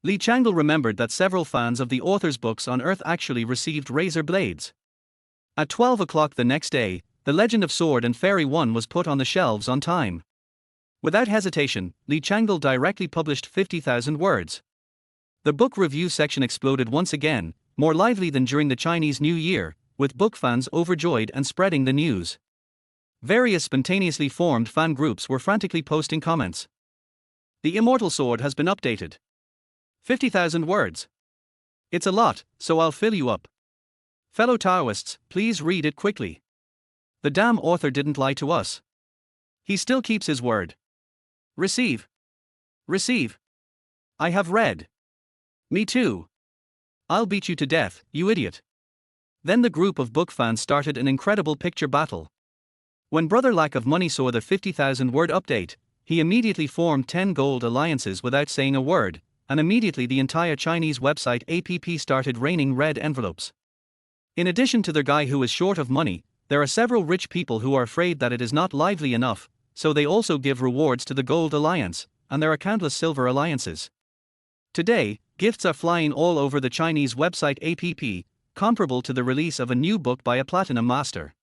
Li Changle remembered that several fans of the author's books on Earth actually received razor blades. At 12 o'clock the next day, The Legend of Sword and Fairy 1 was put on the shelves on time. Without hesitation, Li Changle directly published 50,000 words. The book review section exploded once again, more lively than during the Chinese New Year, with book fans overjoyed and spreading the news. Various spontaneously formed fan groups were frantically posting comments. The immortal sword has been updated. 50,000 words. It's a lot, so I'll fill you up. Fellow Taoists, please read it quickly. The damn author didn't lie to us. He still keeps his word. Receive. Receive. I have read. Me too. I'll beat you to death, you idiot. Then the group of book fans started an incredible picture battle. When Brother Lack of Money saw the 50,000 word update, he immediately formed 10 gold alliances without saying a word, and immediately the entire Chinese website app started raining red envelopes. In addition to the guy who is short of money, there are several rich people who are afraid that it is not lively enough, so they also give rewards to the gold alliance, and there are countless silver alliances. Today, gifts are flying all over the Chinese website app, comparable to the release of a new book by a platinum master.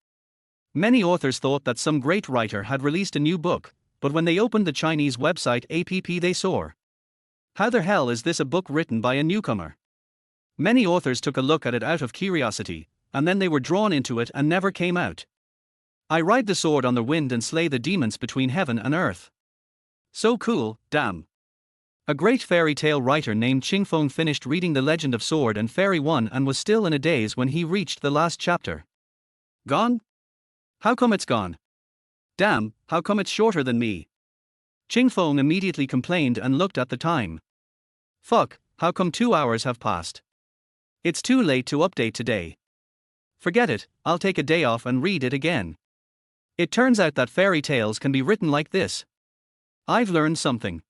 Many authors thought that some great writer had released a new book, but when they opened the Chinese website app they saw, how the hell is this a book written by a newcomer? Many authors took a look at it out of curiosity, and then they were drawn into it and never came out. I ride the sword on the wind and slay the demons between heaven and earth. So cool, damn. A great fairy tale writer named Qingfeng finished reading The Legend of Sword and Fairy 1 and was still in a daze when he reached the last chapter. Gone? How come it's gone? Damn, how come it's shorter than me? Qingfeng immediately complained and looked at the time. Fuck, how come 2 hours have passed? It's too late to update today. Forget it, I'll take a day off and read it again. It turns out that fairy tales can be written like this. I've learned something.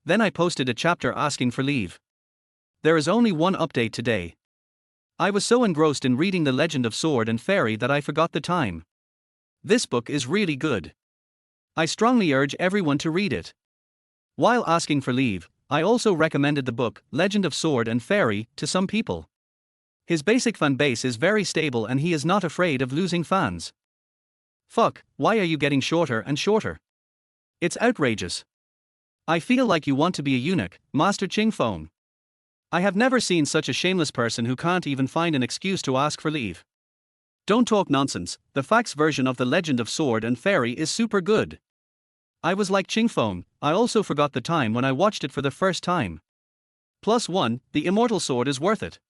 Then I posted a chapter asking for leave. There is only one update today. I was so engrossed in reading The Legend of Sword and Fairy that I forgot the time. This book is really good. I strongly urge everyone to read it. While asking for leave, I also recommended the book, Legend of Sword and Fairy, to some people. His basic fan base is very stable and he is not afraid of losing fans. Fuck, why are you getting shorter and shorter? It's outrageous. I feel like you want to be a eunuch, Master Ching Fong. I have never seen such a shameless person who can't even find an excuse to ask for leave. Don't talk nonsense, the fax version of The Legend of Sword and Fairy is super good. I was like Ching Fong, I also forgot the time when I watched it for the first time. +1, the immortal sword is worth it.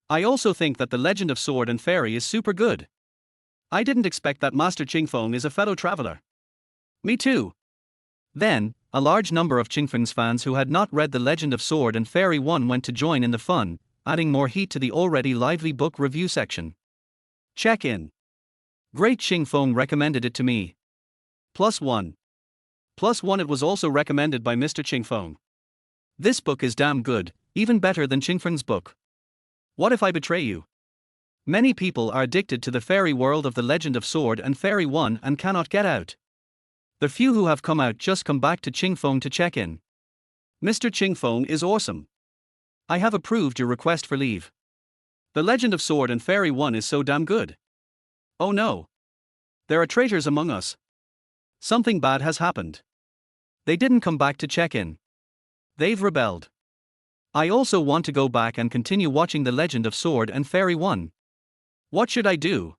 I also think that The Legend of Sword and Fairy is super good. I didn't expect that Master Ching Fong is a fellow traveler. Me too. Then, a large number of Ching Fong's fans who had not read The Legend of Sword and Fairy 1 went to join in the fun, adding more heat to the already lively book review section. Check in. Great Ching Fong recommended it to me. +1. +1 it was also recommended by Mr. Ching Fong. This book is damn good, even better than Ching Fong's book. What if I betray you? Many people are addicted to the fairy world of The Legend of Sword and Fairy 1 and cannot get out. The few who have come out just come back to Ching Fong to check in. Mr. Ching Fong is awesome. I have approved your request for leave. The Legend of Sword and Fairy 1 is so damn good. Oh no. There are traitors among us. Something bad has happened. They didn't come back to check in. They've rebelled. I also want to go back and continue watching The Legend of Sword and Fairy 1. What should I do?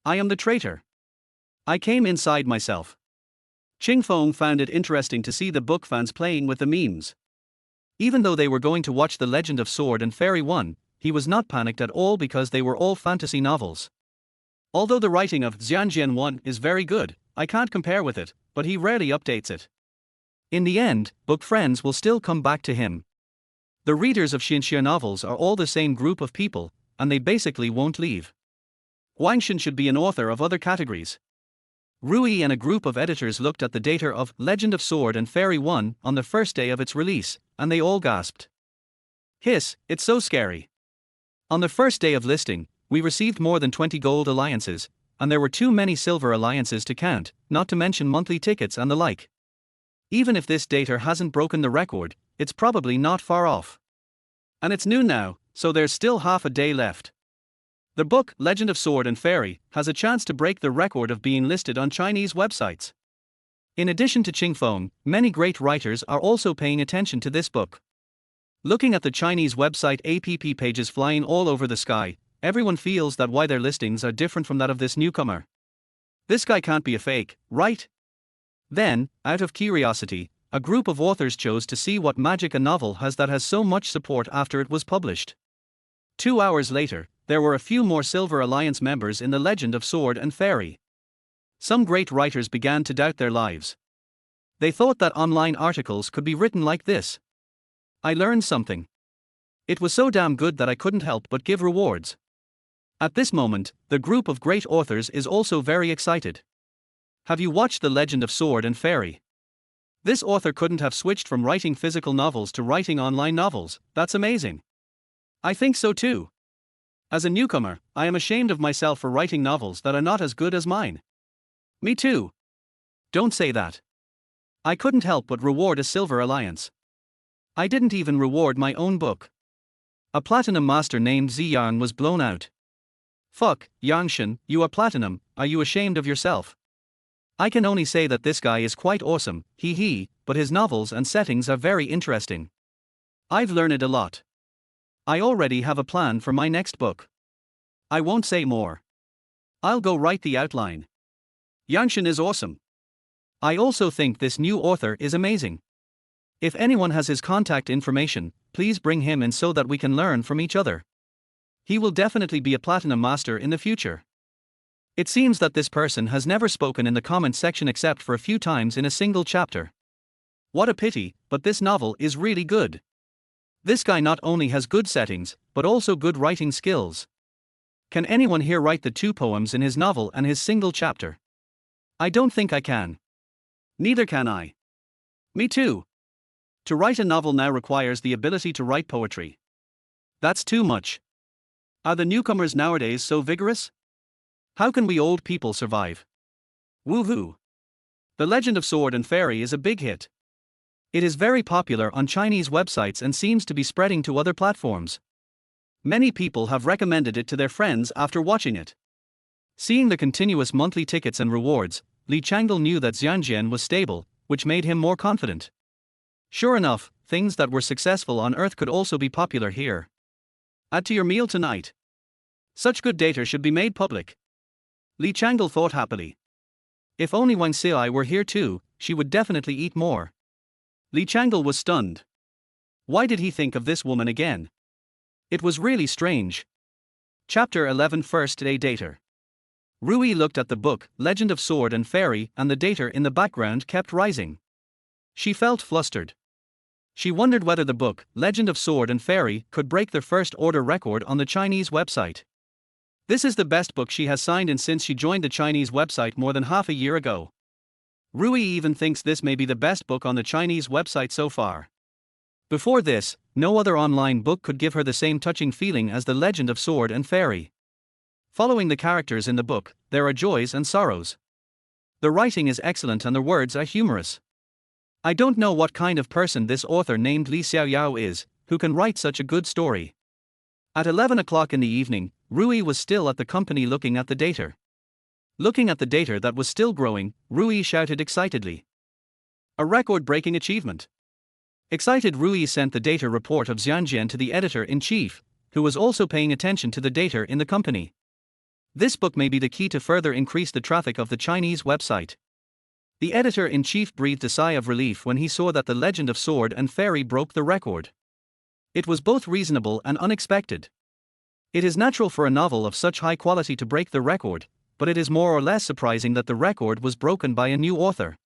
I am the traitor. I came inside myself. Ching Fong found it interesting to see the book fans playing with the memes. Even though they were going to watch The Legend of Sword and Fairy 1, he was not panicked at all because they were all fantasy novels. Although the writing of Xianjian 1 is very good, I can't compare with it, but he rarely updates it. In the end, book friends will still come back to him. The readers of Xianxia novels are all the same group of people, and they basically won't leave. Guangxin should be an author of other categories. Rui and a group of editors looked at the data of Legend of Sword and Fairy 1 on the first day of its release, and they all gasped. Hiss, it's so scary. On the first day of listing, we received more than 20 gold alliances, and there were too many silver alliances to count, not to mention monthly tickets and the like. Even if this data hasn't broken the record, it's probably not far off. And it's noon now, so there's still half a day left. The book, Legend of Sword and Fairy, has a chance to break the record of being listed on Chinese websites. In addition to Ching Fong, many great writers are also paying attention to this book. Looking at the Chinese website app pages flying all over the sky, everyone feels that why their listings are different from that of this newcomer. This guy can't be a fake, right? Then, out of curiosity, a group of authors chose to see what magic a novel has that has so much support after it was published. 2 hours later, there were a few more Silver Alliance members in The Legend of Sword and Fairy. Some great writers began to doubt their lives. They thought that online articles could be written like this. I learned something. It was so damn good that I couldn't help but give rewards. At this moment, the group of great authors is also very excited. Have you watched The Legend of Sword and Fairy? This author couldn't have switched from writing physical novels to writing online novels. That's amazing. I think so too. As a newcomer, I am ashamed of myself for writing novels that are not as good as mine. Me too. Don't say that. I couldn't help but reward a Silver Alliance. I didn't even reward my own book. A platinum master named Ziyang was blown out. Fuck, Yangshan, you are platinum, are you ashamed of yourself? I can only say that this guy is quite awesome, but his novels and settings are very interesting. I've learned a lot. I already have a plan for my next book. I won't say more. I'll go write the outline. Yangshan is awesome. I also think this new author is amazing. If anyone has his contact information, please bring him in so that we can learn from each other. He will definitely be a platinum master in the future. It seems that this person has never spoken in the comment section except for a few times in a single chapter. What a pity, but this novel is really good. This guy not only has good settings, but also good writing skills. Can anyone here write the 2 poems in his novel and his single chapter? I don't think I can. Neither can I. Me too. To write a novel now requires the ability to write poetry. That's too much. Are the newcomers nowadays so vigorous? How can we old people survive? Woohoo! The Legend of Sword and Fairy is a big hit. It is very popular on Chinese websites and seems to be spreading to other platforms. Many people have recommended it to their friends after watching it. Seeing the continuous monthly tickets and rewards, Li Changle knew that Xianjian was stable, which made him more confident. Sure enough, things that were successful on Earth could also be popular here. Add to your meal tonight. Such good data should be made public. Li Changle thought happily. If only Wang Xi were here too, she would definitely eat more. Li Changle was stunned. Why did he think of this woman again? It was really strange. Chapter 11 First Day Data. Rui looked at the book, Legend of Sword and Fairy, and the data in the background kept rising. She felt flustered. She wondered whether the book, Legend of Sword and Fairy, could break the first order record on the Chinese website. This is the best book she has signed in since she joined the Chinese website more than half a year ago. Rui even thinks this may be the best book on the Chinese website so far. Before this, no other online book could give her the same touching feeling as The Legend of Sword and Fairy. Following the characters in the book, there are joys and sorrows. The writing is excellent and the words are humorous. I don't know what kind of person this author named Li Xiaoyao is, who can write such a good story. At 11 o'clock in the evening, Rui was still at the company looking at the data. Looking at the data that was still growing, Rui shouted excitedly. A record-breaking achievement. Excited, Rui sent the data report of Xianjian to the editor-in-chief, who was also paying attention to the data in the company. This book may be the key to further increase the traffic of the Chinese website. The editor-in-chief breathed a sigh of relief when he saw that The Legend of Sword and Fairy broke the record. It was both reasonable and unexpected. It is natural for a novel of such high quality to break the record, but it is more or less surprising that the record was broken by a new author.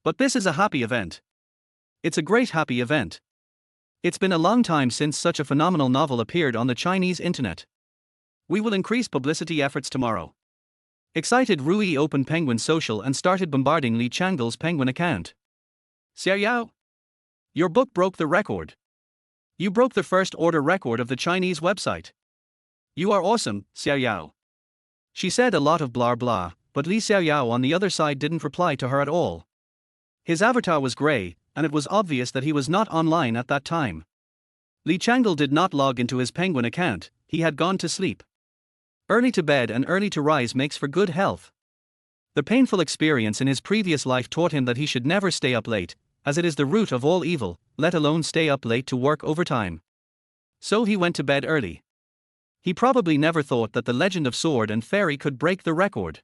But this is a happy event. It's a great happy event. It's been a long time since such a phenomenal novel appeared on the Chinese internet. We will increase publicity efforts tomorrow. Excited, Rui opened Penguin Social and started bombarding Li Changle's Penguin account. Xiaoyao, your book broke the record. You broke the first order record of the Chinese website. You are awesome, Xiaoyao. She said a lot of blah blah, but Li Xiaoyao on the other side didn't reply to her at all. His avatar was grey, and it was obvious that he was not online at that time. Li Changle did not log into his Penguin account, he had gone to sleep. Early to bed and early to rise makes for good health. The painful experience in his previous life taught him that he should never stay up late, as it is the root of all evil, let alone stay up late to work overtime. So he went to bed early. He probably never thought that The Legend of Sword and Fairy could break the record.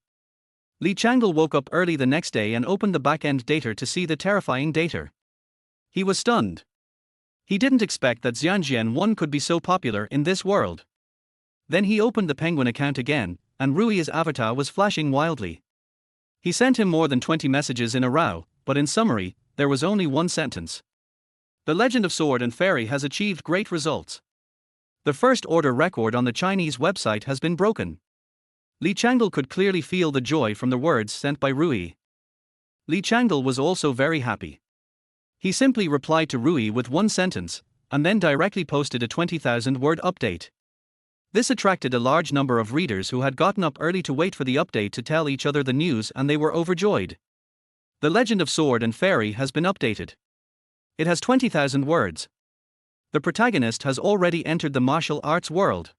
Li Changle woke up early the next day and opened the back-end data to see the terrifying data. He was stunned. He didn't expect that Xianjian 1 could be so popular in this world. Then he opened the Penguin account again, and Rui's avatar was flashing wildly. He sent him more than 20 messages in a row, but in summary, there was only one sentence. The Legend of Sword and Fairy has achieved great results. The first order record on the Chinese website has been broken. Li Changle could clearly feel the joy from the words sent by Rui. Li Changle was also very happy. He simply replied to Rui with one sentence, and then directly posted a 20,000-word update. This attracted a large number of readers who had gotten up early to wait for the update to tell each other the news, and they were overjoyed. The Legend of Sword and Fairy has been updated. It has 20,000 words. The protagonist has already entered the martial arts world.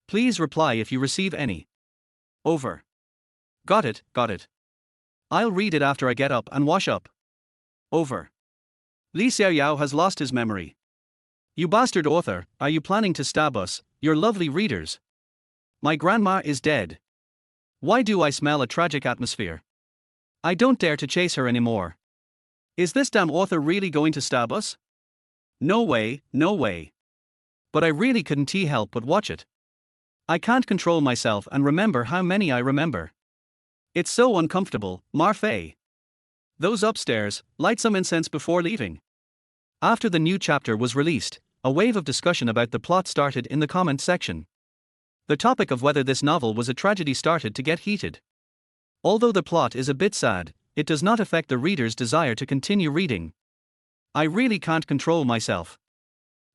Please reply if you receive any. Over. Got it, got it. I'll read it after I get up and wash up. Over. Li Xiaoyao has lost his memory. You bastard author, are you planning to stab us, your lovely readers? My grandma is dead. Why do I smell a tragic atmosphere? I don't dare to chase her anymore. Is this damn author really going to stab us? No way, no way. But I really couldn't help but watch it. I can't control myself and remember how many I remember. It's so uncomfortable, Marfei. Those upstairs, light some incense before leaving. After the new chapter was released, a wave of discussion about the plot started in the comment section. The topic of whether this novel was a tragedy started to get heated. Although the plot is a bit sad, it does not affect the reader's desire to continue reading. I really can't control myself.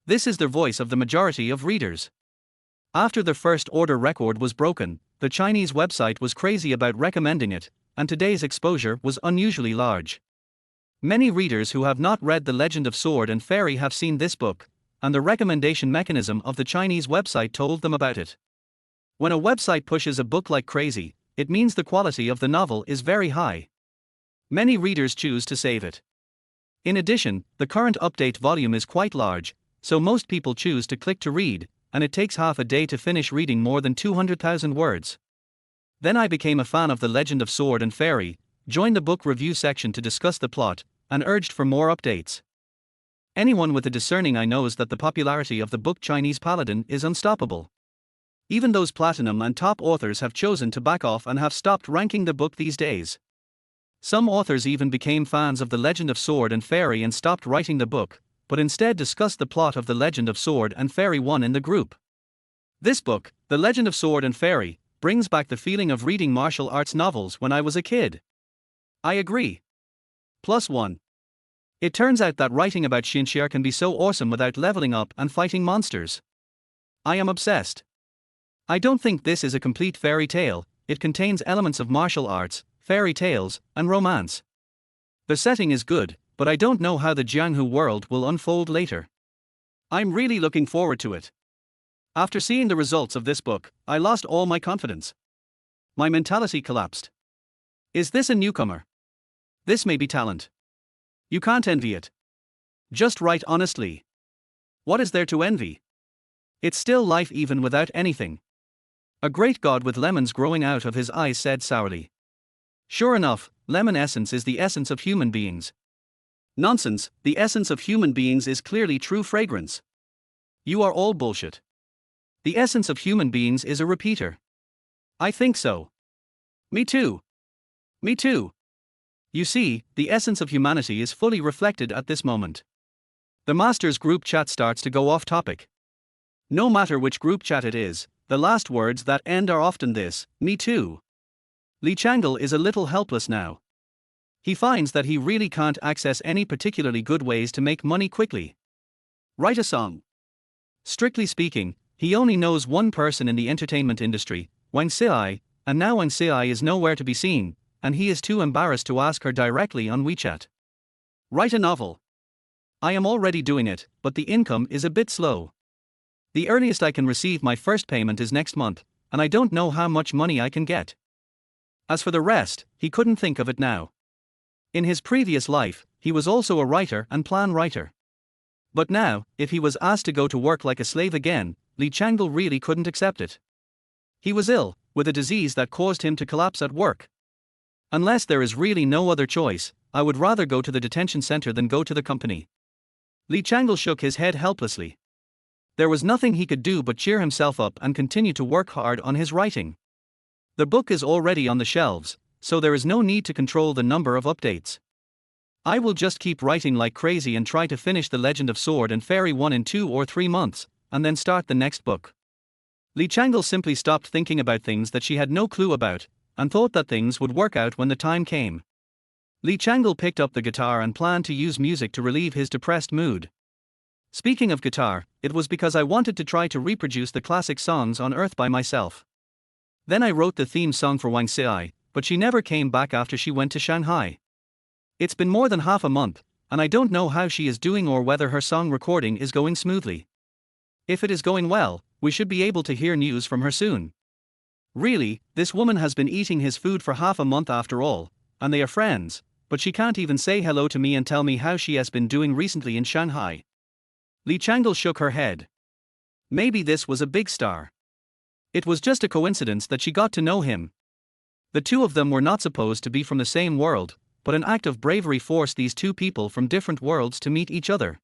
This is the voice of the majority of readers. After the first order record was broken, the Chinese website was crazy about recommending it, and today's exposure was unusually large. Many readers who have not read The Legend of Sword and Fairy have seen this book, and the recommendation mechanism of the Chinese website told them about it. When a website pushes a book like crazy, it means the quality of the novel is very high. Many readers choose to save it. In addition, the current update volume is quite large, so most people choose to click to read, and it takes half a day to finish reading more than 200,000 words. Then I became a fan of The Legend of Sword and Fairy, joined the book review section to discuss the plot, and urged for more updates. Anyone with a discerning eye knows that the popularity of the book Chinese Paladin is unstoppable. Even those platinum and top authors have chosen to back off and have stopped ranking the book these days. Some authors even became fans of The Legend of Sword and Fairy and stopped writing the book, but instead discussed the plot of The Legend of Sword and Fairy 1 in the group. This book, The Legend of Sword and Fairy, brings back the feeling of reading martial arts novels when I was a kid. I agree. +1. It turns out that writing about Xinxia can be so awesome without leveling up and fighting monsters. I am obsessed. I don't think this is a complete fairy tale, it contains elements of martial arts, fairy tales, and romance. The setting is good, but I don't know how the Jianghu world will unfold later. I'm really looking forward to it. After seeing the results of this book, I lost all my confidence. My mentality collapsed. Is this a newcomer? This may be talent. You can't envy it. Just write honestly. What is there to envy? It's still life even without anything. A great god with lemons growing out of his eyes said sourly. Sure enough, lemon essence is the essence of human beings. Nonsense, the essence of human beings is clearly true fragrance. You are all bullshit. The essence of human beings is a repeater. I think so. Me too. Me too. You see, the essence of humanity is fully reflected at this moment. The master's group chat starts to go off topic. No matter which group chat it is, the last words that end are often this, me too. Li Changle is a little helpless now. He finds that he really can't access any particularly good ways to make money quickly. Write a song. Strictly speaking, he only knows one person in the entertainment industry, Wang Xiai, and now Wang Xiai is nowhere to be seen, and he is too embarrassed to ask her directly on WeChat. Write a novel. I am already doing it, but the income is a bit slow. The earliest I can receive my first payment is next month, and I don't know how much money I can get. As for the rest, he couldn't think of it now. In his previous life, he was also a writer and plan writer. But now, if he was asked to go to work like a slave again, Li Changle really couldn't accept it. He was ill, with a disease that caused him to collapse at work. Unless there is really no other choice, I would rather go to the detention center than go to the company. Li Changle shook his head helplessly. There was nothing he could do but cheer himself up and continue to work hard on his writing. The book is already on the shelves, so there is no need to control the number of updates. I will just keep writing like crazy and try to finish The Legend of Sword and Fairy 1 in 2 or 3 months, and then start the next book. Li Changle simply stopped thinking about things that she had no clue about, and thought that things would work out when the time came. Li Changle picked up the guitar and planned to use music to relieve his depressed mood. Speaking of guitar, it was because I wanted to try to reproduce the classic songs on Earth by myself. Then I wrote the theme song for Wang Xiai, but she never came back after she went to Shanghai. It's been more than half a month, and I don't know how she is doing or whether her song recording is going smoothly. If it is going well, we should be able to hear news from her soon. Really, this woman has been eating his food for half a month after all, and they are friends, but she can't even say hello to me and tell me how she has been doing recently in Shanghai. Li Changle shook her head. Maybe this was a big star. It was just a coincidence that she got to know him. The two of them were not supposed to be from the same world, but an act of bravery forced these two people from different worlds to meet each other.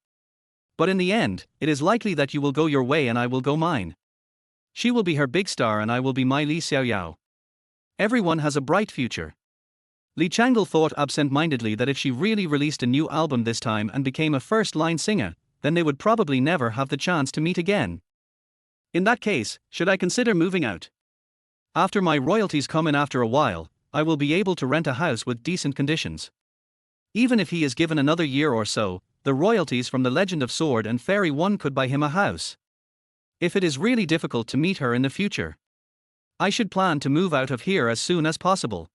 But in the end, it is likely that you will go your way and I will go mine. She will be her big star and I will be my Li Xiaoyao. Everyone has a bright future. Li Changle thought absent-mindedly that if she really released a new album this time and became a first-line singer, then they would probably never have the chance to meet again. In that case, should I consider moving out? After my royalties come in after a while, I will be able to rent a house with decent conditions. Even if he is given another year or so, the royalties from The Legend of Sword and Fairy 1 could buy him a house. if it is really difficult to meet her in the future. I should plan to move out of here as soon as possible.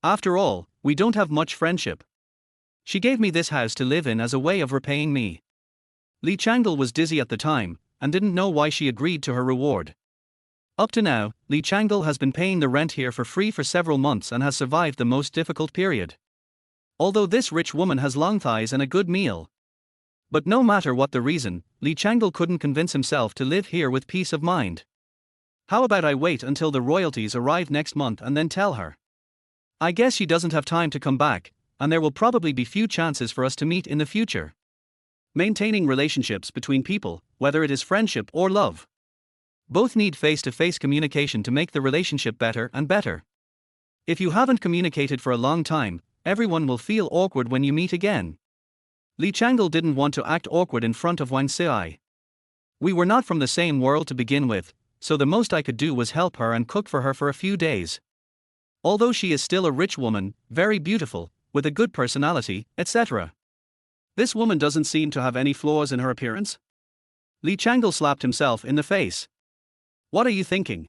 After all, we don't have much friendship. She gave me this house to live in as a way of repaying me. Li Changle was dizzy at the time, and didn't know why she agreed to her reward. Up to now, Li Changle has been paying the rent here for free for several months and has survived the most difficult period. Although this rich woman has long thighs and a good meal. But no matter what the reason, Li Changle couldn't convince himself to live here with peace of mind. How about I wait until the royalties arrive next month and then tell her? I guess she doesn't have time to come back, and there will probably be few chances for us to meet in the future. Maintaining relationships between people, whether it is friendship or love. Both need face-to-face communication to make the relationship better and better. If you haven't communicated for a long time, everyone will feel awkward when you meet again. Li Changle didn't want to act awkward in front of Wang Xi. We were not from the same world to begin with, so the most I could do was help her and cook for her for a few days. Although she is still a rich woman, very beautiful, with a good personality, etc. This woman doesn't seem to have any flaws in her appearance. Li Changle slapped himself in the face. What are you thinking?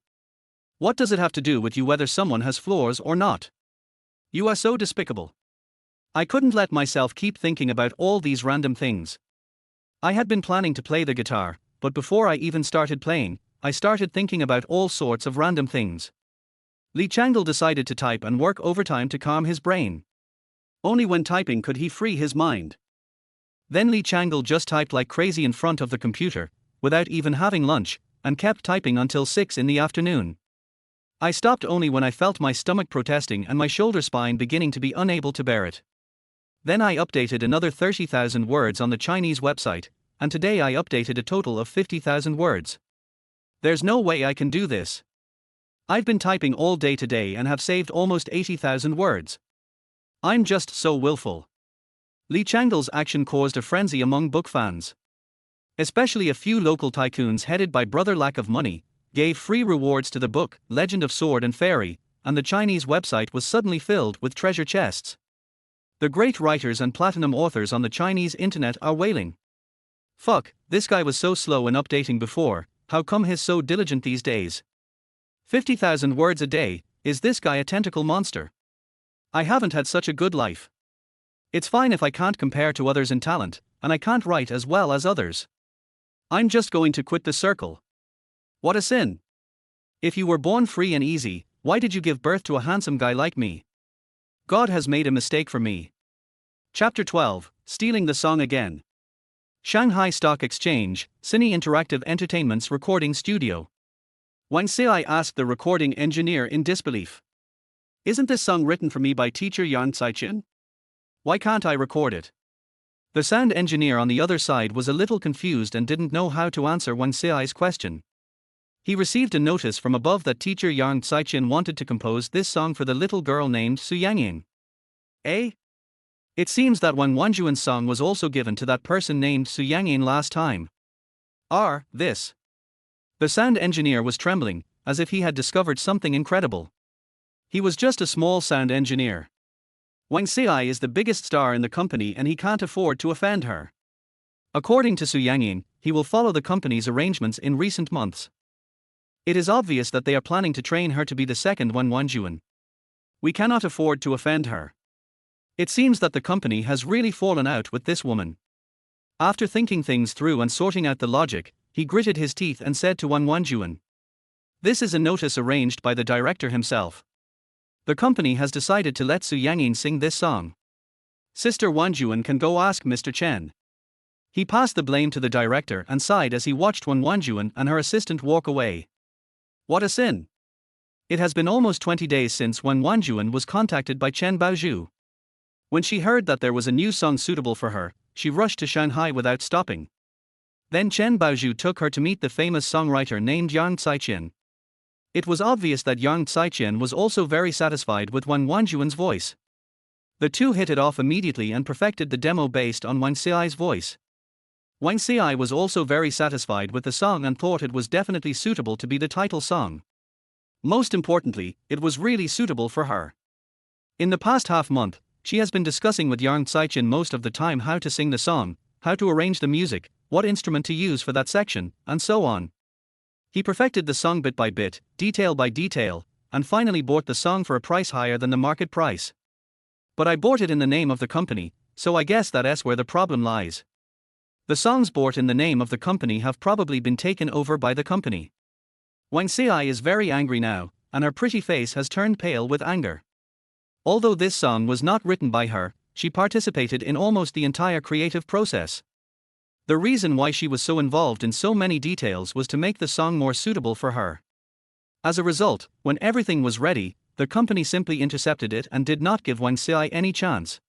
What does it have to do with you whether someone has flaws or not? You are so despicable. I couldn't let myself keep thinking about all these random things. I had been planning to play the guitar, but before I even started playing, I started thinking about all sorts of random things. Li Changle decided to type and work overtime to calm his brain. Only when typing could he free his mind. Then Li Changle just typed like crazy in front of the computer, without even having lunch, and kept typing until 6 in the afternoon. I stopped only when I felt my stomach protesting and my shoulder spine beginning to be unable to bear it. Then I updated another 30,000 words on the Chinese website, and today I updated a total of 50,000 words. There's no way I can do this. I've been typing all day today and have saved almost 80,000 words. I'm just so willful. Li Changle's action caused a frenzy among book fans. Especially a few local tycoons headed by Brother Lack of Money, gave free rewards to the book, Legend of Sword and Fairy, and the Chinese website was suddenly filled with treasure chests. The great writers and platinum authors on the Chinese internet are wailing. Fuck, this guy was so slow in updating before, how come he's so diligent these days? 50,000 words a day, is this guy a tentacle monster? I haven't had such a good life. It's fine if I can't compare to others in talent, and I can't write as well as others. I'm just going to quit the circle. What a sin. If you were born free and easy, why did you give birth to a handsome guy like me? God has made a mistake for me. Chapter 12, Stealing the Song Again. Shanghai Stock Exchange, Cine Interactive Entertainment's recording studio. Wang Xi asked the recording engineer in disbelief. Isn't this song written for me by teacher Yang Caiqian? Why can't I record it? The sound engineer on the other side was a little confused and didn't know how to answer Wang Xi's question. He received a notice from above that teacher Yang Caiqian wanted to compose this song for the little girl named Su Yangying. Eh? It seems that Wang Wanjuan's song was also given to that person named Su Yangying last time. This. The sound engineer was trembling, as if he had discovered something incredible. He was just a small sound engineer. Wang Xi is the biggest star in the company and he can't afford to offend her. According to Su Yangying, he will follow the company's arrangements in recent months. It is obvious that they are planning to train her to be the second Wang Wanjuan. We cannot afford to offend her. It seems that the company has really fallen out with this woman. After thinking things through and sorting out the logic, he gritted his teeth and said to Wang Wanjuan, "This is a notice arranged by the director himself. The company has decided to let Su Yangying sing this song. Sister Wanjuan can go ask Mr. Chen." He passed the blame to the director and sighed as he watched Wang Wanjuan and her assistant walk away. What a sin! It has been almost 20 days since Wang Wanjuan was contacted by Chen Baozhu. When she heard that there was a new song suitable for her, she rushed to Shanghai without stopping. Then Chen Baozhu took her to meet the famous songwriter named Yang Caiqian. It was obvious that Yang Caiqian was also very satisfied with Wang Wanjuan's voice. The two hit it off immediately and perfected the demo based on Wang Xi's voice. Wang Xi was also very satisfied with the song and thought it was definitely suitable to be the title song. Most importantly, it was really suitable for her. In the past half-month, she has been discussing with Yang Caiqian most of the time how to sing the song, how to arrange the music, what instrument to use for that section, and so on. He perfected the song bit by bit, detail by detail, and finally bought the song for a price higher than the market price. But I bought it in the name of the company, so I guess that's where the problem lies. The songs bought in the name of the company have probably been taken over by the company. Wang Xiai is very angry now, and her pretty face has turned pale with anger. Although this song was not written by her, she participated in almost the entire creative process. The reason why she was so involved in so many details was to make the song more suitable for her. As a result, when everything was ready, the company simply intercepted it and did not give Wang Xiai any chance.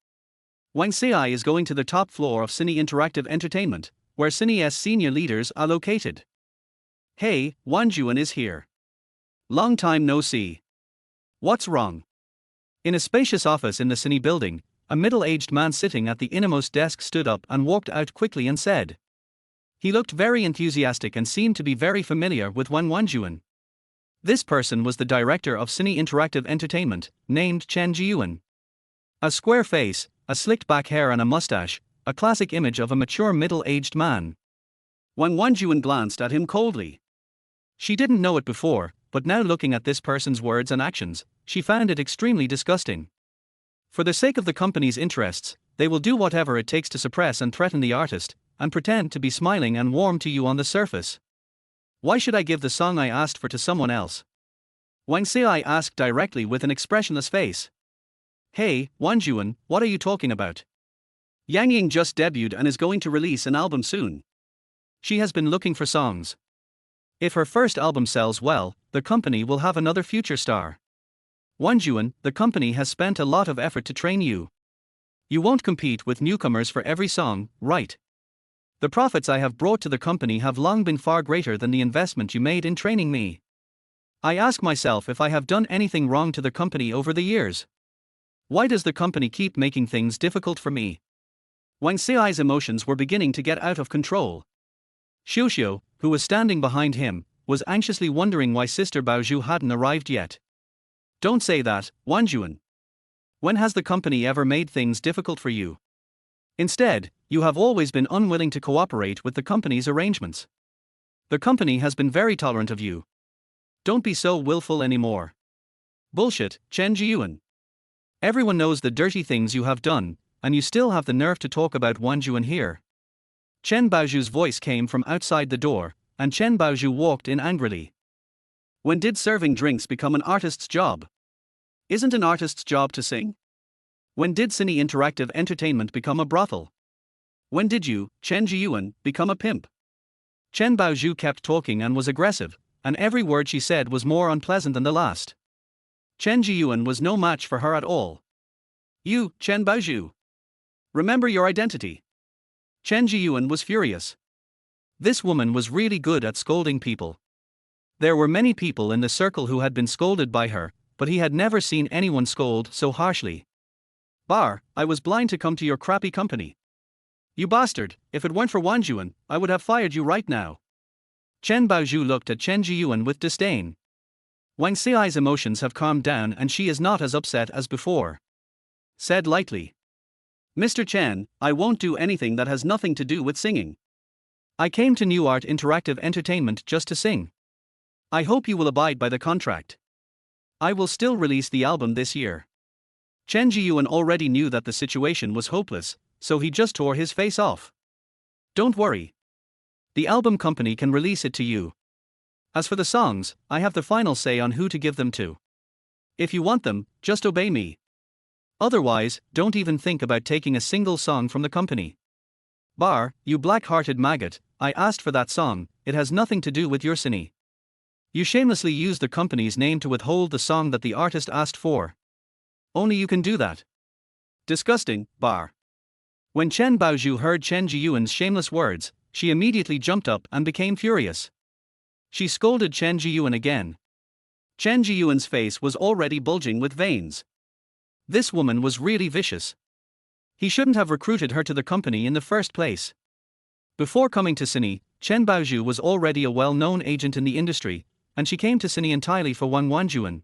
Wang Xiai is going to the top floor of Cine Interactive Entertainment, where Cine's senior leaders are located. Hey, Wang Juan is here. Long time no see. What's wrong? In a spacious office in the Cine building, a middle-aged man sitting at the innermost desk stood up and walked out quickly and said. He looked very enthusiastic and seemed to be very familiar with Wang Wanjuan. This person was the director of Cine Interactive Entertainment, named Chen Jiyuan. A square face, a slicked back hair and a mustache, a classic image of a mature middle-aged man. Wang Wanjuan glanced at him coldly. She didn't know it before, but now looking at this person's words and actions, she found it extremely disgusting. For the sake of the company's interests, they will do whatever it takes to suppress and threaten the artist, and pretend to be smiling and warm to you on the surface. Why should I give the song I asked for to someone else? Wang Xiai asked directly with an expressionless face. Hey, Wang Juan, what are you talking about? Yang Ying just debuted and is going to release an album soon. She has been looking for songs. If her first album sells well, the company will have another future star. Wang Juan, the company has spent a lot of effort to train you. You won't compete with newcomers for every song, right? The profits I have brought to the company have long been far greater than the investment you made in training me. I ask myself if I have done anything wrong to the company over the years. Why does the company keep making things difficult for me? Wang Xiai's emotions were beginning to get out of control. Xiuxiu, who was standing behind him, was anxiously wondering why Sister Baozhu hadn't arrived yet. Don't say that, Wang Juan. When has the company ever made things difficult for you? Instead, you have always been unwilling to cooperate with the company's arrangements. The company has been very tolerant of you. Don't be so willful anymore. Bullshit, Chen Jiyuan. Everyone knows the dirty things you have done, and you still have the nerve to talk about Wang Juan here. Chen Baozhu's voice came from outside the door, and Chen Baozhu walked in angrily. When did serving drinks become an artist's job? Isn't an artist's job to sing? When did Cine Interactive Entertainment become a brothel? When did you, Chen Jiyuan, become a pimp? Chen Baozhu kept talking and was aggressive, and every word she said was more unpleasant than the last. Chen Jiyuan was no match for her at all. You, Chen Baozhu. Remember your identity. Chen Jiyuan was furious. This woman was really good at scolding people. There were many people in the circle who had been scolded by her, but he had never seen anyone scold so harshly. Bar, I was blind to come to your crappy company. You bastard, if it weren't for Wang Juan, I would have fired you right now. Chen Baozhu looked at Chen Jiyuan with disdain. Wang Xiai's emotions have calmed down and she is not as upset as before. Said lightly. Mr. Chen, I won't do anything that has nothing to do with singing. I came to New Art Interactive Entertainment just to sing. I hope you will abide by the contract. I will still release the album this year. Chen Jiyuan already knew that the situation was hopeless, so he just tore his face off. Don't worry. The album company can release it to you. As for the songs, I have the final say on who to give them to. If you want them, just obey me. Otherwise, don't even think about taking a single song from the company. Bar, you black-hearted maggot, I asked for that song, it has nothing to do with your cine. You shamelessly used the company's name to withhold the song that the artist asked for. Only you can do that. Disgusting, Bar. When Chen Baozhu heard Chen Jiyuan's shameless words, she immediately jumped up and became furious. She scolded Chen Jiyuan again. Chen Jiyuan's face was already bulging with veins. This woman was really vicious. He shouldn't have recruited her to the company in the first place. Before coming to Cine, Chen Baozhu was already a well-known agent in the industry, and she came to Cine entirely for Wang Wanjuan.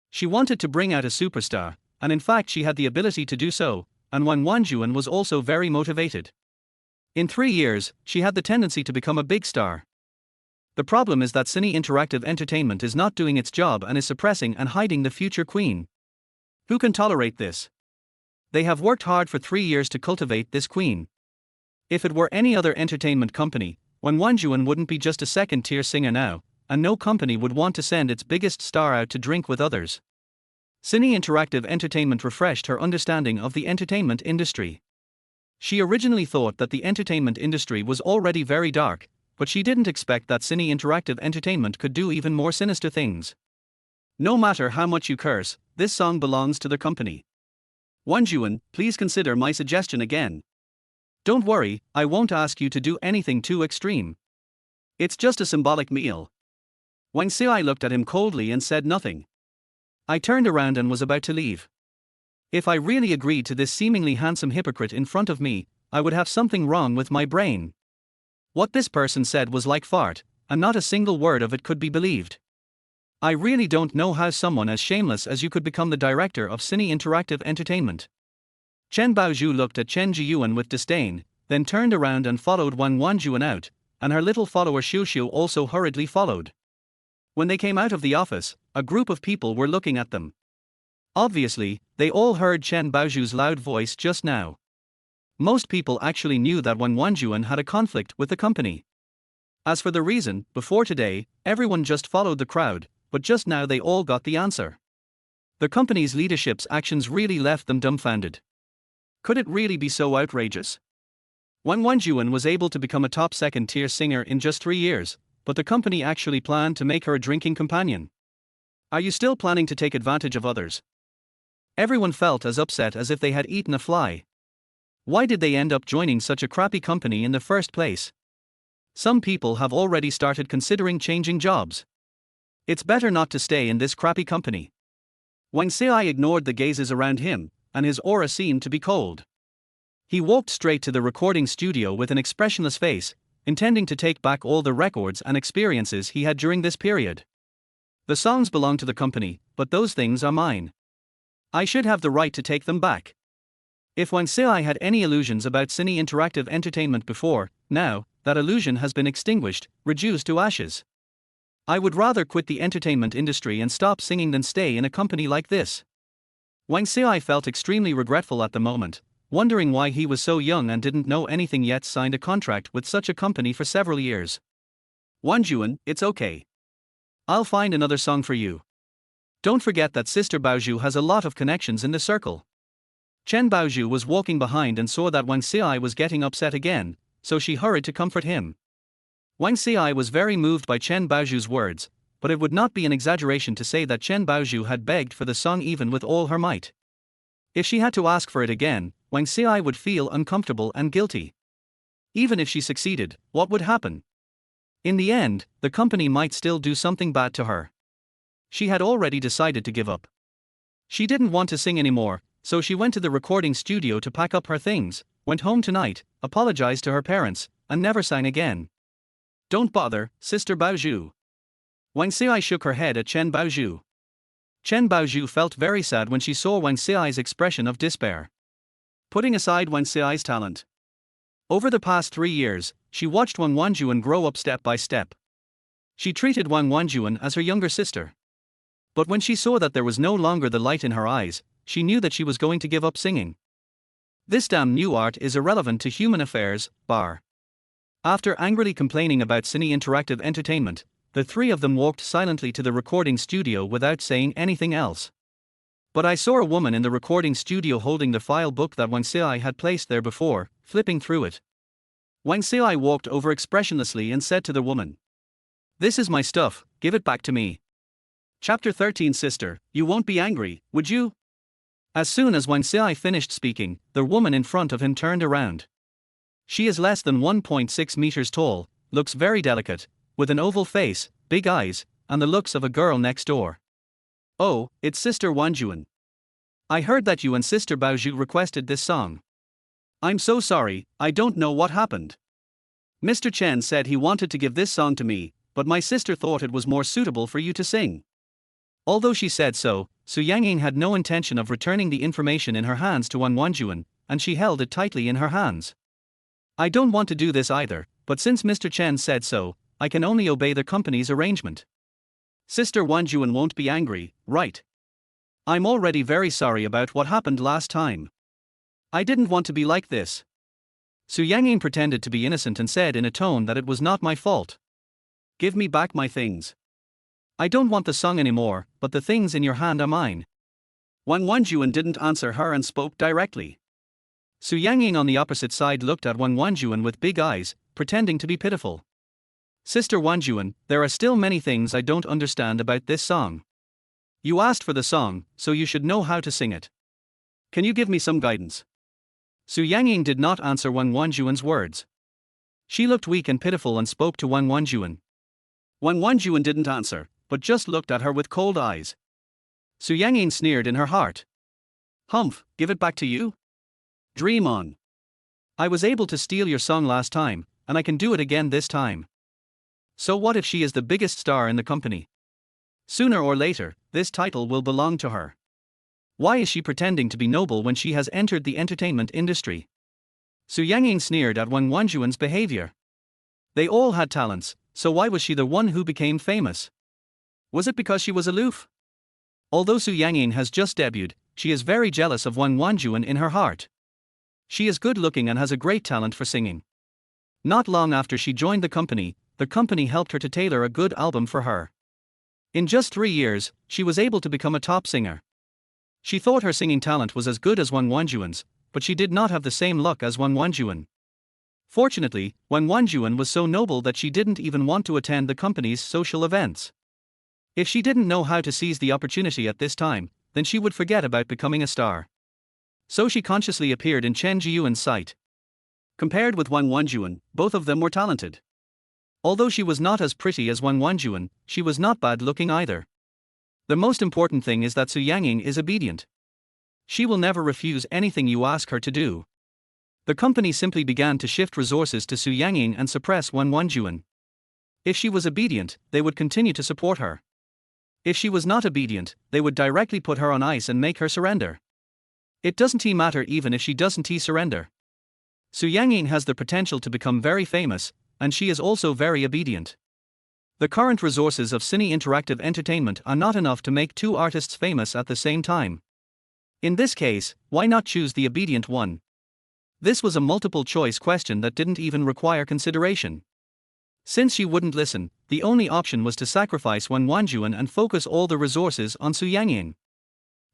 She wanted to bring out a superstar, and in fact she had the ability to do so, and Wang Wanjuan was also very motivated. In 3 years, she had the tendency to become a big star. The problem is that Cine Interactive Entertainment is not doing its job and is suppressing and hiding the future queen. Who can tolerate this? They have worked hard for 3 years to cultivate this queen. If it were any other entertainment company, Wang Wanjuan wouldn't be just a second-tier singer now, and no company would want to send its biggest star out to drink with others. Cine Interactive Entertainment refreshed her understanding of the entertainment industry. She originally thought that the entertainment industry was already very dark, but she didn't expect that Cine Interactive Entertainment could do even more sinister things. No matter how much you curse, this song belongs to the company. Wanjuan, please consider my suggestion again. Don't worry, I won't ask you to do anything too extreme. It's just a symbolic meal. Wang Xiai looked at him coldly and said nothing. I turned around and was about to leave. If I really agreed to this seemingly handsome hypocrite in front of me, I would have something wrong with my brain. What this person said was like fart, and not a single word of it could be believed. I really don't know how someone as shameless as you could become the director of Cine Interactive Entertainment. Chen Baozhu looked at Chen Jiyuan with disdain, then turned around and followed Wang Wanjuan out, and her little follower Xiu also hurriedly followed. When they came out of the office, a group of people were looking at them. Obviously, they all heard Chen Baozhu's loud voice just now. Most people actually knew that Wang Wanjuan had a conflict with the company. As for the reason, before today, everyone just followed the crowd, but just now they all got the answer. The company's leadership's actions really left them dumbfounded. Could it really be so outrageous? Wang Wanjuan was able to become a top second-tier singer in just 3 years, but the company actually planned to make her a drinking companion. Are you still planning to take advantage of others? Everyone felt as upset as if they had eaten a fly. Why did they end up joining such a crappy company in the first place? Some people have already started considering changing jobs. It's better not to stay in this crappy company. Wang Xiai ignored the gazes around him, and his aura seemed to be cold. He walked straight to the recording studio with an expressionless face, intending to take back all the records and experiences he had during this period. The songs belong to the company, but those things are mine. I should have the right to take them back. If Wang Xiai had any illusions about Cine Interactive Entertainment before, now, that illusion has been extinguished, reduced to ashes. I would rather quit the entertainment industry and stop singing than stay in a company like this. Wang Xiai felt extremely regretful at the moment, wondering why he was so young and didn't know anything yet signed a contract with such a company for several years. Wanjuan, it's okay. I'll find another song for you. Don't forget that Sister Baozhu has a lot of connections in the circle. Chen Baozhu was walking behind and saw that Wang Xiai was getting upset again, so she hurried to comfort him. Wang Xiai was very moved by Chen Baozhu's words, but it would not be an exaggeration to say that Chen Baozhu had begged for the song even with all her might. If she had to ask for it again, Wang Xiai would feel uncomfortable and guilty. Even if she succeeded, what would happen? In the end, the company might still do something bad to her. She had already decided to give up. She didn't want to sing anymore, so she went to the recording studio to pack up her things, went home tonight, apologized to her parents, and never sang again. Don't bother, Sister Baozhu. Wang Xiai shook her head at Chen Baozhu. Chen Baozhu felt very sad when she saw Wang Xiai's expression of despair. Putting aside Wang Xiai's talent. Over the past 3 years, she watched Wang Wanjuan grow up step by step. She treated Wang Wanjuan as her younger sister. But when she saw that there was no longer the light in her eyes, she knew that she was going to give up singing. This damn new art is irrelevant to human affairs, bar. After angrily complaining about Cine Interactive Entertainment, the three of them walked silently to the recording studio without saying anything else. But I saw a woman in the recording studio holding the file book that Wang Xiai had placed there before, flipping through it. Wang Xiai walked over expressionlessly and said to the woman, "This is my stuff, give it back to me." Chapter 13. Sister, you won't be angry, would you? As soon as Wang Xiai finished speaking, the woman in front of him turned around. She is less than 1.6 meters tall, looks very delicate, with an oval face, big eyes, and the looks of a girl next door. Oh, it's Sister Wanjuan. I heard that you and Sister Baozhu requested this song. I'm so sorry, I don't know what happened. Mr. Chen said he wanted to give this song to me, but my sister thought it was more suitable for you to sing. Although she said so, Su Yangying had no intention of returning the information in her hands to Wang Wanjuan, and she held it tightly in her hands. I don't want to do this either, but since Mr. Chen said so, I can only obey the company's arrangement. Sister Wanjuan won't be angry, right? I'm already very sorry about what happened last time. I didn't want to be like this. Su Yangying pretended to be innocent and said in a tone that it was not my fault. Give me back my things. I don't want the song anymore, but the things in your hand are mine. Wan Wanjuan didn't answer her and spoke directly. Su Yangying on the opposite side looked at Wan Wanjuan with big eyes, pretending to be pitiful. Sister Wanjuan, there are still many things I don't understand about this song. You asked for the song, so you should know how to sing it. Can you give me some guidance? Su Yangying did not answer Wan Wanjuan's words. She looked weak and pitiful and spoke to Wan Wanjuan. Wan Wanjuan didn't answer, but just looked at her with cold eyes. Su Yangying sneered in her heart. Humph, give it back to you? Dream on. I was able to steal your song last time, and I can do it again this time. So what if she is the biggest star in the company? Sooner or later, this title will belong to her. Why is she pretending to be noble when she has entered the entertainment industry? Su Yangying sneered at Wan Wanjuan's behavior. They all had talents, so why was she the one who became famous? Was it because she was aloof? Although Su Yangying has just debuted, she is very jealous of Wan Wanjuan in her heart. She is good looking and has a great talent for singing. Not long after she joined the company helped her to tailor a good album for her. In just 3 years, she was able to become a top singer. She thought her singing talent was as good as Wan Wanjuan's, but she did not have the same luck as Wan Wanjuan. Fortunately, Wan Wanjuan was so noble that she didn't even want to attend the company's social events. If she didn't know how to seize the opportunity at this time, then she would forget about becoming a star. So she consciously appeared in Chen Jiyuan's sight. Compared with Wan Wanjuan, both of them were talented. Although she was not as pretty as Wan Wanjuan, she was not bad looking either. The most important thing is that Su Yangying is obedient. She will never refuse anything you ask her to do. The company simply began to shift resources to Su Yangying and suppress Wan Wanjuan. If she was obedient, they would continue to support her. If she was not obedient, they would directly put her on ice and make her surrender. It doesn't matter even if she doesn't surrender. Su Yangying has the potential to become very famous, and she is also very obedient. The current resources of Cine Interactive Entertainment are not enough to make two artists famous at the same time. In this case, why not choose the obedient one? This was a multiple choice question that didn't even require consideration. Since she wouldn't listen, the only option was to sacrifice Wan Wanjuan and focus all the resources on Su Yangying.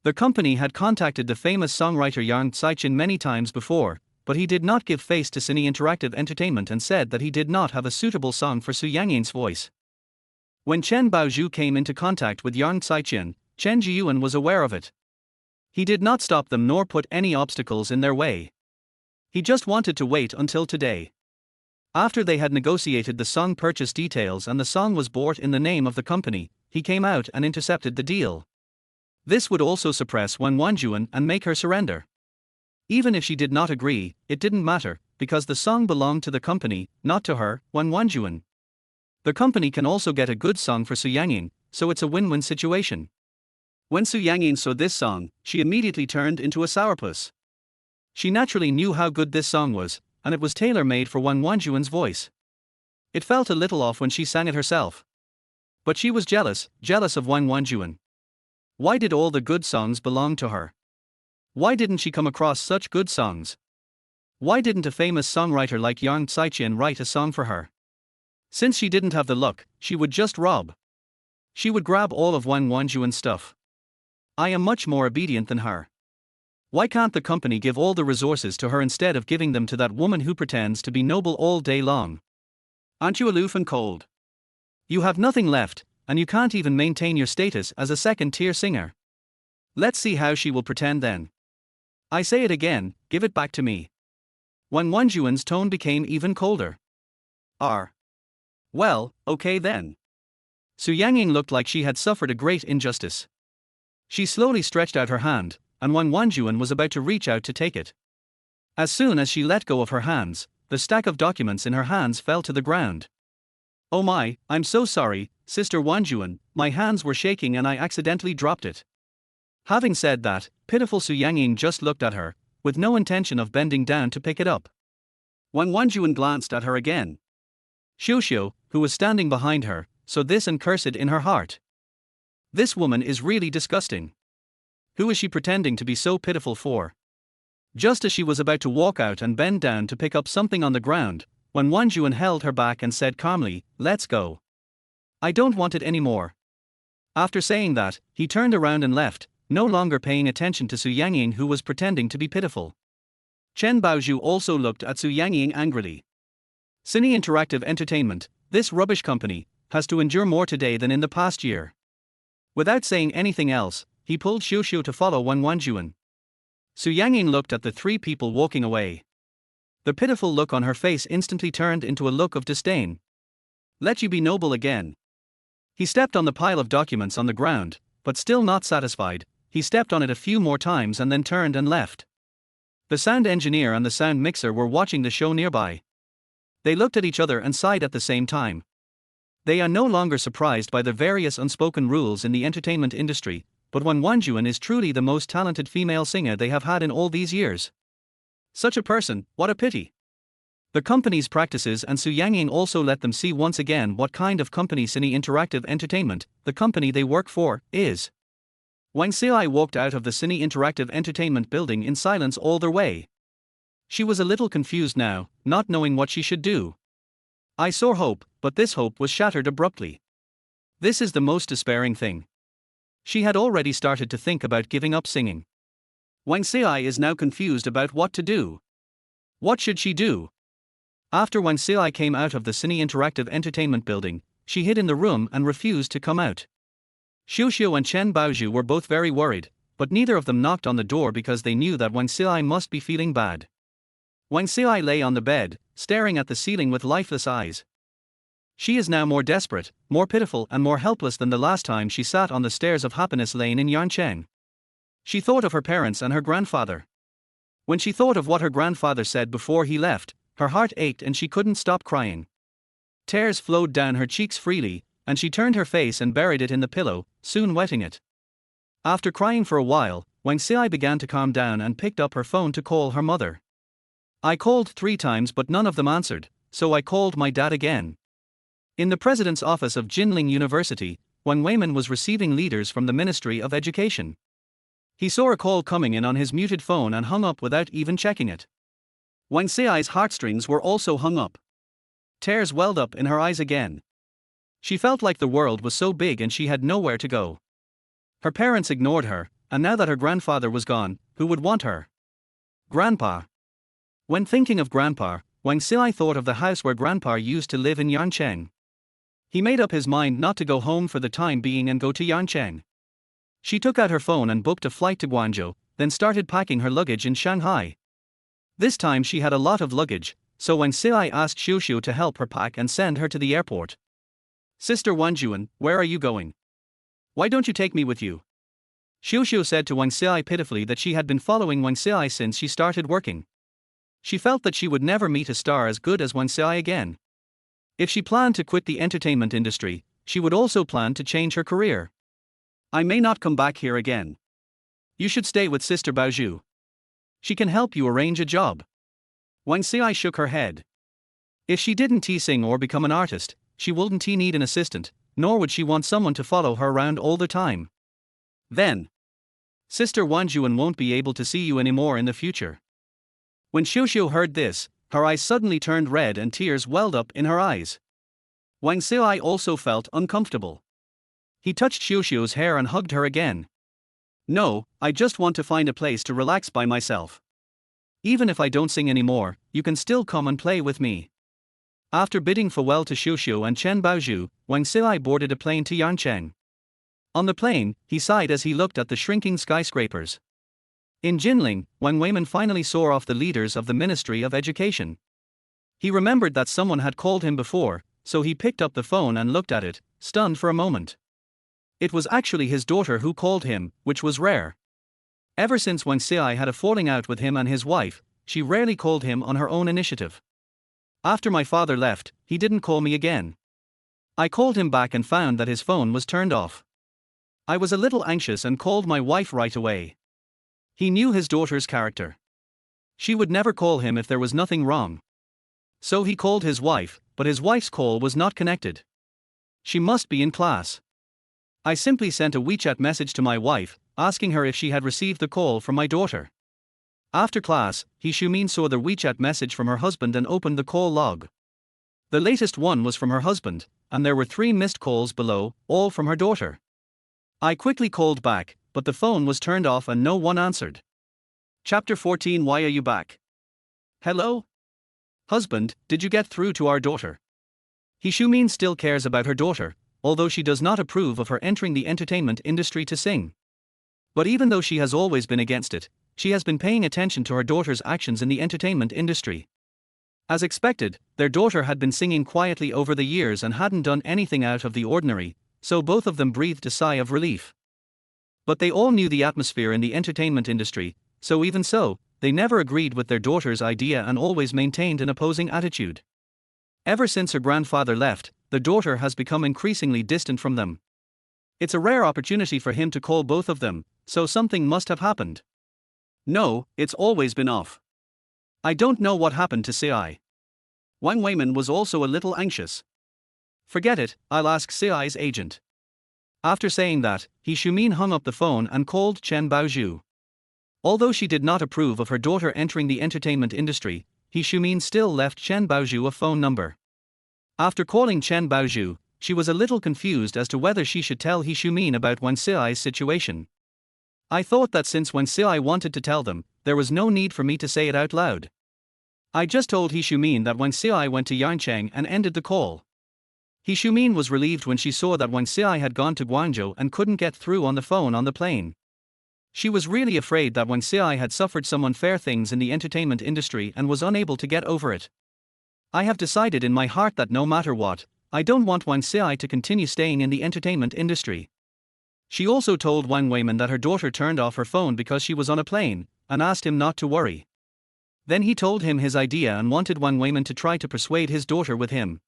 The company had contacted the famous songwriter Yang Xiqin many times before, but he did not give face to Cine Interactive Entertainment and said that he did not have a suitable song for Su Yangying's voice. When Chen Baozhu came into contact with Yang Xiqin, Chen Jiyuan was aware of it. He did not stop them nor put any obstacles in their way. He just wanted to wait until today. After they had negotiated the song purchase details and the song was bought in the name of the company, he came out and intercepted the deal. This would also suppress Wan Wanjuan and make her surrender. Even if she did not agree, it didn't matter, because the song belonged to the company, not to her, Wan Wanjuan. The company can also get a good song for Su Yangying, so it's a win-win situation. When Su Yangying saw this song, she immediately turned into a sourpuss. She naturally knew how good this song was, and it was tailor-made for Wan Wanjuan's voice. It felt a little off when she sang it herself. But she was jealous of Wan Wanjuan. Why did all the good songs belong to her? Why didn't she come across such good songs? Why didn't a famous songwriter like Yang Xiqin write a song for her? Since she didn't have the luck, she would just rob. She would grab all of Wan Wanjuan's stuff. I am much more obedient than her. Why can't the company give all the resources to her instead of giving them to that woman who pretends to be noble all day long? Aren't you aloof and cold? You have nothing left, and you can't even maintain your status as a second-tier singer. Let's see how she will pretend then. I say it again, give it back to me. Wan Wanjuan's tone became even colder. Well, okay then. Su Yangying looked like she had suffered a great injustice. She slowly stretched out her hand, and Wan Wanjuan was about to reach out to take it. As soon as she let go of her hands, the stack of documents in her hands fell to the ground. Oh my, I'm so sorry, Sister Wanjuan, my hands were shaking and I accidentally dropped it. Having said that, pitiful Su Yangying just looked at her, with no intention of bending down to pick it up. Wan Wanjuan glanced at her again. Xiu, who was standing behind her, saw this and cursed in her heart. This woman is really disgusting. Who is she pretending to be so pitiful for? Just as she was about to walk out and bend down to pick up something on the ground, when Wang Juan held her back and said calmly, "Let's go. I don't want it anymore." After saying that, he turned around and left, no longer paying attention to Su Yangying, who was pretending to be pitiful. Chen Baozhu also looked at Su Yangying angrily. Cine Interactive Entertainment, this rubbish company, has to endure more today than in the past year. Without saying anything else, he pulled Xiu to follow Wang Wanjuan. Su Yangying looked at the three people walking away. The pitiful look on her face instantly turned into a look of disdain. "Let you be noble again." He stepped on the pile of documents on the ground, but still not satisfied, he stepped on it a few more times and then turned and left. The sound engineer and the sound mixer were watching the show nearby. They looked at each other and sighed at the same time. They are no longer surprised by the various unspoken rules in the entertainment industry, but Wang Wanjuan is truly the most talented female singer they have had in all these years. Such a person, what a pity. The company's practices and Su Yangying also let them see once again what kind of company Cine Interactive Entertainment, the company they work for, is. Wang Xi walked out of the Cine Interactive Entertainment building in silence all the way. She was a little confused now, not knowing what she should do. I saw hope, but this hope was shattered abruptly. This is the most despairing thing. She had already started to think about giving up singing. Wang Xi is now confused about what to do. What should she do? After Wang Xi came out of the Cine Interactive Entertainment building, she hid in the room and refused to come out. Xiu and Chen Baozhu were both very worried, but neither of them knocked on the door because they knew that Wang Xi must be feeling bad. Wang Xi lay on the bed, staring at the ceiling with lifeless eyes. She is now more desperate, more pitiful and more helpless than the last time she sat on the stairs of Happiness Lane in Yancheng. She thought of her parents and her grandfather. When she thought of what her grandfather said before he left, her heart ached and she couldn't stop crying. Tears flowed down her cheeks freely, and she turned her face and buried it in the pillow, soon wetting it. After crying for a while, Wang Xi began to calm down and picked up her phone to call her mother. "I called 3 times but none of them answered, so I called my dad again." In the president's office of Jinling University, Wang Weimin was receiving leaders from the Ministry of Education. He saw a call coming in on his muted phone and hung up without even checking it. Wang Xi's heartstrings were also hung up. Tears welled up in her eyes again. She felt like the world was so big and she had nowhere to go. Her parents ignored her, and now that her grandfather was gone, who would want her? Grandpa. When thinking of Grandpa, Wang Xi thought of the house where Grandpa used to live in Yancheng. He made up his mind not to go home for the time being and go to Yancheng. She took out her phone and booked a flight to Guangzhou, then started packing her luggage in Shanghai. This time she had a lot of luggage, so Wang Xi asked Xiu to help her pack and send her to the airport. "Sister Wanjuan, where are you going? Why don't you take me with you?" Xiu said to Wang Xi pitifully that she had been following Wang Xi since she started working. She felt that she would never meet a star as good as Wang Xi again. If she planned to quit the entertainment industry, she would also plan to change her career. "I may not come back here again. You should stay with Sister Baozhu. She can help you arrange a job." Wang Xi shook her head. If she didn't sing or become an artist, she wouldn't need an assistant, nor would she want someone to follow her around all the time. Then, Sister Wanjuan won't be able to see you anymore in the future. When Xiu heard this, her eyes suddenly turned red and tears welled up in her eyes. Wang Xi also felt uncomfortable. He touched Xiu's hair and hugged her again. "No, I just want to find a place to relax by myself. Even if I don't sing anymore, you can still come and play with me." After bidding farewell to Xiu and Chen Baozhu, Wang Xi boarded a plane to Yancheng. On the plane, he sighed as he looked at the shrinking skyscrapers. In Jinling, Wang Weimin finally saw off the leaders of the Ministry of Education. He remembered that someone had called him before, so he picked up the phone and looked at it, stunned for a moment. It was actually his daughter who called him, which was rare. Ever since Wang Xi had a falling out with him and his wife, she rarely called him on her own initiative. "After my father left, he didn't call me again. I called him back and found that his phone was turned off. I was a little anxious and called my wife right away. He knew his daughter's character. She would never call him if there was nothing wrong. So he called his wife, but his wife's call was not connected. She must be in class. I simply sent a WeChat message to my wife, asking her if she had received the call from my daughter. After class, He Shumin saw the WeChat message from her husband and opened the call log. The latest one was from her husband, and there were 3 missed calls below, all from her daughter. I quickly called back, but the phone was turned off and no one answered. Chapter 14. Why are you back? Hello? Husband, did you get through to our daughter? He Shumin still cares about her daughter, although she does not approve of her entering the entertainment industry to sing. But even though she has always been against it, she has been paying attention to her daughter's actions in the entertainment industry. As expected, their daughter had been singing quietly over the years and hadn't done anything out of the ordinary, so both of them breathed a sigh of relief. But they all knew the atmosphere in the entertainment industry, so even so, they never agreed with their daughter's idea and always maintained an opposing attitude. Ever since her grandfather left, the daughter has become increasingly distant from them. It's a rare opportunity for him to call both of them, so something must have happened. No, it's always been off. I don't know what happened to Sai. Wang Weiman was also a little anxious. Forget it, I'll ask Sai's agent. After saying that, He Shumin hung up the phone and called Chen Baozhu. Although she did not approve of her daughter entering the entertainment industry, He Shumin still left Chen Baozhu a phone number. After calling Chen Baozhu, she was a little confused as to whether she should tell He Shumin about Wen Sai's situation. I thought that since Wen Sai wanted to tell them, there was no need for me to say it out loud. I just told He Shumin that Wen Sai went to Yancheng and ended the call. He Shumin was relieved when she saw that Wen Sai had gone to Guangzhou and couldn't get through on the phone on the plane. She was really afraid that Wen Sai had suffered some unfair things in the entertainment industry and was unable to get over it. I have decided in my heart that no matter what, I don't want Wen Sai to continue staying in the entertainment industry. She also told Wang Weiman that her daughter turned off her phone because she was on a plane, and asked him not to worry. Then he told him his idea and wanted Wang Weiman to try to persuade his daughter with him.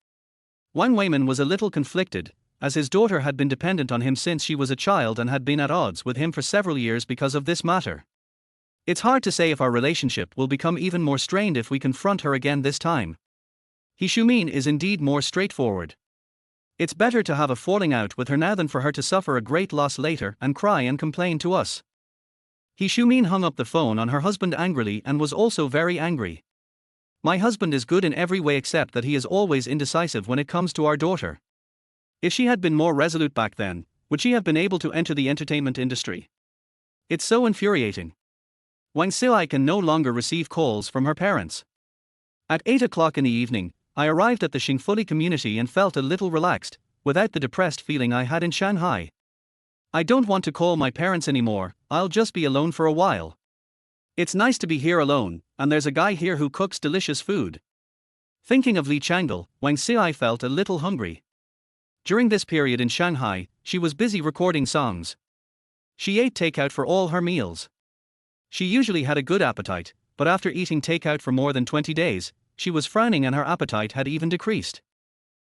Wang Weiman was a little conflicted, as his daughter had been dependent on him since she was a child and had been at odds with him for several years because of this matter. It's hard to say if our relationship will become even more strained if we confront her again this time. He Shumin is indeed more straightforward. It's better to have a falling out with her now than for her to suffer a great loss later and cry and complain to us. He Shumin hung up the phone on her husband angrily and was also very angry. My husband is good in every way except that he is always indecisive when it comes to our daughter. If she had been more resolute back then, would she have been able to enter the entertainment industry? It's so infuriating. Wang Sai can no longer receive calls from her parents. At 8 o'clock in the evening, I arrived at the Xingfuli community and felt a little relaxed, without the depressed feeling I had in Shanghai. I don't want to call my parents anymore, I'll just be alone for a while. It's nice to be here alone, and there's a guy here who cooks delicious food. Thinking of Li Changle, Wang Sai felt a little hungry. During this period in Shanghai, she was busy recording songs. She ate takeout for all her meals. She usually had a good appetite, but after eating takeout for more than 20 days, she was frowning and her appetite had even decreased.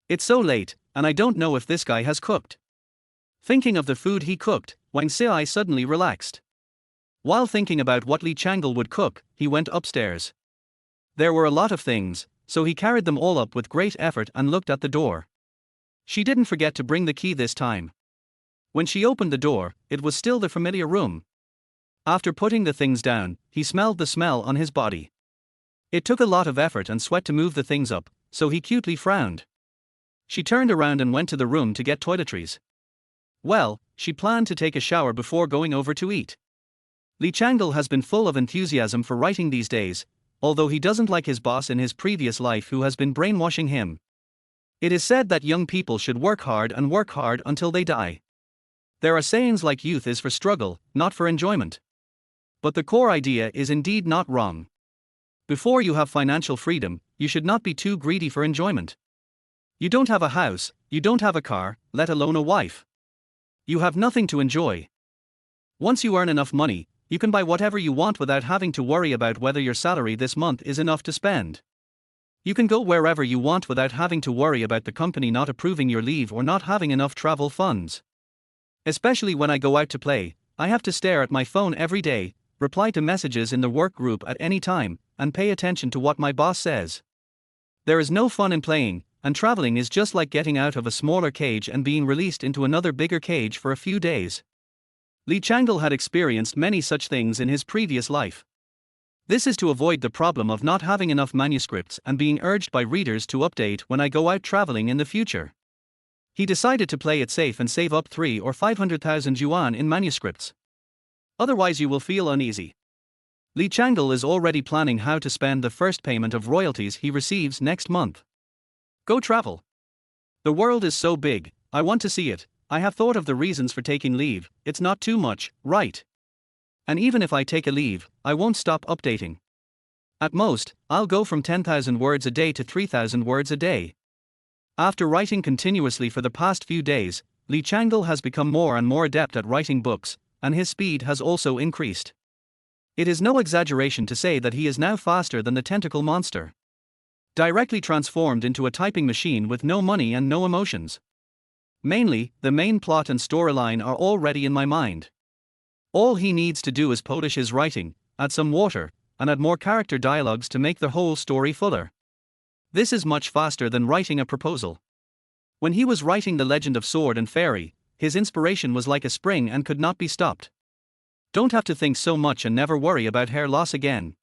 It's so late, and I don't know if this guy has cooked. Thinking of the food he cooked, Wang Sai suddenly relaxed. While thinking about what Li Changle would cook, he went upstairs. There were a lot of things, so he carried them all up with great effort and looked at the door. She didn't forget to bring the key this time. When she opened the door, it was still the familiar room. After putting the things down, he smelled the smell on his body. It took a lot of effort and sweat to move the things up, so he cutely frowned. She turned around and went to the room to get toiletries. Well, she planned to take a shower before going over to eat. Li Changle has been full of enthusiasm for writing these days, although he doesn't like his boss in his previous life who has been brainwashing him. It is said that young people should work hard until they die. There are sayings like youth is for struggle, not for enjoyment. But the core idea is indeed not wrong. Before you have financial freedom, you should not be too greedy for enjoyment. You don't have a house, you don't have a car, let alone a wife. You have nothing to enjoy. Once you earn enough money, you can buy whatever you want without having to worry about whether your salary this month is enough to spend. You can go wherever you want without having to worry about the company not approving your leave or not having enough travel funds. Especially when I go out to play, I have to stare at my phone every day, reply to messages in the work group at any time, and pay attention to what my boss says. There is no fun in playing, and traveling is just like getting out of a smaller cage and being released into another bigger cage for a few days. Li Changle had experienced many such things in his previous life. This is to avoid the problem of not having enough manuscripts and being urged by readers to update when I go out traveling in the future. He decided to play it safe and save up 3 or 500,000 yuan in manuscripts. Otherwise you will feel uneasy. Li Changle is already planning how to spend the first payment of royalties he receives next month. Go travel. The world is so big, I want to see it. I have thought of the reasons for taking leave, it's not too much, right? And even if I take a leave, I won't stop updating. At most, I'll go from 10,000 words a day to 3,000 words a day. After writing continuously for the past few days, Li Changle has become more and more adept at writing books, and his speed has also increased. It is no exaggeration to say that he is now faster than the tentacle monster. Directly transformed into a typing machine with no money and no emotions. Mainly, the main plot and storyline are already in my mind. All he needs to do is polish his writing, add some water, and add more character dialogues to make the whole story fuller. This is much faster than writing a proposal. When he was writing The Legend of Sword and Fairy, his inspiration was like a spring and could not be stopped. Don't have to think so much and never worry about hair loss again.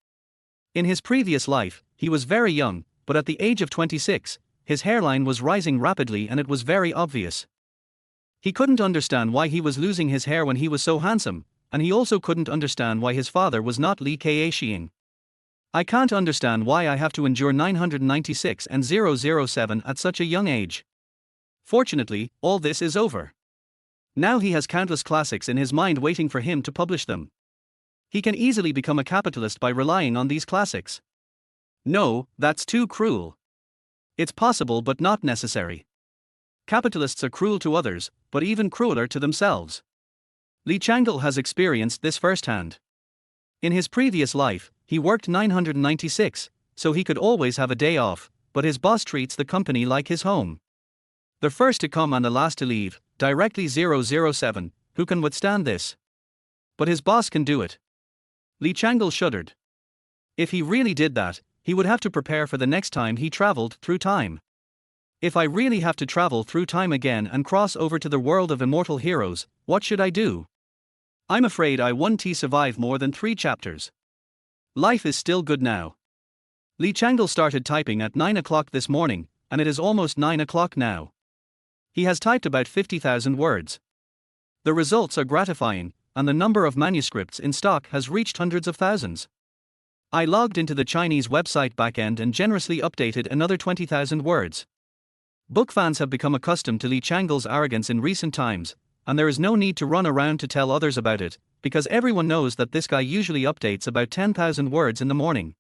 In his previous life, he was very young, but at the age of 26, his hairline was rising rapidly and it was very obvious. He couldn't understand why he was losing his hair when he was so handsome, and he also couldn't understand why his father was not Li Changle. I can't understand why I have to endure 996 and 007 at such a young age. Fortunately, all this is over. Now he has countless classics in his mind waiting for him to publish them. He can easily become a capitalist by relying on these classics. No, that's too cruel. It's possible but not necessary. Capitalists are cruel to others, but even crueler to themselves. Li Changle has experienced this firsthand. In his previous life, he worked 996, so he could always have a day off, but his boss treats the company like his home. The first to come and the last to leave, directly 007, who can withstand this? But his boss can do it. Li Changle shuddered. If he really did that, he would have to prepare for the next time he traveled through time. If I really have to travel through time again and cross over to the world of immortal heroes, what should I do? I'm afraid I won't survive more than 3 chapters. Life is still good now. Li Changle started typing at 9 o'clock this morning, and it is almost 9 o'clock now. He has typed about 50,000 words. The results are gratifying, and the number of manuscripts in stock has reached hundreds of thousands. I logged into the Chinese website backend and generously updated another 20,000 words. Book fans have become accustomed to Li Changle's arrogance in recent times, and there is no need to run around to tell others about it, because everyone knows that this guy usually updates about 10,000 words in the morning.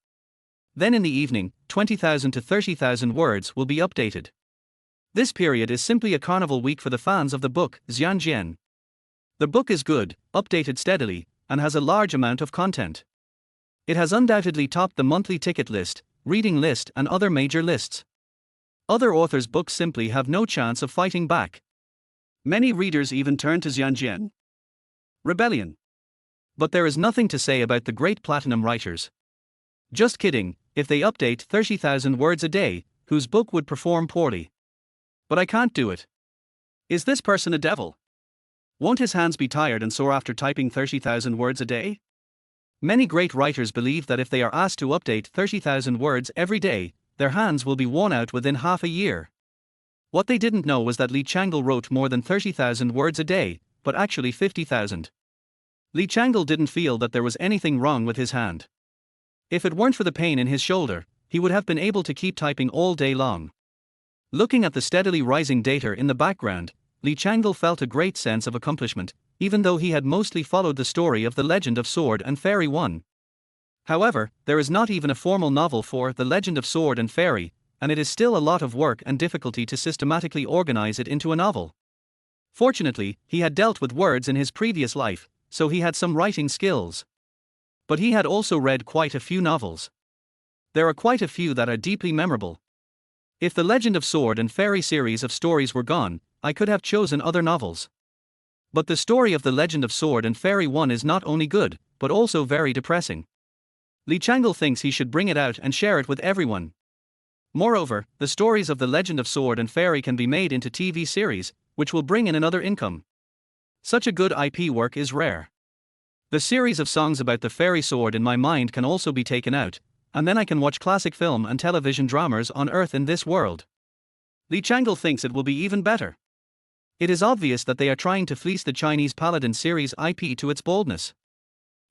Then in the evening, 20,000 to 30,000 words will be updated. This period is simply a carnival week for the fans of the book, Xianjian. The book is good, updated steadily, and has a large amount of content. It has undoubtedly topped the monthly ticket list, reading list and other major lists. Other authors' books simply have no chance of fighting back. Many readers even turn to Xianjian. Rebellion. But there is nothing to say about the great platinum writers. Just kidding, if they update 30,000 words a day, whose book would perform poorly? But I can't do it. Is this person a devil? Won't his hands be tired and sore after typing 30,000 words a day? Many great writers believe that if they are asked to update 30,000 words every day, their hands will be worn out within half a year. What they didn't know was that Li Changle wrote more than 30,000 words a day, but actually 50,000. Li Changle didn't feel that there was anything wrong with his hand. If it weren't for the pain in his shoulder, he would have been able to keep typing all day long. Looking at the steadily rising data in the background, Li Changle felt a great sense of accomplishment, even though he had mostly followed the story of The Legend of Sword and Fairy 1. However, there is not even a formal novel for The Legend of Sword and Fairy, and it is still a lot of work and difficulty to systematically organize it into a novel. Fortunately, he had dealt with words in his previous life, so he had some writing skills. But he had also read quite a few novels. There are quite a few that are deeply memorable. If the Legend of Sword and Fairy series of stories were gone, I could have chosen other novels. But the story of The Legend of Sword and Fairy 1 is not only good, but also very depressing. Li Changle thinks he should bring it out and share it with everyone. Moreover, the stories of the Legend of Sword and Fairy can be made into TV series, which will bring in another income. Such a good IP work is rare. The series of songs about the fairy sword in my mind can also be taken out, and then I can watch classic film and television dramas on Earth in this world. Li Changle thinks it will be even better. It is obvious that they are trying to fleece the Chinese Paladin series IP to its boldness.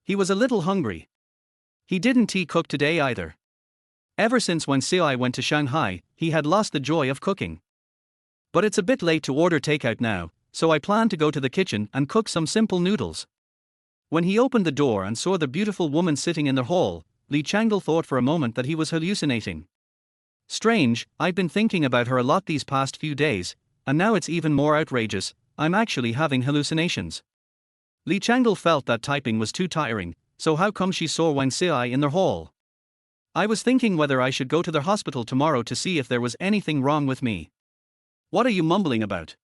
He was a little hungry. He didn't cook today either. Ever since when Ci went to Shanghai, he had lost the joy of cooking. But it's a bit late to order takeout now, so I plan to go to the kitchen and cook some simple noodles. When he opened the door and saw the beautiful woman sitting in the hall, Li Changle thought for a moment that he was hallucinating. Strange, I've been thinking about her a lot these past few days, and now it's even more outrageous, I'm actually having hallucinations. Li Changle felt that typing was too tiring, so how come she saw Wang Ci in the hall? I was thinking whether I should go to the hospital tomorrow to see if there was anything wrong with me. What are you mumbling about?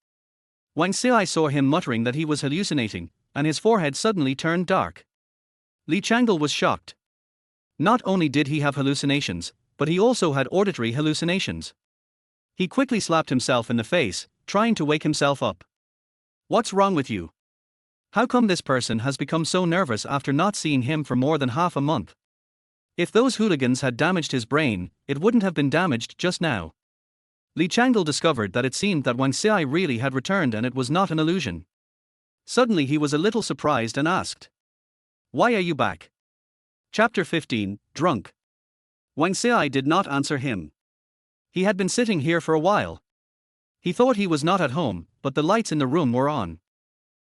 Wang Ci saw him muttering that he was hallucinating, and his forehead suddenly turned dark. Li Changle was shocked. Not only did he have hallucinations, but he also had auditory hallucinations. He quickly slapped himself in the face, trying to wake himself up. What's wrong with you? How come this person has become so nervous after not seeing him for more than half a month? If those hooligans had damaged his brain, it wouldn't have been damaged just now. Li Changle discovered that it seemed that Wang Ci really had returned and it was not an illusion. Suddenly he was a little surprised and asked, "Why are you back?" Chapter 15, Drunk. Wang Ci did not answer him. He had been sitting here for a while. He thought he was not at home, but the lights in the room were on.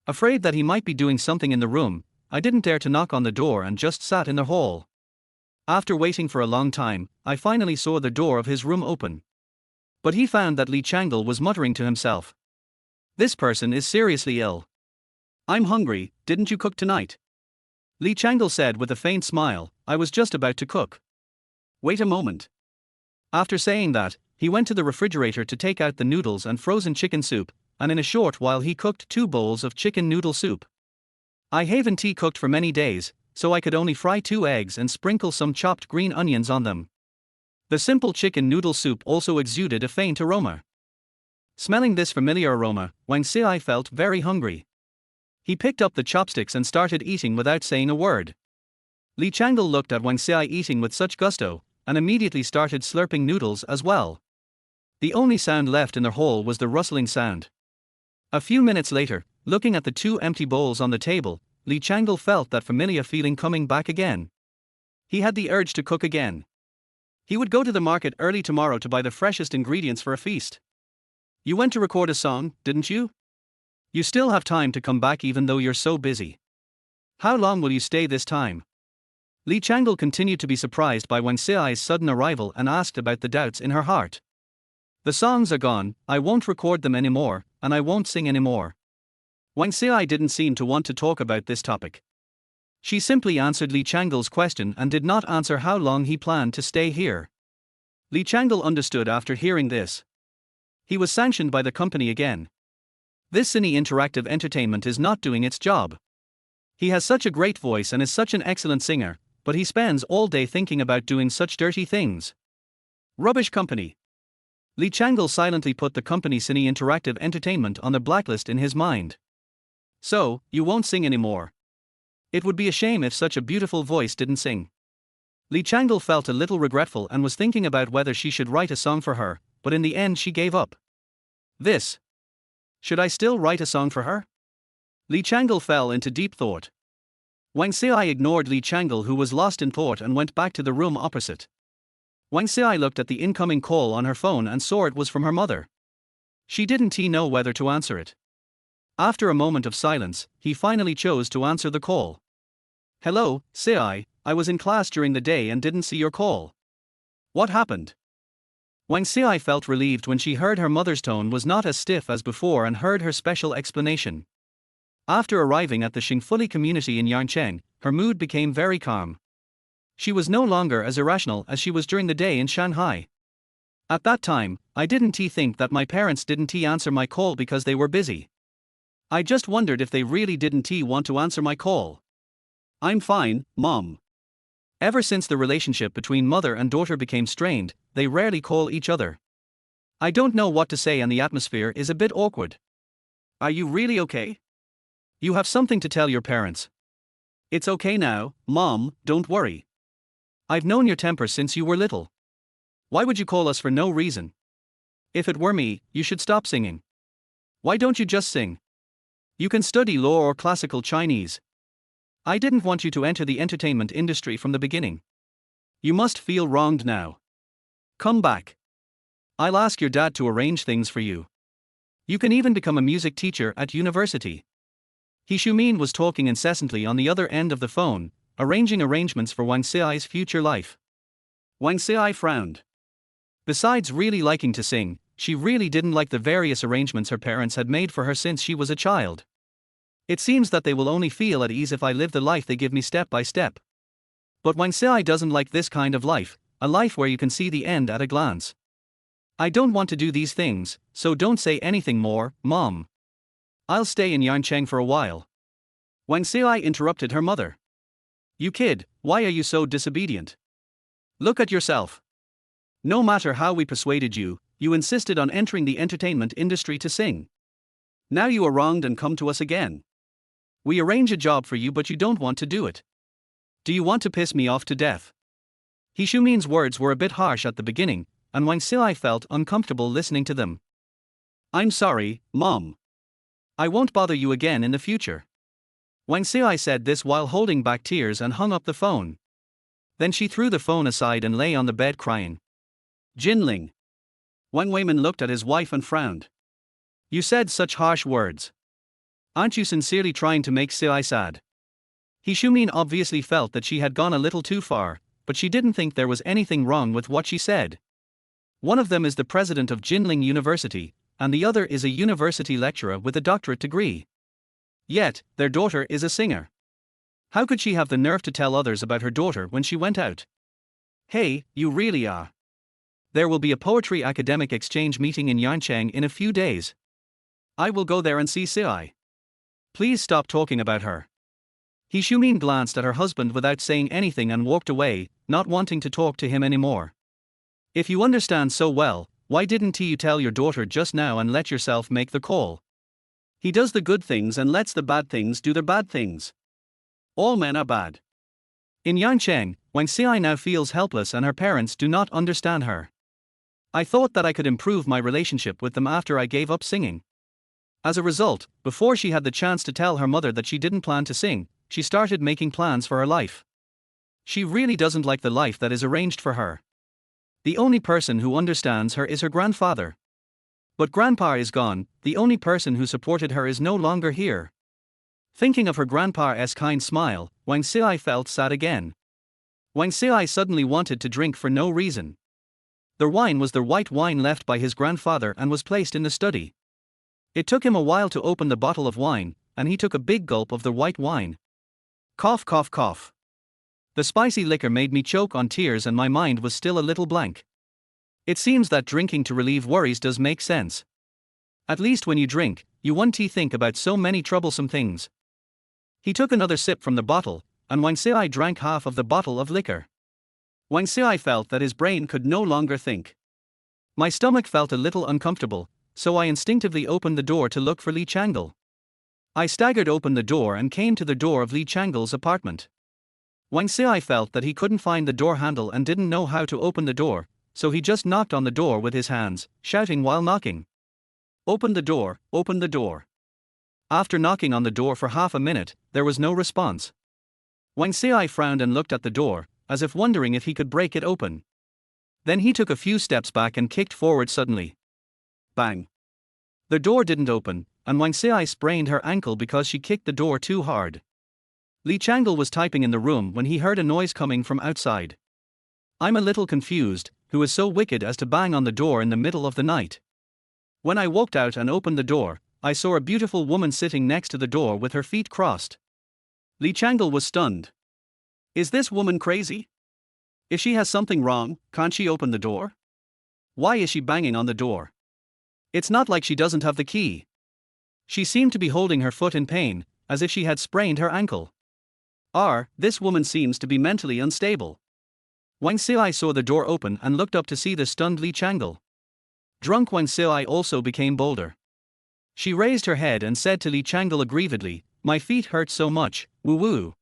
Afraid that he might be doing something in the room, I didn't dare to knock on the door and just sat in the hall. After waiting for a long time, I finally saw the door of his room open. But he found that Li Changle was muttering to himself. This person is seriously ill. I'm hungry, didn't you cook tonight? Li Changle said with a faint smile, I was just about to cook. Wait a moment. After saying that, he went to the refrigerator to take out the noodles and frozen chicken soup, and in a short while he cooked 2 bowls of chicken noodle soup. I haven't cooked for many days, so I could only fry 2 eggs and sprinkle some chopped green onions on them. The simple chicken noodle soup also exuded a faint aroma. Smelling this familiar aroma, Wang Ci felt very hungry. He picked up the chopsticks and started eating without saying a word. Li Changle looked at Wang Ci eating with such gusto, and immediately started slurping noodles as well. The only sound left in the hall was the rustling sound. A few minutes later, looking at the 2 empty bowls on the table, Li Changle felt that familiar feeling coming back again. He had the urge to cook again. He would go to the market early tomorrow to buy the freshest ingredients for a feast. You went to record a song, didn't you? You still have time to come back even though you're so busy. How long will you stay this time? Li Changle continued to be surprised by Wang Ci's sudden arrival and asked about the doubts in her heart. The songs are gone, I won't record them anymore, and I won't sing anymore. Wang Ci didn't seem to want to talk about this topic. She simply answered Li Changle's question and did not answer how long he planned to stay here. Li Changle understood after hearing this. He was sanctioned by the company again. This Cine Interactive Entertainment is not doing its job. He has such a great voice and is such an excellent singer, but he spends all day thinking about doing such dirty things. Rubbish company. Li Changle silently put the company Cine Interactive Entertainment on the blacklist in his mind. So, you won't sing anymore. It would be a shame if such a beautiful voice didn't sing. Li Changle felt a little regretful and was thinking about whether she should write a song for her, but in the end she gave up. Should I still write a song for her? Li Changle fell into deep thought. Wang Ci ignored Li Changle, who was lost in thought, and went back to the room opposite. Wang Ci looked at the incoming call on her phone and saw it was from her mother. She didn't know whether to answer it. After a moment of silence, he finally chose to answer the call. Hello, Ci, I was in class during the day and didn't see your call. What happened? Wang Ci felt relieved when she heard her mother's tone was not as stiff as before and heard her special explanation. After arriving at the Xingfuli community in Yancheng, her mood became very calm. She was no longer as irrational as she was during the day in Shanghai. At that time, I didn't think that my parents didn't answer my call because they were busy. I just wondered if they really didn't want to answer my call. I'm fine, Mom. Ever since the relationship between mother and daughter became strained, they rarely call each other. I don't know what to say and the atmosphere is a bit awkward. Are you really okay? You have something to tell your parents. It's okay now, Mom, don't worry. I've known your temper since you were little. Why would you call us for no reason? If it were me, you should stop singing. Why don't you just sing? You can study law or classical Chinese. I didn't want you to enter the entertainment industry from the beginning. You must feel wronged now. Come back. I'll ask your dad to arrange things for you. You can even become a music teacher at university. He Shumin was talking incessantly on the other end of the phone, arranging arrangements for Wang Xiai's future life. Wang Xiai frowned. Besides really liking to sing, she really didn't like the various arrangements her parents had made for her since she was a child. It seems that they will only feel at ease if I live the life they give me step by step. But Wang Xiai doesn't like this kind of life, a life where you can see the end at a glance. I don't want to do these things, so don't say anything more, Mom. I'll stay in Yancheng for a while. Wang Xiai interrupted her mother. You kid, why are you so disobedient? Look at yourself. No matter how we persuaded you, you insisted on entering the entertainment industry to sing. Now you are wronged and come to us again. We arrange a job for you but you don't want to do it. Do you want to piss me off to death? He Shumin's words were a bit harsh at the beginning, and Wang Xiai felt uncomfortable listening to them. I'm sorry, Mom. I won't bother you again in the future. Wang Xiai said this while holding back tears and hung up the phone. Then she threw the phone aside and lay on the bed crying. Jinling. Wang Weimin looked at his wife and frowned. You said such harsh words. Aren't you sincerely trying to make Xiai sad? He Shumin obviously felt that she had gone a little too far, but she didn't think there was anything wrong with what she said. One of them is the president of Jinling University, and the other is a university lecturer with a doctorate degree. Yet, their daughter is a singer. How could she have the nerve to tell others about her daughter when she went out? Hey, you really are. There will be a poetry academic exchange meeting in Yancheng in a few days. I will go there and see Xiai. Please stop talking about her. He Shumin glanced at her husband without saying anything and walked away, not wanting to talk to him anymore. If you understand so well, why didn't you tell your daughter just now and let yourself make the call? He does the good things and lets the bad things do their bad things. All men are bad. In Yancheng, Wang Xiai now feels helpless and her parents do not understand her. I thought that I could improve my relationship with them after I gave up singing. As a result, before she had the chance to tell her mother that she didn't plan to sing, she started making plans for her life. She really doesn't like the life that is arranged for her. The only person who understands her is her grandfather. But Grandpa is gone, the only person who supported her is no longer here. Thinking of her grandpa's kind smile, Wang Xiai felt sad again. Wang Xiai suddenly wanted to drink for no reason. The wine was the white wine left by his grandfather and was placed in the study. It took him a while to open the bottle of wine, and he took a big gulp of the white wine. Cough, cough, cough. The spicy liquor made me choke on tears and my mind was still a little blank. It seems that drinking to relieve worries does make sense. At least when you drink, you won't think about so many troublesome things. He took another sip from the bottle, and Wang Xiai drank half of the bottle of liquor. Wang Xiai felt that his brain could no longer think. My stomach felt a little uncomfortable, so I instinctively opened the door to look for Li Changle. I staggered open the door and came to the door of Li Changle's apartment. Wang Xiai felt that he couldn't find the door handle and didn't know how to open the door, so he just knocked on the door with his hands, shouting while knocking. Open the door, open the door. After knocking on the door for half a minute, there was no response. Wang Xiai frowned and looked at the door, as if wondering if he could break it open. Then he took a few steps back and kicked forward suddenly. Bang! The door didn't open, and Wang Xiai sprained her ankle because she kicked the door too hard. Li Changle was typing in the room when he heard a noise coming from outside. I'm a little confused, who is so wicked as to bang on the door in the middle of the night? When I walked out and opened the door, I saw a beautiful woman sitting next to the door with her feet crossed. Li Changle was stunned. Is this woman crazy? If she has something wrong, can't she open the door? Why is she banging on the door? It's not like she doesn't have the key. She seemed to be holding her foot in pain, as if she had sprained her ankle. This woman seems to be mentally unstable. Wang Xiai saw the door open and looked up to see the stunned Li Changle. Drunk Wang Xiai also became bolder. She raised her head and said to Li Changle aggrievedly, "My feet hurt so much, woo-woo."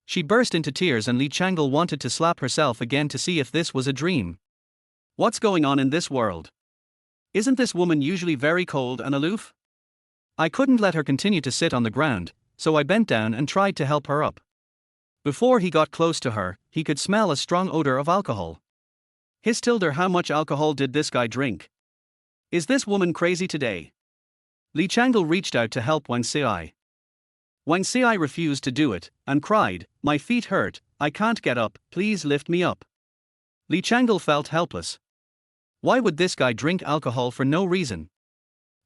She burst into tears and Li Changle wanted to slap herself again to see if this was a dream. What's going on in this world? Isn't this woman usually very cold and aloof? I couldn't let her continue to sit on the ground, so I bent down and tried to help her up. Before he got close to her, he could smell a strong odor of alcohol. His tilder, how much alcohol did this guy drink? Is this woman crazy today? Li Changle reached out to help Wang Xiai. Wang Xiai refused to do it, and cried, "My feet hurt, I can't get up, please lift me up." Li Changle felt helpless. Why would this guy drink alcohol for no reason?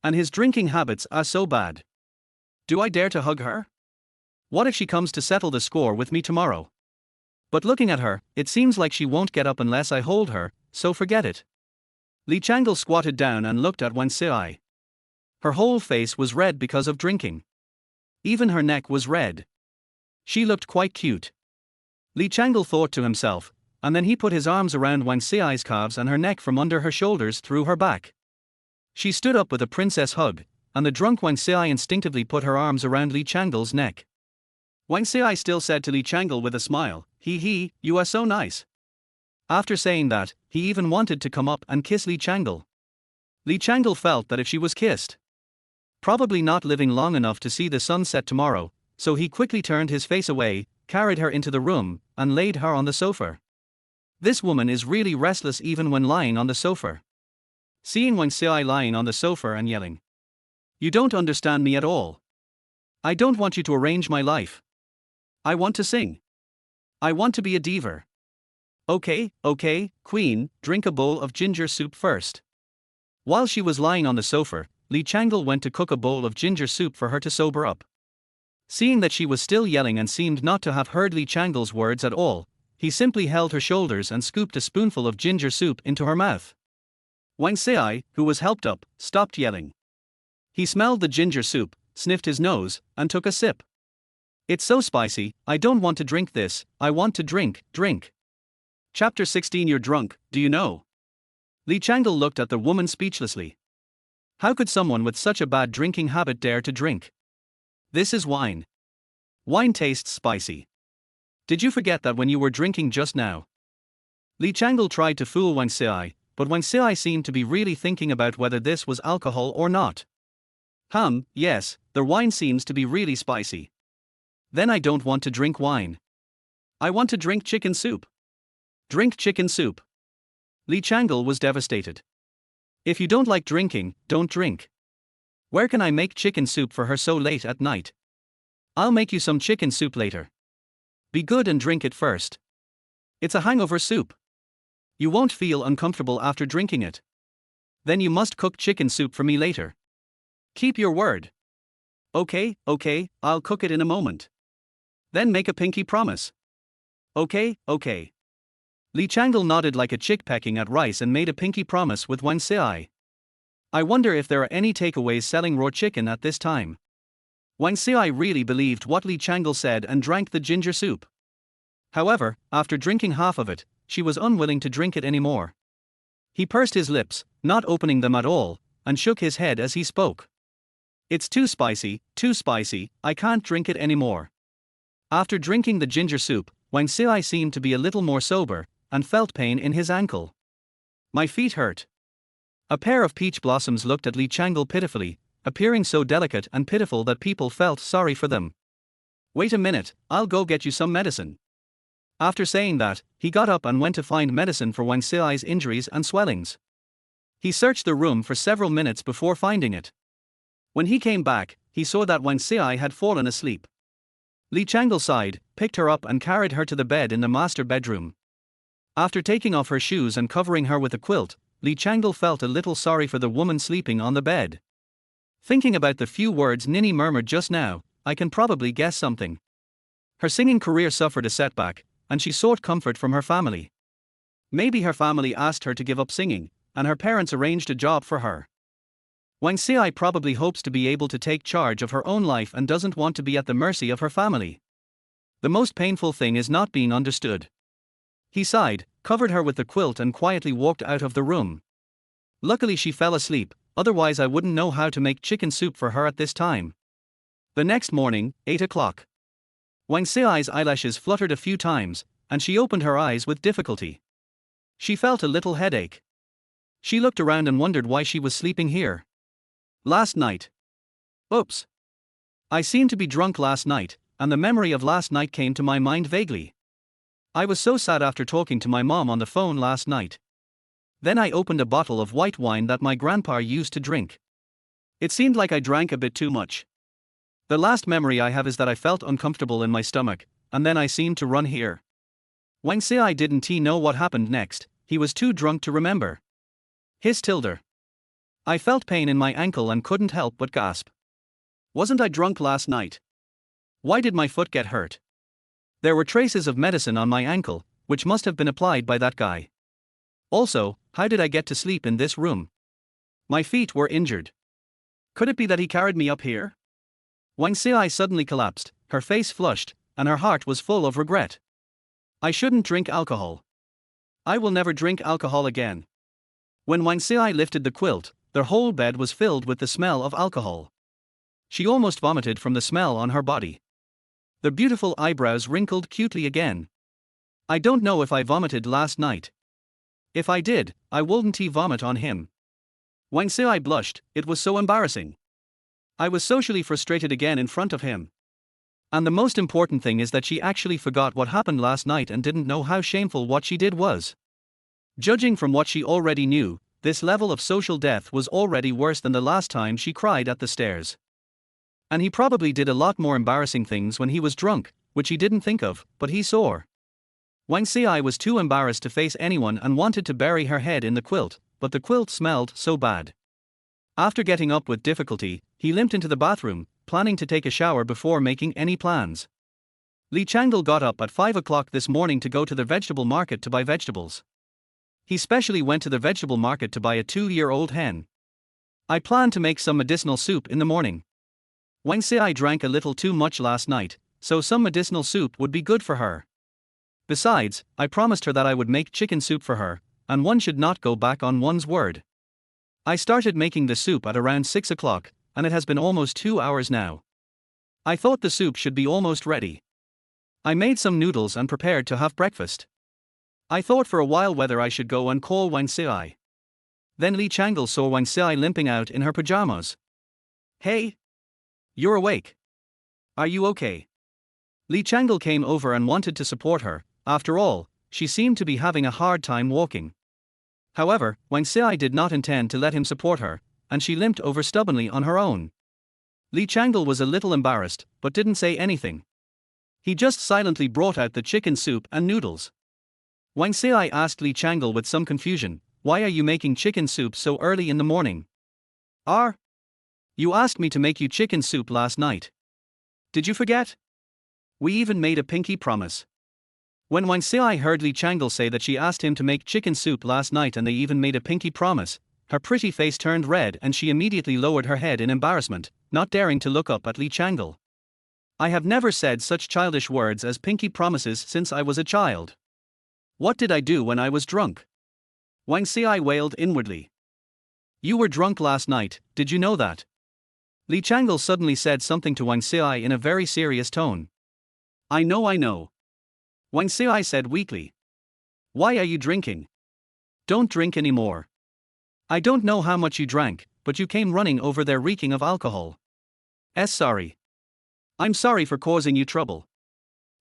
And his drinking habits are so bad. Do I dare to hug her? What if she comes to settle the score with me tomorrow? But looking at her, it seems like she won't get up unless I hold her, so forget it. Li Changle squatted down and looked at Wang Xiai. Her whole face was red because of drinking. Even her neck was red. She looked quite cute. Li Changle thought to himself, and then he put his arms around Wang Xiai's calves and her neck from under her shoulders through her back. She stood up with a princess hug, and the drunk Wang Xiai instinctively put her arms around Li Changle's neck. Wang Xiai still said to Li Changle with a smile, "He, you are so nice." After saying that, he even wanted to come up and kiss Li Changle. Li Changle felt that if she was kissed, probably not living long enough to see the sun set tomorrow, so he quickly turned his face away, carried her into the room, and laid her on the sofa. This woman is really restless even when lying on the sofa. Seeing Wang Xiai lying on the sofa and yelling, "You don't understand me at all. I don't want you to arrange my life. I want to sing. I want to be a diva. Okay, queen, drink a bowl of ginger soup first." While she was lying on the sofa, Li Changle went to cook a bowl of ginger soup for her to sober up. Seeing that she was still yelling and seemed not to have heard Li Changle's words at all, he simply held her shoulders and scooped a spoonful of ginger soup into her mouth. Wang Xiai, who was helped up, stopped yelling. He smelled the ginger soup, sniffed his nose, and took a sip. "It's so spicy, I don't want to drink this, I want to drink. Chapter 16. You're drunk, do you know? Li Changle looked at the woman speechlessly. How could someone with such a bad drinking habit dare to drink? This is wine. Wine tastes spicy. Did you forget that when you were drinking just now? Li Changle tried to fool Wang Xiai, but Wang Xiai seemed to be really thinking about whether this was alcohol or not. Yes, the wine seems to be really spicy. Then I don't want to drink wine. I want to drink chicken soup. Drink chicken soup. Li Changle was devastated. If you don't like drinking, don't drink. Where can I make chicken soup for her so late at night? I'll make you some chicken soup later. Be good and drink it first. It's a hangover soup. You won't feel uncomfortable after drinking it. Then you must cook chicken soup for me later. Keep your word. Okay, I'll cook it in a moment. Then make a pinky promise. Okay. Li Changle nodded like a chick pecking at rice and made a pinky promise with Wang Xiai. I wonder if there are any takeaways selling raw chicken at this time. Wang Xiai really believed what Li Changle said and drank the ginger soup. However, after drinking half of it, she was unwilling to drink it anymore. He pursed his lips, not opening them at all, and shook his head as he spoke. It's too spicy, I can't drink it anymore. After drinking the ginger soup, Wang Xiai seemed to be a little more sober, and felt pain in his ankle. My feet hurt. A pair of peach blossoms looked at Li Changle pitifully, appearing so delicate and pitiful that people felt sorry for them. Wait a minute, I'll go get you some medicine. After saying that, he got up and went to find medicine for Wang Xiai's injuries and swellings. He searched the room for several minutes before finding it. When he came back, he saw that Wang Xiai had fallen asleep. Li Changle sighed, picked her up and carried her to the bed in the master bedroom. After taking off her shoes and covering her with a quilt, Li Changle felt a little sorry for the woman sleeping on the bed. Thinking about the few words Nini murmured just now, I can probably guess something. Her singing career suffered a setback, and she sought comfort from her family. Maybe her family asked her to give up singing, and her parents arranged a job for her. Wang Xiai probably hopes to be able to take charge of her own life and doesn't want to be at the mercy of her family. The most painful thing is not being understood. He sighed, covered her with the quilt and quietly walked out of the room. Luckily she fell asleep, otherwise I wouldn't know how to make chicken soup for her at this time. The next morning, 8 o'clock. Wang Xiai's eyelashes fluttered a few times, and she opened her eyes with difficulty. She felt a little headache. She looked around and wondered why she was sleeping here. Last night. Oops. I seemed to be drunk last night, and the memory of last night came to my mind vaguely. I was so sad after talking to my mom on the phone last night. Then I opened a bottle of white wine that my grandpa used to drink. It seemed like I drank a bit too much. The last memory I have is that I felt uncomfortable in my stomach, and then I seemed to run here. Wang Xiai didn't know what happened next, he was too drunk to remember. His tilde. I felt pain in my ankle and couldn't help but gasp. Wasn't I drunk last night? Why did my foot get hurt? There were traces of medicine on my ankle, which must have been applied by that guy. Also, how did I get to sleep in this room? My feet were injured. Could it be that he carried me up here? Wang Xiai suddenly collapsed, her face flushed, and her heart was full of regret. I shouldn't drink alcohol. I will never drink alcohol again. When Wang Xiai lifted the quilt, their whole bed was filled with the smell of alcohol. She almost vomited from the smell on her body. The beautiful eyebrows wrinkled cutely again. I don't know if I vomited last night. If I did, I wouldn't vomit on him. Wang Xiai blushed, it was so embarrassing. I was socially frustrated again in front of him. And the most important thing is that she actually forgot what happened last night and didn't know how shameful what she did was. Judging from what she already knew, this level of social death was already worse than the last time she cried at the stairs. And he probably did a lot more embarrassing things when he was drunk, which he didn't think of, but he saw. Wang Xiai was too embarrassed to face anyone and wanted to bury her head in the quilt, but the quilt smelled so bad. After getting up with difficulty, he limped into the bathroom, planning to take a shower before making any plans. Li Changle got up at 5 o'clock this morning to go to the vegetable market to buy vegetables. He specially went to the vegetable market to buy a 2-year-old hen. I planned to make some medicinal soup in the morning. Wang Xiai drank a little too much last night, so some medicinal soup would be good for her. Besides, I promised her that I would make chicken soup for her, and one should not go back on one's word. I started making the soup at around 6 o'clock, and it has been almost 2 hours now. I thought the soup should be almost ready. I made some noodles and prepared to have breakfast. I thought for a while whether I should go and call Wang Xiai. Then Li Changle saw Wang Xiai limping out in her pajamas. Hey! You're awake. Are you okay? Li Changle came over and wanted to support her. After all, she seemed to be having a hard time walking. However, Wang Xiai did not intend to let him support her, and she limped over stubbornly on her own. Li Changle was a little embarrassed, but didn't say anything. He just silently brought out the chicken soup and noodles. Wang Xiai asked Li Changle with some confusion, "Why are you making chicken soup so early in the morning?" You asked me to make you chicken soup last night. Did you forget? We even made a pinky promise. When Wang Xiai heard Li Changle say that she asked him to make chicken soup last night and they even made a pinky promise, her pretty face turned red and she immediately lowered her head in embarrassment, not daring to look up at Li Changle. I have never said such childish words as pinky promises since I was a child. What did I do when I was drunk? Wang Xiai wailed inwardly. You were drunk last night, did you know that? Li Changle suddenly said something to Wang Xiai in a very serious tone. I know. Wang Xiai said weakly. Why are you drinking? Don't drink anymore. I don't know how much you drank, but you came running over there reeking of alcohol. Sorry. I'm sorry for causing you trouble.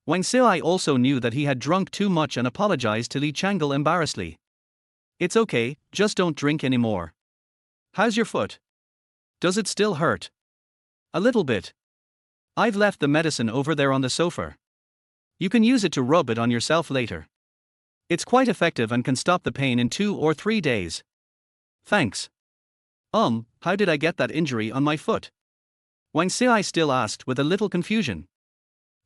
Wang Xiai also knew that he had drunk too much and apologized to Li Changle embarrassedly. It's okay, just don't drink anymore. How's your foot? Does it still hurt? A little bit. I've left the medicine over there on the sofa. You can use it to rub it on yourself later. It's quite effective and can stop the pain in 2 or 3 days. Thanks. How did I get that injury on my foot? Wang Xiai still asked with a little confusion.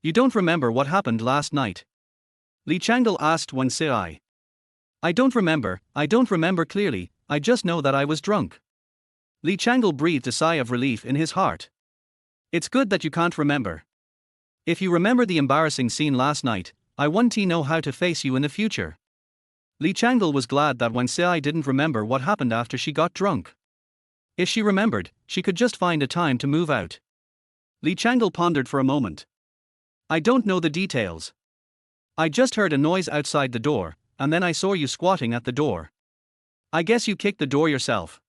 You don't remember what happened last night? Li Changle asked Wang Xiai. I don't remember clearly, I just know that I was drunk. Li Changle breathed a sigh of relief in his heart. It's good that you can't remember. If you remember the embarrassing scene last night, I want to know how to face you in the future. Li Changle was glad that Wen Xiai didn't remember what happened after she got drunk. If she remembered, she could just find a time to move out. Li Changle pondered for a moment. I don't know the details. I just heard a noise outside the door, and then I saw you squatting at the door. I guess you kicked the door yourself.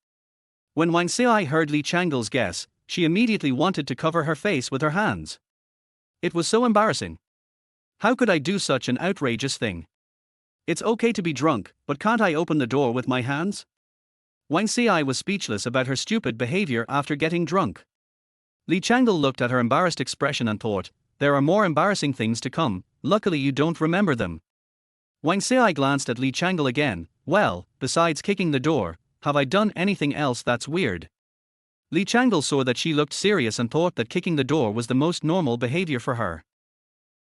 When Wen Xiai heard Li Changle's guess, she immediately wanted to cover her face with her hands. It was so embarrassing. How could I do such an outrageous thing? It's okay to be drunk, but can't I open the door with my hands? Wen Xiai was speechless about her stupid behavior after getting drunk. Li Changle looked at her embarrassed expression and thought, there are more embarrassing things to come, luckily you don't remember them. Wen Xiai glanced at Li Changle again. Well, besides kicking the door, have I done anything else that's weird? Li Changle saw that she looked serious and thought that kicking the door was the most normal behavior for her.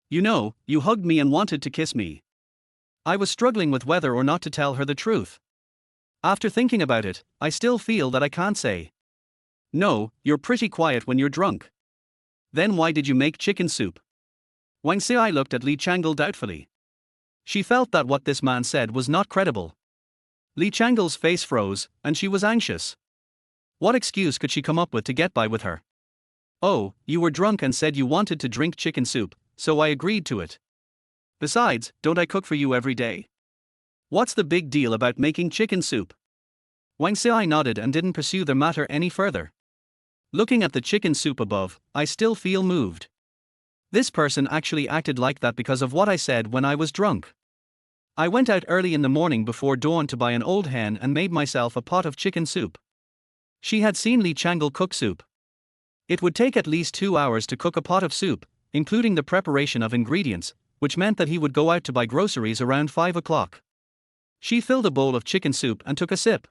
You know, you hugged me and wanted to kiss me. I was struggling with whether or not to tell her the truth. After thinking about it, I still feel that I can't say. No, you're pretty quiet when you're drunk. Then why did you make chicken soup? Wen Xiai looked at Li Changle doubtfully. She felt that what this man said was not credible. Li Changle's face froze, and she was anxious. What excuse could she come up with to get by with her? Oh, you were drunk and said you wanted to drink chicken soup, so I agreed to it. Besides, don't I cook for you every day? What's the big deal about making chicken soup? Wen Xiai nodded and didn't pursue the matter any further. Looking at the chicken soup above, I still feel moved. This person actually acted like that because of what I said when I was drunk. I went out early in the morning before dawn to buy an old hen and made myself a pot of chicken soup. She had seen Li Changle cook soup. It would take at least 2 hours to cook a pot of soup, including the preparation of ingredients, which meant that he would go out to buy groceries around 5 o'clock. She filled a bowl of chicken soup and took a sip.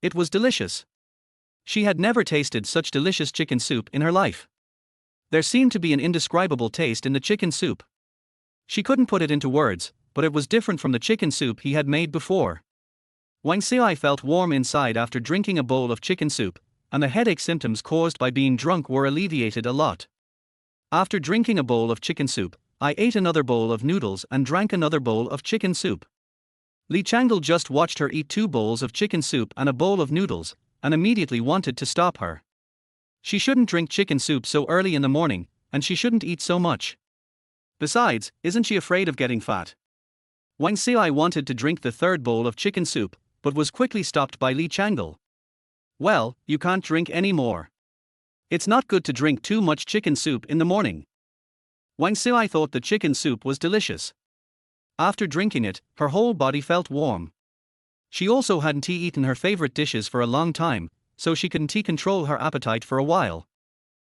It was delicious. She had never tasted such delicious chicken soup in her life. There seemed to be an indescribable taste in the chicken soup. She couldn't put it into words, but it was different from the chicken soup he had made before. Wen Xiai felt warm inside after drinking a bowl of chicken soup, and the headache symptoms caused by being drunk were alleviated a lot. After drinking a bowl of chicken soup, I ate another bowl of noodles and drank another bowl of chicken soup. Li Changle just watched her eat 2 bowls of chicken soup and a bowl of noodles, and immediately wanted to stop her. She shouldn't drink chicken soup so early in the morning, and she shouldn't eat so much. Besides, isn't she afraid of getting fat? Wen Xiai wanted to drink the 3rd bowl of chicken soup, but was quickly stopped by Li Changle. Well, you can't drink any more. It's not good to drink too much chicken soup in the morning. Wen Xiai thought the chicken soup was delicious. After drinking it, her whole body felt warm. She also hadn't eaten her favorite dishes for a long time, so she couldn't control her appetite for a while.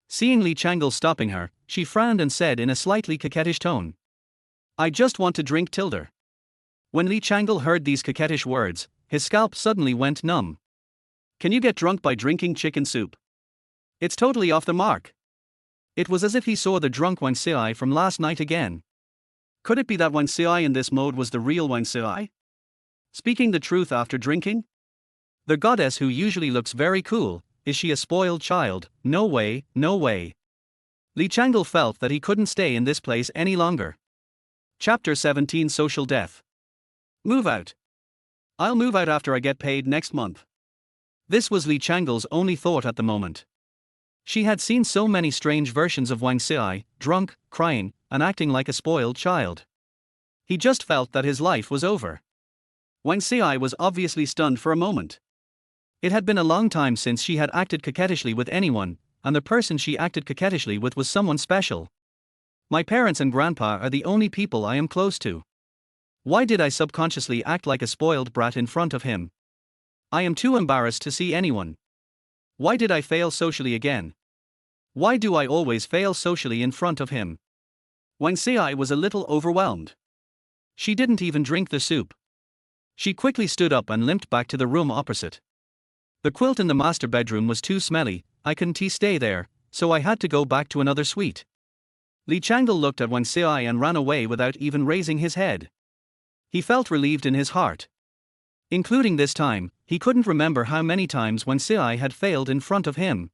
Seeing Li Changle stopping her, she frowned and said in a slightly coquettish tone, I just want to drink tilder. When Li Changle heard these coquettish words, his scalp suddenly went numb. Can you get drunk by drinking chicken soup? It's totally off the mark. It was as if he saw the drunk Wen Xiai from last night again. Could it be that Wen Xiai in this mode was the real Wen Xiai? Speaking the truth after drinking? The goddess who usually looks very cool, is she a spoiled child? No way, no way. Li Changle felt that he couldn't stay in this place any longer. Chapter 17 Social Death. Move out. I'll move out after I get paid next month. This was Li Changle's only thought at the moment. She had seen so many strange versions of Wen Xiai, drunk, crying, and acting like a spoiled child. He just felt that his life was over. Wen Xiai was obviously stunned for a moment. It had been a long time since she had acted coquettishly with anyone, and the person she acted coquettishly with was someone special. My parents and grandpa are the only people I am close to. Why did I subconsciously act like a spoiled brat in front of him? I am too embarrassed to see anyone. Why did I fail socially again? Why do I always fail socially in front of him? Wen Xiai was a little overwhelmed. She didn't even drink the soup. She quickly stood up and limped back to the room opposite. The quilt in the master bedroom was too smelly, I couldn't stay there, so I had to go back to another suite. Li Changle looked at Wen Xiai and ran away without even raising his head. He felt relieved in his heart. Including this time, he couldn't remember how many times Wen Xiai had failed in front of him.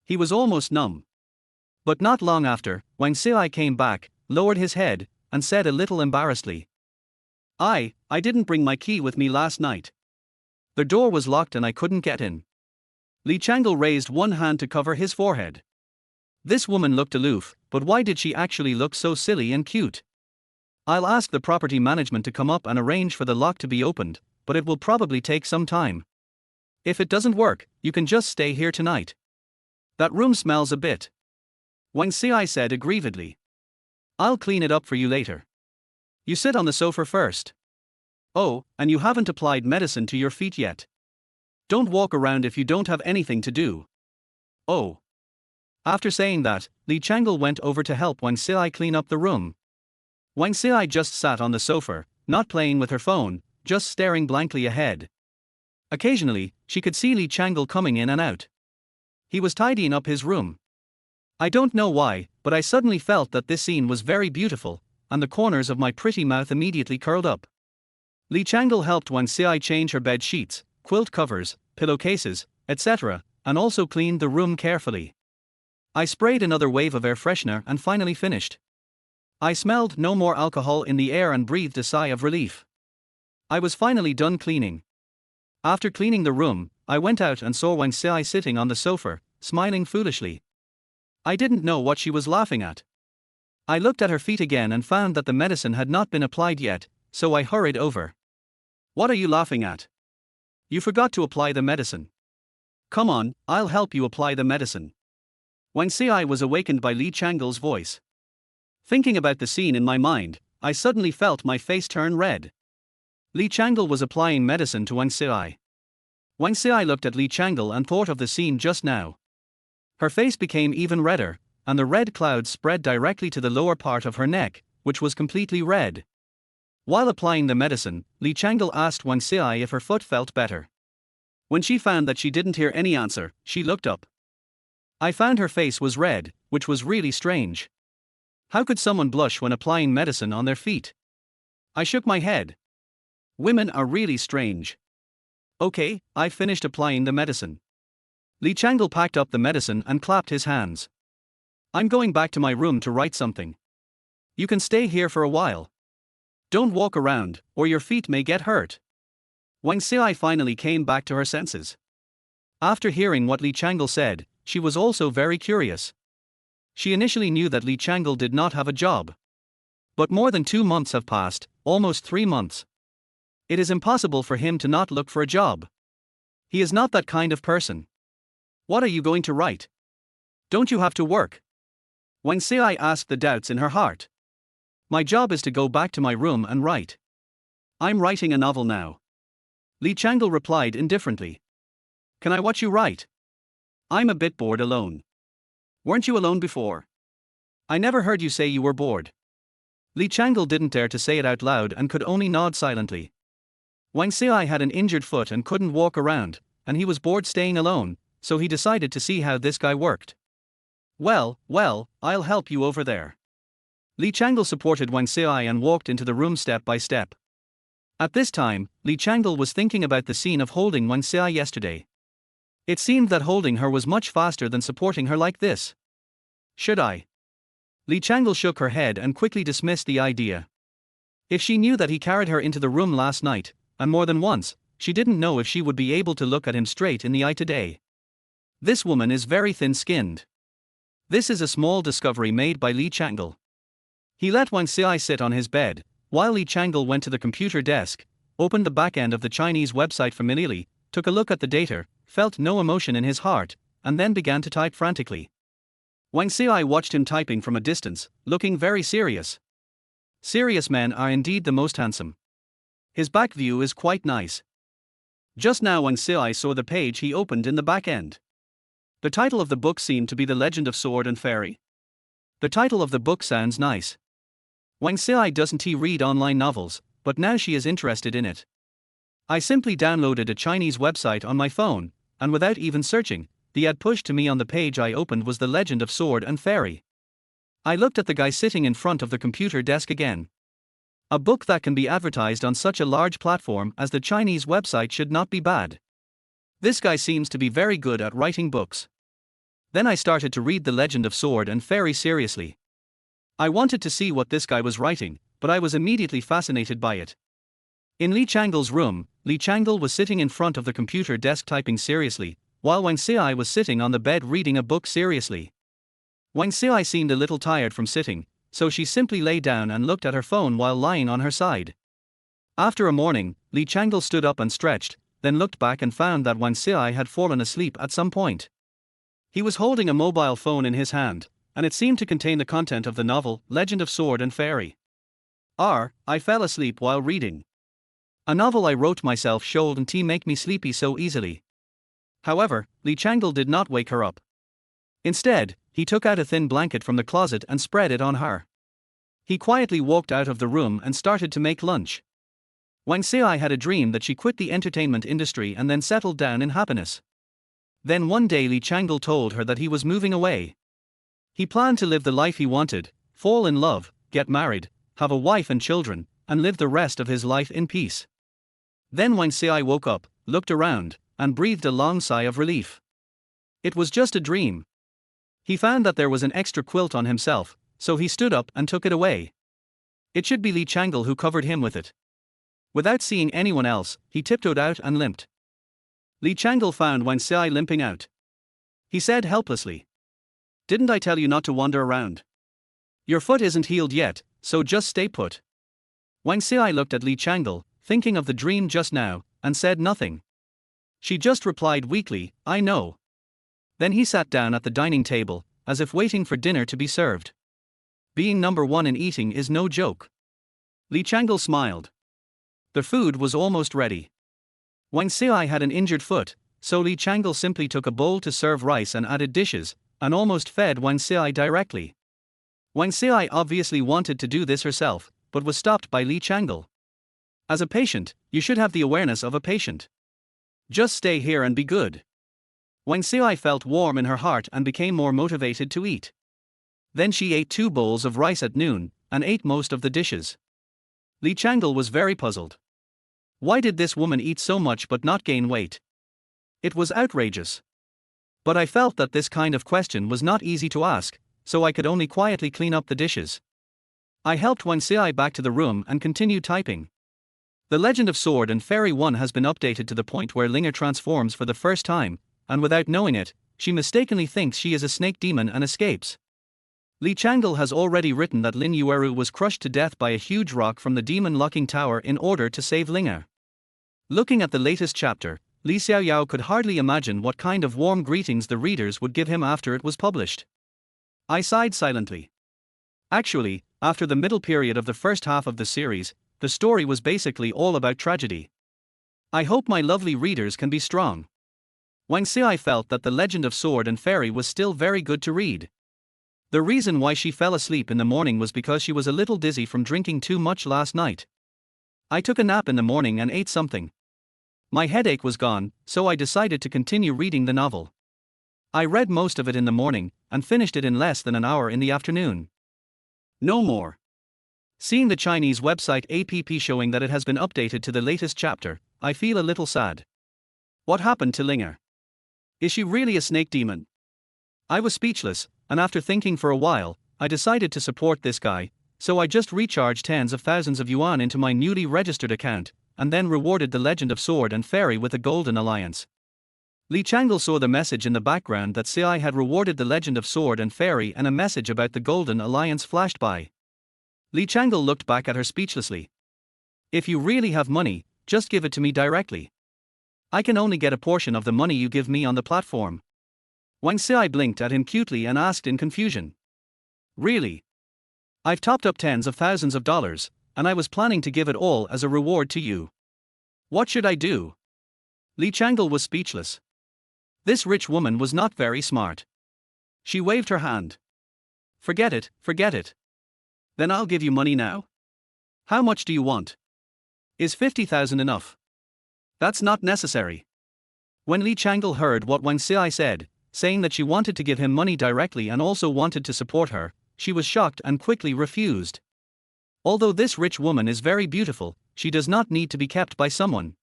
He was almost numb. But not long after, Wang Xi came back, lowered his head, and said a little embarrassedly, I didn't bring my key with me last night. The door was locked and I couldn't get in. Li Changle raised one hand to cover his forehead. This woman looked aloof, but why did she actually look so silly and cute? I'll ask the property management to come up and arrange for the lock to be opened, but it will probably take some time. If it doesn't work, you can just stay here tonight. That room smells a bit. Wang Xi said aggrievedly. I'll clean it up for you later. You sit on the sofa first. Oh, and you haven't applied medicine to your feet yet. Don't walk around if you don't have anything to do. Oh. After saying that, Li Changle went over to help Wang Xi clean up the room. Wang Xi just sat on the sofa, not playing with her phone, just staring blankly ahead. Occasionally, she could see Li Changle coming in and out. He was tidying up his room. I don't know why, but I suddenly felt that this scene was very beautiful, and the corners of my pretty mouth immediately curled up. Li Changle helped Wang Xi change her bed sheets, quilt covers, pillowcases, etc., and also cleaned the room carefully. I sprayed another wave of air freshener and finally finished. I smelled no more alcohol in the air and breathed a sigh of relief. I was finally done cleaning. After cleaning the room, I went out and saw Wang Xi sitting on the sofa, smiling foolishly. I didn't know what she was laughing at. I looked at her feet again and found that the medicine had not been applied yet, so I hurried over. What are you laughing at? You forgot to apply the medicine. Come on, I'll help you apply the medicine. Wang Xi was awakened by Li Changle's voice. Thinking about the scene in my mind, I suddenly felt my face turn red. Li Changle was applying medicine to Wang Xi. Wang Xi looked at Li Changle and thought of the scene just now. Her face became even redder, and the red clouds spread directly to the lower part of her neck, which was completely red. While applying the medicine, Li Changle asked Wang Xi if her foot felt better. When she found that she didn't hear any answer, she looked up. I found her face was red, which was really strange. How could someone blush when applying medicine on their feet? I shook my head. Women are really strange. Okay, I finished applying the medicine. Li Changle packed up the medicine and clapped his hands. I'm going back to my room to write something. You can stay here for a while. Don't walk around, or your feet may get hurt. Wang Xi finally came back to her senses. After hearing what Li Changle said, she was also very curious. She initially knew that Li Changle did not have a job. But more than 2 months have passed, almost 3 months. It is impossible for him to not look for a job. He is not that kind of person. What are you going to write? Don't you have to work? Wang Xi asked the doubts in her heart. My job is to go back to my room and write. I'm writing a novel now. Li Changle replied indifferently. Can I watch you write? I'm a bit bored alone. Weren't you alone before? I never heard you say you were bored. Li Changle didn't dare to say it out loud and could only nod silently. Wang Xi had an injured foot and couldn't walk around, and he was bored staying alone, so he decided to see how this guy worked. Well, I'll help you over there. Li Changle supported Wang Xi and walked into the room step by step. At this time, Li Changle was thinking about the scene of holding Wang Xi yesterday. It seemed that holding her was much faster than supporting her like this. Should I? Li Changle shook her head and quickly dismissed the idea. If she knew that he carried her into the room last night, and more than once, she didn't know if she would be able to look at him straight in the eye today. This woman is very thin-skinned. This is a small discovery made by Li Changle. He let Wang Xi sit on his bed, while Li Changle went to the computer desk, opened the back end of the Chinese website familiarly, took a look at the data, felt no emotion in his heart, and then began to type frantically. Wang Xi watched him typing from a distance, looking very serious. Serious men are indeed the most handsome. His back view is quite nice. Just now Wang Xi saw the page he opened in the back end. The title of the book seemed to be The Legend of Sword and Fairy. The title of the book sounds nice. Wang Xi doesn't read online novels, but now she is interested in it. I simply downloaded a Chinese website on my phone, and without even searching, the ad pushed to me on the page I opened was The Legend of Sword and Fairy. I looked at the guy sitting in front of the computer desk again. A book that can be advertised on such a large platform as the Chinese website should not be bad. This guy seems to be very good at writing books. Then I started to read The Legend of Sword and Fairy seriously. I wanted to see what this guy was writing, but I was immediately fascinated by it. In Li Changle's room, Li Changle was sitting in front of the computer desk typing seriously, while Wang Xiai was sitting on the bed reading a book seriously. Wang Xiai seemed a little tired from sitting, so she simply lay down and looked at her phone while lying on her side. After a morning, Li Changle stood up and stretched, then looked back and found that Wang Xiai had fallen asleep at some point. He was holding a mobile phone in his hand, and it seemed to contain the content of the novel Legend of Sword and Fairy. I fell asleep while reading. A novel I wrote myself shouldn't make me sleepy so easily. However, Li Changle did not wake her up. Instead, he took out a thin blanket from the closet and spread it on her. He quietly walked out of the room and started to make lunch. Wang Xiai had a dream that she quit the entertainment industry and then settled down in happiness. Then one day Li Changle told her that he was moving away. He planned to live the life he wanted, fall in love, get married, have a wife and children, and live the rest of his life in peace. Then Wang Xiai woke up, looked around, and breathed a long sigh of relief. It was just a dream. He found that there was an extra quilt on himself, so he stood up and took it away. It should be Li Changle who covered him with it. Without seeing anyone else, he tiptoed out and limped. Li Changle found Wang Xiai limping out. He said helplessly, "Didn't I tell you not to wander around? Your foot isn't healed yet, so just stay put." Wang Xiai looked at Li Changle, thinking of the dream just now, and said nothing. She just replied weakly, "I know." Then he sat down at the dining table, as if waiting for dinner to be served. Being number one in eating is no joke. Li Changle smiled. The food was almost ready. Wang Xiai had an injured foot, so Li Changle simply took a bowl to serve rice and added dishes, and almost fed Wang Xiai directly. Wang Xiai obviously wanted to do this herself, but was stopped by Li Changle. As a patient, you should have the awareness of a patient. Just stay here and be good. Wang Xiai felt warm in her heart and became more motivated to eat. Then she ate 2 bowls of rice at noon, and ate most of the dishes. Li Changle was very puzzled. Why did this woman eat so much but not gain weight? It was outrageous. But I felt that this kind of question was not easy to ask, so I could only quietly clean up the dishes. I helped Wang Xiai back to the room and continued typing. The Legend of Sword and Fairy 1 has been updated to the point where Linger transforms for the first time, and without knowing it, she mistakenly thinks she is a snake demon and escapes. Li Changle has already written that Lin Yueru was crushed to death by a huge rock from the demon locking tower in order to save Linger. Looking at the latest chapter, Li Xiaoyao could hardly imagine what kind of warm greetings the readers would give him after it was published. I sighed silently. Actually, after the middle period of the first half of the series, the story was basically all about tragedy. I hope my lovely readers can be strong. Wang Xiai felt that The Legend of Sword and Fairy was still very good to read. The reason why she fell asleep in the morning was because she was a little dizzy from drinking too much last night. I took a nap in the morning and ate something. My headache was gone, so I decided to continue reading the novel. I read most of it in the morning, and finished it in less than an hour in the afternoon. No more. Seeing the Chinese website app showing that it has been updated to the latest chapter, I feel a little sad. What happened to Linger? Is she really a snake demon? I was speechless, and after thinking for a while, I decided to support this guy, so I just recharged tens of thousands of yuan into my newly registered account, and then rewarded The Legend of Sword and Fairy with a golden alliance. Li Changle saw the message in the background that Xiai had rewarded The Legend of Sword and Fairy, and a message about the golden alliance flashed by. Li Changle looked back at her speechlessly. If you really have money, just give it to me directly. I can only get a portion of the money you give me on the platform. Wang Xiai blinked at him cutely and asked in confusion. Really? I've topped up tens of thousands of dollars, and I was planning to give it all as a reward to you. What should I do? Li Changle was speechless. This rich woman was not very smart. She waved her hand. Forget it, forget it. Then I'll give you money now. How much do you want? Is 50,000 enough? That's not necessary. When Li Changle heard what Wang Xiai said, saying that she wanted to give him money directly and also wanted to support her, she was shocked and quickly refused. Although this rich woman is very beautiful, she does not need to be kept by someone.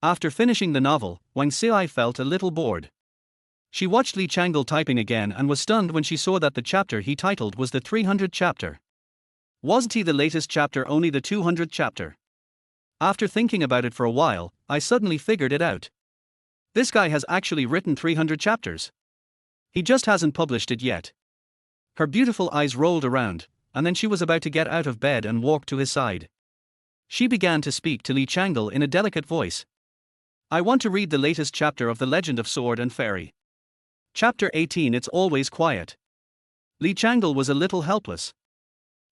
After finishing the novel, Wang Xiai felt a little bored. She watched Li Changle typing again and was stunned when she saw that the chapter he titled was the 300th chapter. Wasn't he the latest chapter only the 200th chapter? After thinking about it for a while, I suddenly figured it out. This guy has actually written 300 chapters. He just hasn't published it yet. Her beautiful eyes rolled around, and then she was about to get out of bed and walk to his side. She began to speak to Li Changle in a delicate voice. I want to read the latest chapter of The Legend of Sword and Fairy. Chapter 18. It's always quiet. Li Changle was a little helpless.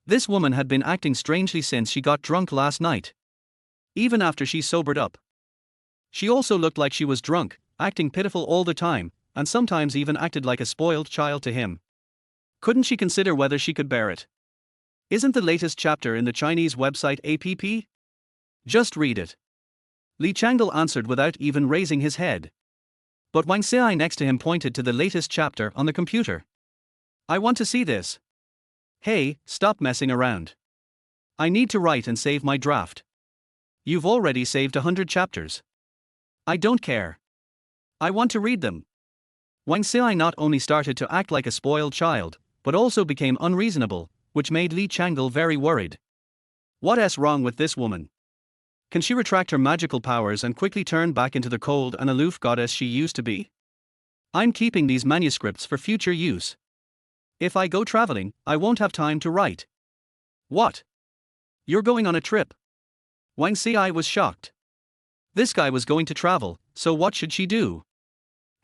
This woman had been acting strangely since she got drunk last night. Even after she sobered up. She also looked like she was drunk, acting pitiful all the time, and sometimes even acted like a spoiled child to him. Couldn't she consider whether she could bear it? Isn't the latest chapter in the Chinese website app? Just read it. Li Changle answered without even raising his head. But Wang Xiai next to him pointed to the latest chapter on the computer. I want to see this. Hey, stop messing around. I need to write and save my draft. You've already saved 100 chapters. I don't care. I want to read them. Wang Xiai not only started to act like a spoiled child, but also became unreasonable, which made Li Changle very worried. What's wrong with this woman? Can she retract her magical powers and quickly turn back into the cold and aloof goddess she used to be? I'm keeping these manuscripts for future use. If I go traveling, I won't have time to write. What? You're going on a trip? Wang Xiai was shocked. This guy was going to travel, so what should she do?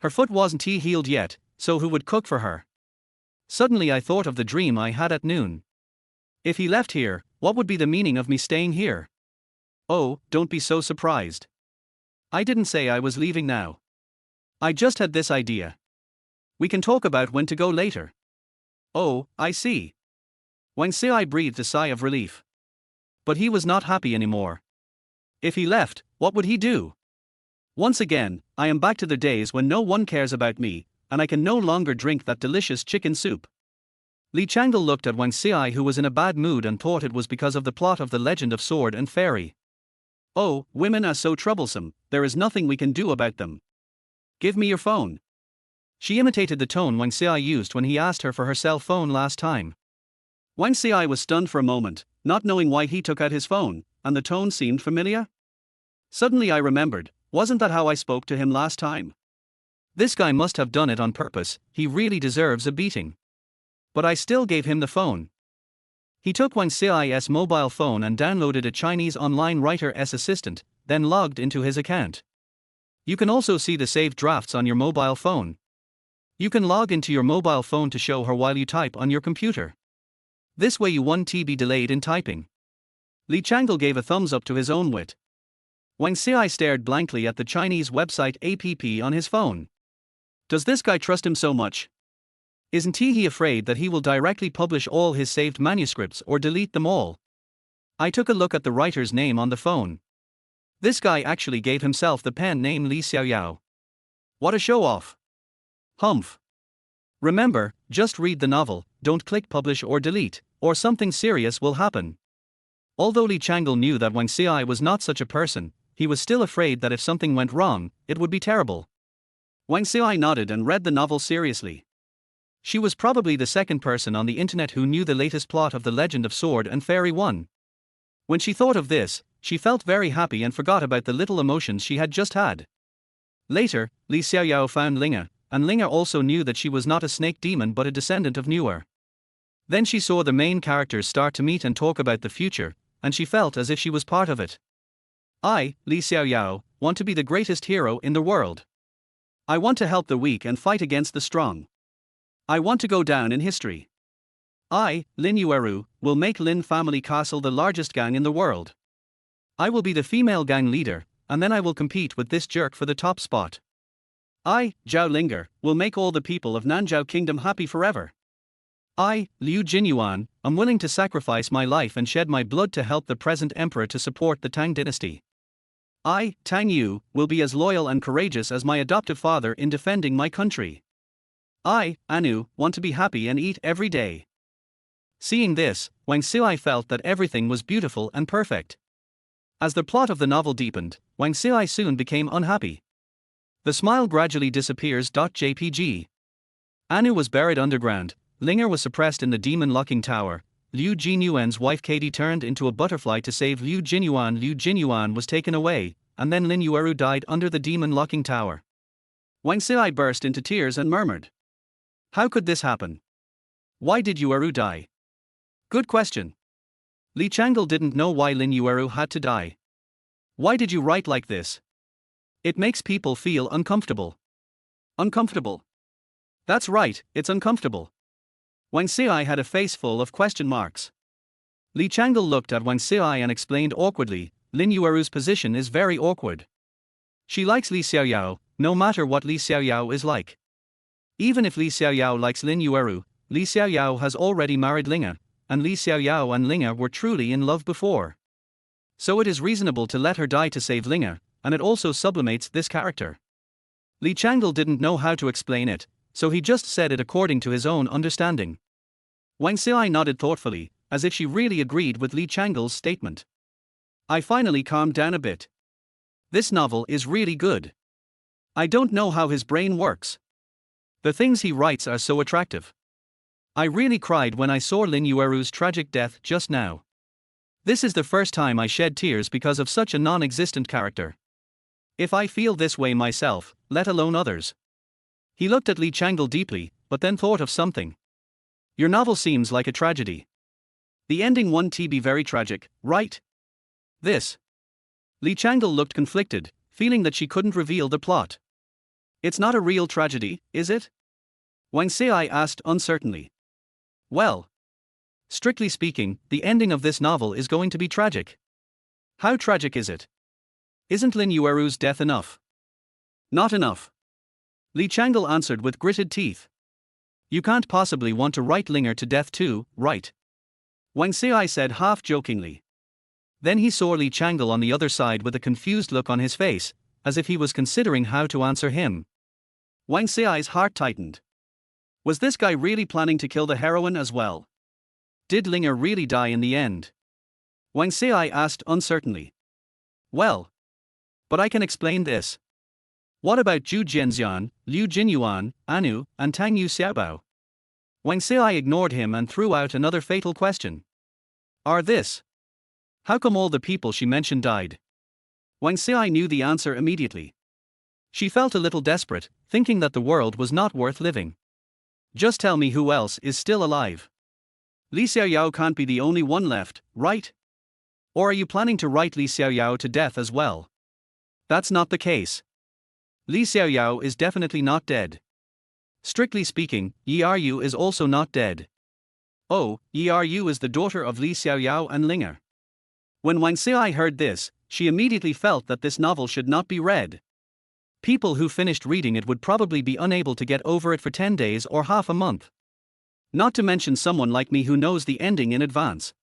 Her foot wasn't healed yet, so who would cook for her? Suddenly I thought of the dream I had at noon. If he left here, what would be the meaning of me staying here? Oh, don't be so surprised. I didn't say I was leaving now. I just had this idea. We can talk about when to go later. Oh, I see. Wang Xiai breathed a sigh of relief. But he was not happy anymore. If he left, what would he do? Once again, I am back to the days when no one cares about me, and I can no longer drink that delicious chicken soup. Li Changle looked at Wang Xiai, who was in a bad mood, and thought it was because of the plot of The Legend of Sword and Fairy. Oh, women are so troublesome, there is nothing we can do about them. Give me your phone. She imitated the tone Wang Xiai used when he asked her for her cell phone last time. Wang Xiai was stunned for a moment, not knowing why he took out his phone, and the tone seemed familiar. Suddenly I remembered, wasn't that how I spoke to him last time? This guy must have done it on purpose, he really deserves a beating. But I still gave him the phone. He took Wang Xiai's mobile phone and downloaded a Chinese online writer's assistant, then logged into his account. You can also see the saved drafts on your mobile phone. You can log into your mobile phone to show her while you type on your computer. This way you won't be delayed in typing. Li Changle gave a thumbs up to his own wit. Wang Xiai stared blankly at the Chinese website app on his phone. Does this guy trust him so much? Isn't he afraid that he will directly publish all his saved manuscripts or delete them all? I took a look at the writer's name on the phone. This guy actually gave himself the pen name Li Xiaoyao. What a show-off. Humph. Remember, just read the novel, don't click publish or delete, or something serious will happen. Although Li Changle knew that Wang Xiai was not such a person, he was still afraid that if something went wrong, it would be terrible. Wang Xiai nodded and read the novel seriously. She was probably the second person on the internet who knew the latest plot of The Legend of Sword and Fairy 1. When she thought of this, she felt very happy and forgot about the little emotions she had just had. Later, Li Xiaoyao found Linga, and Linga also knew that she was not a snake demon but a descendant of Nuer. Then she saw the main characters start to meet and talk about the future, and she felt as if she was part of it. I, Li Xiaoyao, want to be the greatest hero in the world. I want to help the weak and fight against the strong. I want to go down in history. I, Lin Yueru, will make Lin Family Castle the largest gang in the world. I will be the female gang leader, and then I will compete with this jerk for the top spot. I, Zhao Linger, will make all the people of Nanzhao Kingdom happy forever. I, Liu Jinyuan, am willing to sacrifice my life and shed my blood to help the present emperor to support the Tang dynasty. I, Tang Yu, will be as loyal and courageous as my adoptive father in defending my country. I, Anu, want to be happy and eat every day. Seeing this, Wang Xiai felt that everything was beautiful and perfect. As the plot of the novel deepened, Wang Xiai soon became unhappy. The smile gradually disappears. JPG. Anu was buried underground, Linger was suppressed in the demon locking tower, Liu Jinyuan's wife Katie turned into a butterfly to save Liu Jinyuan was taken away, and then Lin Yueru died under the demon locking tower. Wang Xi burst into tears and murmured. How could this happen? Why did Yueru die? Good question. Li Changle didn't know why Lin Yueru had to die. Why did you write like this? It makes people feel uncomfortable. Uncomfortable. That's right, it's uncomfortable. Wang Xi had a face full of question marks. Li Changle looked at Wang Xi and explained awkwardly, Lin Yueru's position is very awkward. She likes Li Xiaoyao, no matter what Li Xiaoyao is like. Even if Li Xiaoyao likes Lin Yueru, Li Xiaoyao has already married Linger, and Li Xiaoyao and Linger were truly in love before. So it is reasonable to let her die to save Linger, and it also sublimates this character. Li Changle didn't know how to explain it, so he just said it according to his own understanding. Wang Xi nodded thoughtfully, as if she really agreed with Li Changle's statement. I finally calmed down a bit. This novel is really good. I don't know how his brain works. The things he writes are so attractive. I really cried when I saw Lin Yueru's tragic death just now. This is the first time I shed tears because of such a non-existent character. If I feel this way myself, let alone others. He looked at Li Changle deeply, but then thought of something. Your novel seems like a tragedy. The ending won't be very tragic, right? This. Li Changle looked conflicted, feeling that she couldn't reveal the plot. It's not a real tragedy, is it? Wang Xi asked uncertainly. Well. Strictly speaking, the ending of this novel is going to be tragic. How tragic is it? Isn't Lin Yueru's death enough? Not enough. Li Changle answered with gritted teeth. You can't possibly want to write Linger to death too, right? Wang Xi said half-jokingly. Then he saw Li Changle on the other side with a confused look on his face, as if he was considering how to answer him. Wang Xi's heart tightened. Was this guy really planning to kill the heroine as well? Did Linger really die in the end? Wang Xi asked uncertainly. Well. But I can explain this. What about Zhu Jianxian, Liu Jinyuan, Anu, and Tang Yu Xiaobao? Wang Xi ignored him and threw out another fatal question. Are this? How come all the people she mentioned died? Wang Xi knew the answer immediately. She felt a little desperate, thinking that the world was not worth living. Just tell me who else is still alive. Li Xiaoyao can't be the only one left, right? Or are you planning to write Li Xiaoyao to death as well? That's not the case. Li Xiaoyao is definitely not dead. Strictly speaking, Yi'er is also not dead. Oh, Yi'er is the daughter of Li Xiaoyao and Linger. When Wang Xi heard this, she immediately felt that this novel should not be read. People who finished reading it would probably be unable to get over it for 10 days or half a month. Not to mention someone like me who knows the ending in advance.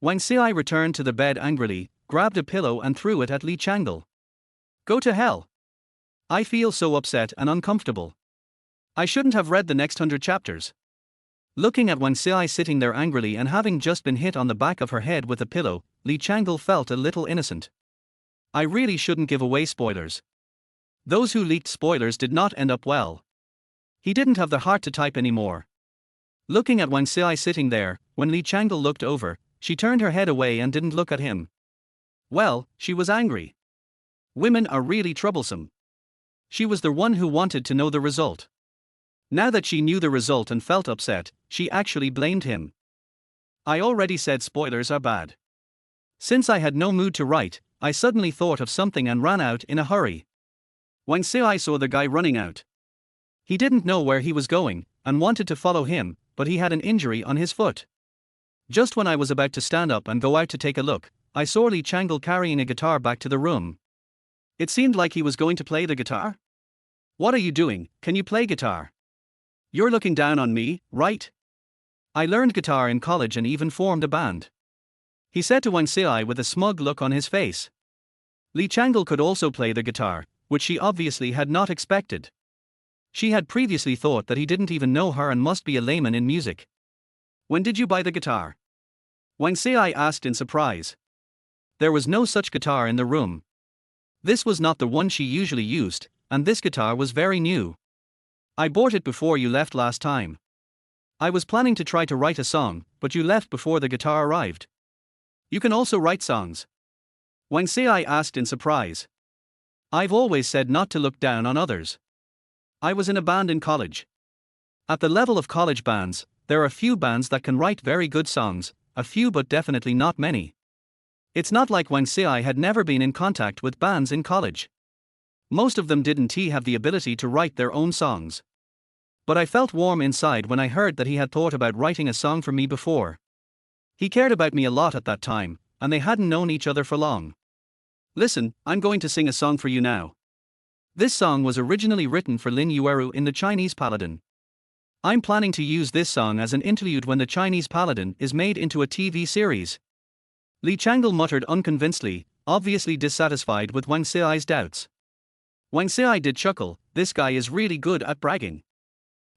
Wang Xi returned to the bed angrily, grabbed a pillow and threw it at Li Changle. Go to hell. I feel so upset and uncomfortable. I shouldn't have read the next 100 chapters. Looking at Wang Xi sitting there angrily and having just been hit on the back of her head with a pillow, Li Changle felt a little innocent. I really shouldn't give away spoilers. Those who leaked spoilers did not end up well. He didn't have the heart to type anymore. Looking at Wang Xi sitting there, when Li Changle looked over, she turned her head away and didn't look at him. Well, she was angry. Women are really troublesome. She was the one who wanted to know the result. Now that she knew the result and felt upset, she actually blamed him. I already said spoilers are bad. Since I had no mood to write, I suddenly thought of something and ran out in a hurry. Wang Xi saw the guy running out. He didn't know where he was going, and wanted to follow him, but he had an injury on his foot. Just when I was about to stand up and go out to take a look, I saw Li Changle carrying a guitar back to the room. It seemed like he was going to play the guitar. What are you doing? Can you play guitar? You're looking down on me, right? I learned guitar in college and even formed a band. He said to Wang Xi with a smug look on his face. Li Changle could also play the guitar, which she obviously had not expected. She had previously thought that he didn't even know her and must be a layman in music. When did you buy the guitar? Wang Xi asked in surprise. There was no such guitar in the room. This was not the one she usually used, and this guitar was very new. I bought it before you left last time. I was planning to try to write a song, but you left before the guitar arrived. You can also write songs. Wang Xiai asked in surprise. I've always said not to look down on others. I was in a band in college. At the level of college bands, there are few bands that can write very good songs, a few but definitely not many. It's not like Wang Xiai had never been in contact with bands in college. Most of them didn't have the ability to write their own songs. But I felt warm inside when I heard that he had thought about writing a song for me before. He cared about me a lot at that time, and they hadn't known each other for long. Listen, I'm going to sing a song for you now. This song was originally written for Lin Yueru in the Chinese Paladin. I'm planning to use this song as an interlude when the Chinese Paladin is made into a TV series. Li Changle muttered unconvincedly, obviously dissatisfied with Wang Xiai's doubts. Wang Xiai did chuckle, this guy is really good at bragging.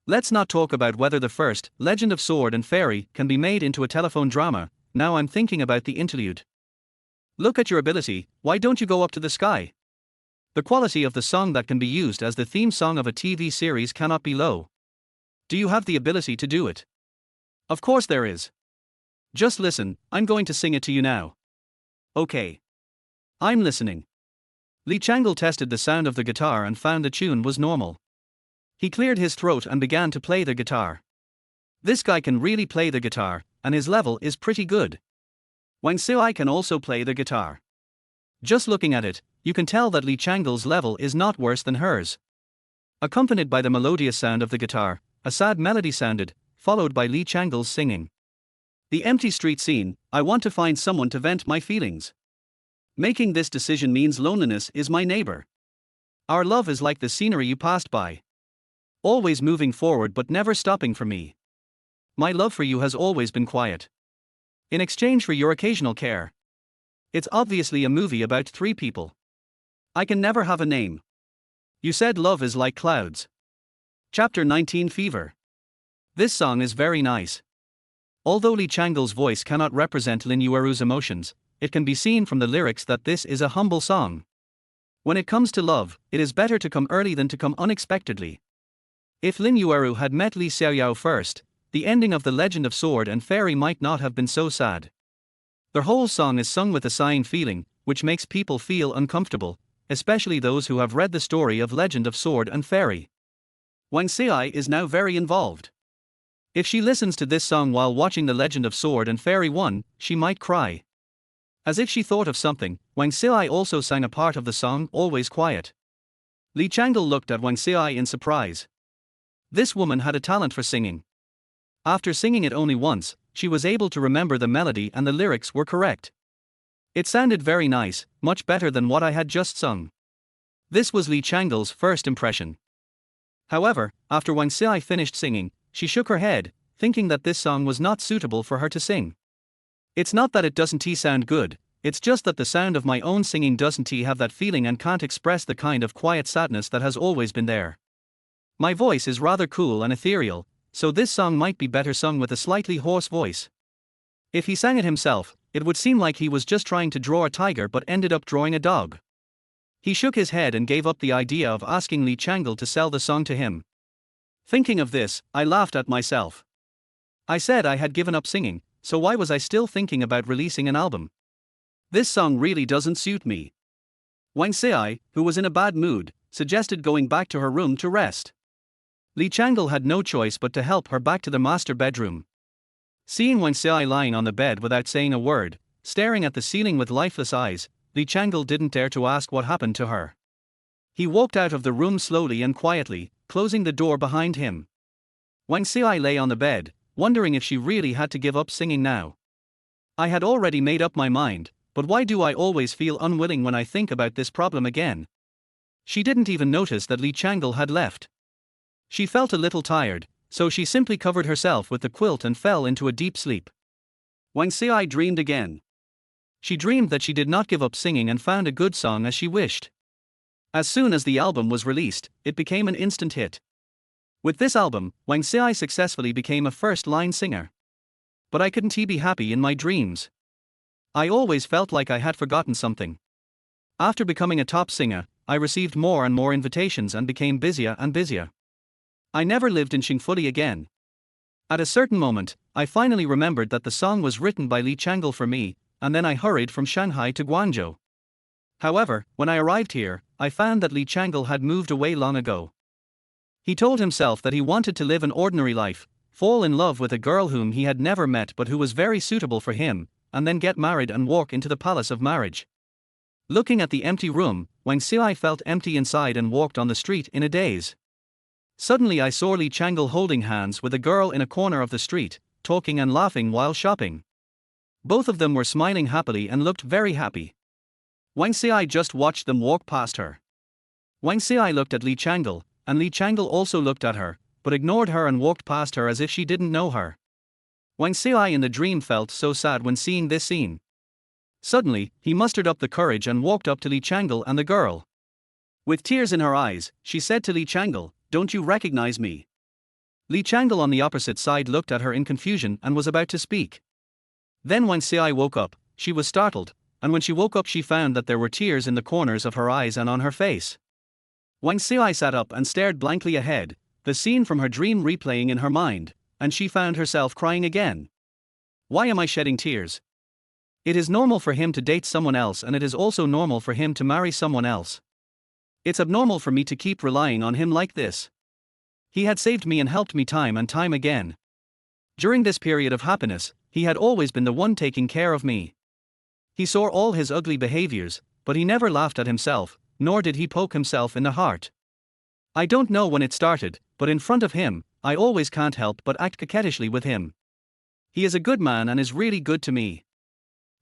Let's not talk about whether the first Legend of Sword and Fairy can be made into a telephone drama, now I'm thinking about the interlude. Look at your ability, why don't you go up to the sky? The quality of the song that can be used as the theme song of a TV series cannot be low. Do you have the ability to do it? Of course there is. Just listen, I'm going to sing it to you now. Okay. I'm listening. Li Changle tested the sound of the guitar and found the tune was normal. He cleared his throat and began to play the guitar. This guy can really play the guitar, and his level is pretty good. Wang Xiai can also play the guitar. Just looking at it, you can tell that Li Changle's level is not worse than hers. Accompanied by the melodious sound of the guitar, a sad melody sounded, followed by Li Changle's singing. The empty street scene, I want to find someone to vent my feelings. Making this decision means loneliness is my neighbor. Our love is like the scenery you passed by. Always moving forward but never stopping for me. My love for you has always been quiet. In exchange for your occasional care. It's obviously a movie about three people. I can never have a name. You said love is like clouds. Chapter 19 Fever. This song is very nice. Although Li Changle's voice cannot represent Lin Yueru's emotions, it can be seen from the lyrics that this is a humble song. When it comes to love, it is better to come early than to come unexpectedly. If Lin Yueru had met Li Xiaoyao first, the ending of The Legend of Sword and Fairy might not have been so sad. The whole song is sung with a sighing feeling, which makes people feel uncomfortable, especially those who have read the story of Legend of Sword and Fairy. Wang Xiai is now very involved. If she listens to this song while watching The Legend of Sword and Fairy 1, she might cry. As if she thought of something, Wang Xiai also sang a part of the song Always Quiet. Li Changle looked at Wang Xiai in surprise. This woman had a talent for singing. After singing it only once, she was able to remember the melody and the lyrics were correct. It sounded very nice, much better than what I had just sung. This was Li Changle's first impression. However, after Wang Xiai finished singing, she shook her head, thinking that this song was not suitable for her to sing. It's not that it doesn't sound good, it's just that the sound of my own singing doesn't have that feeling and can't express the kind of quiet sadness that has always been there. My voice is rather cool and ethereal, so this song might be better sung with a slightly hoarse voice. If he sang it himself, it would seem like he was just trying to draw a tiger but ended up drawing a dog. He shook his head and gave up the idea of asking Li Changle to sell the song to him. Thinking of this, I laughed at myself. I said I had given up singing, so why was I still thinking about releasing an album? This song really doesn't suit me. Wang Xiai, who was in a bad mood, suggested going back to her room to rest. Li Changle had no choice but to help her back to the master bedroom. Seeing Wang Xiai lying on the bed without saying a word, staring at the ceiling with lifeless eyes, Li Changle didn't dare to ask what happened to her. He walked out of the room slowly and quietly, closing the door behind him. Wang Xiai lay on the bed, wondering if she really had to give up singing now. I had already made up my mind, but why do I always feel unwilling when I think about this problem again? She didn't even notice that Li Changle had left. She felt a little tired, so she simply covered herself with the quilt and fell into a deep sleep. Wang Xiai dreamed again. She dreamed that she did not give up singing and found a good song as she wished. As soon as the album was released, it became an instant hit. With this album, Wang Xiai successfully became a first-line singer. But I couldn't be happy in my dreams. I always felt like I had forgotten something. After becoming a top singer, I received more and more invitations and became busier and busier. I never lived in Qingfuli again. At a certain moment, I finally remembered that the song was written by Li Changle for me, and then I hurried from Shanghai to Guangzhou. However, when I arrived here, I found that Li Changle had moved away long ago. He told himself that he wanted to live an ordinary life, fall in love with a girl whom he had never met but who was very suitable for him, and then get married and walk into the palace of marriage. Looking at the empty room, Wang Xiai felt empty inside and walked on the street in a daze. Suddenly I saw Li Changle holding hands with a girl in a corner of the street, talking and laughing while shopping. Both of them were smiling happily and looked very happy. Wang Xiai just watched them walk past her. Wang Xiai looked at Li Changle, and Li Changle also looked at her, but ignored her and walked past her as if she didn't know her. Wang Xiai in the dream felt so sad when seeing this scene. Suddenly, he mustered up the courage and walked up to Li Changle and the girl. With tears in her eyes, she said to Li Changle, "Don't you recognize me?" Li Changle on the opposite side looked at her in confusion and was about to speak. Then Wang Xiai woke up. She was startled, and when she woke up she found that there were tears in the corners of her eyes and on her face. Wang Xiai sat up and stared blankly ahead, the scene from her dream replaying in her mind, and she found herself crying again. Why am I shedding tears? It is normal for him to date someone else, and it is also normal for him to marry someone else. It's abnormal for me to keep relying on him like this. He had saved me and helped me time and time again. During this period of happiness, he had always been the one taking care of me. He saw all his ugly behaviors, but he never laughed at himself, nor did he poke himself in the heart. I don't know when it started, but in front of him, I always can't help but act coquettishly with him. He is a good man and is really good to me.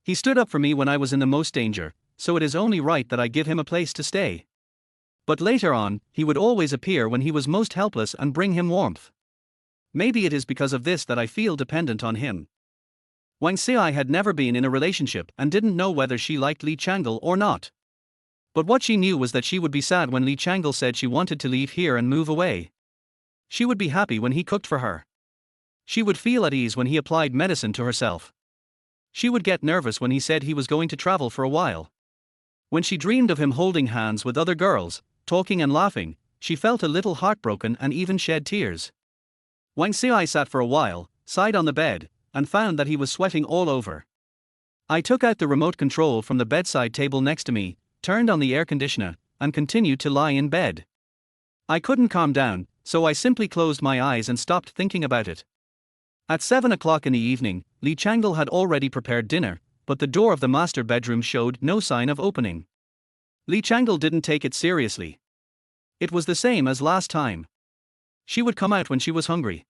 He stood up for me when I was in the most danger, so it is only right that I give him a place to stay. But later on, he would always appear when he was most helpless and bring him warmth. Maybe it is because of this that I feel dependent on him. Wang Xiai had never been in a relationship and didn't know whether she liked Li Changle or not. But what she knew was that she would be sad when Li Changle said she wanted to leave here and move away. She would be happy when he cooked for her. She would feel at ease when he applied medicine to herself. She would get nervous when he said he was going to travel for a while. When she dreamed of him holding hands with other girls, talking and laughing, she felt a little heartbroken and even shed tears. Wang Xiai sat for a while, sighed on the bed, and found that he was sweating all over. I took out the remote control from the bedside table next to me, turned on the air conditioner, and continued to lie in bed. I couldn't calm down, so I simply closed my eyes and stopped thinking about it. At 7 o'clock in the evening, Li Changle had already prepared dinner, but the door of the master bedroom showed no sign of opening. Li Changle didn't take it seriously. It was the same as last time. She would come out when she was hungry.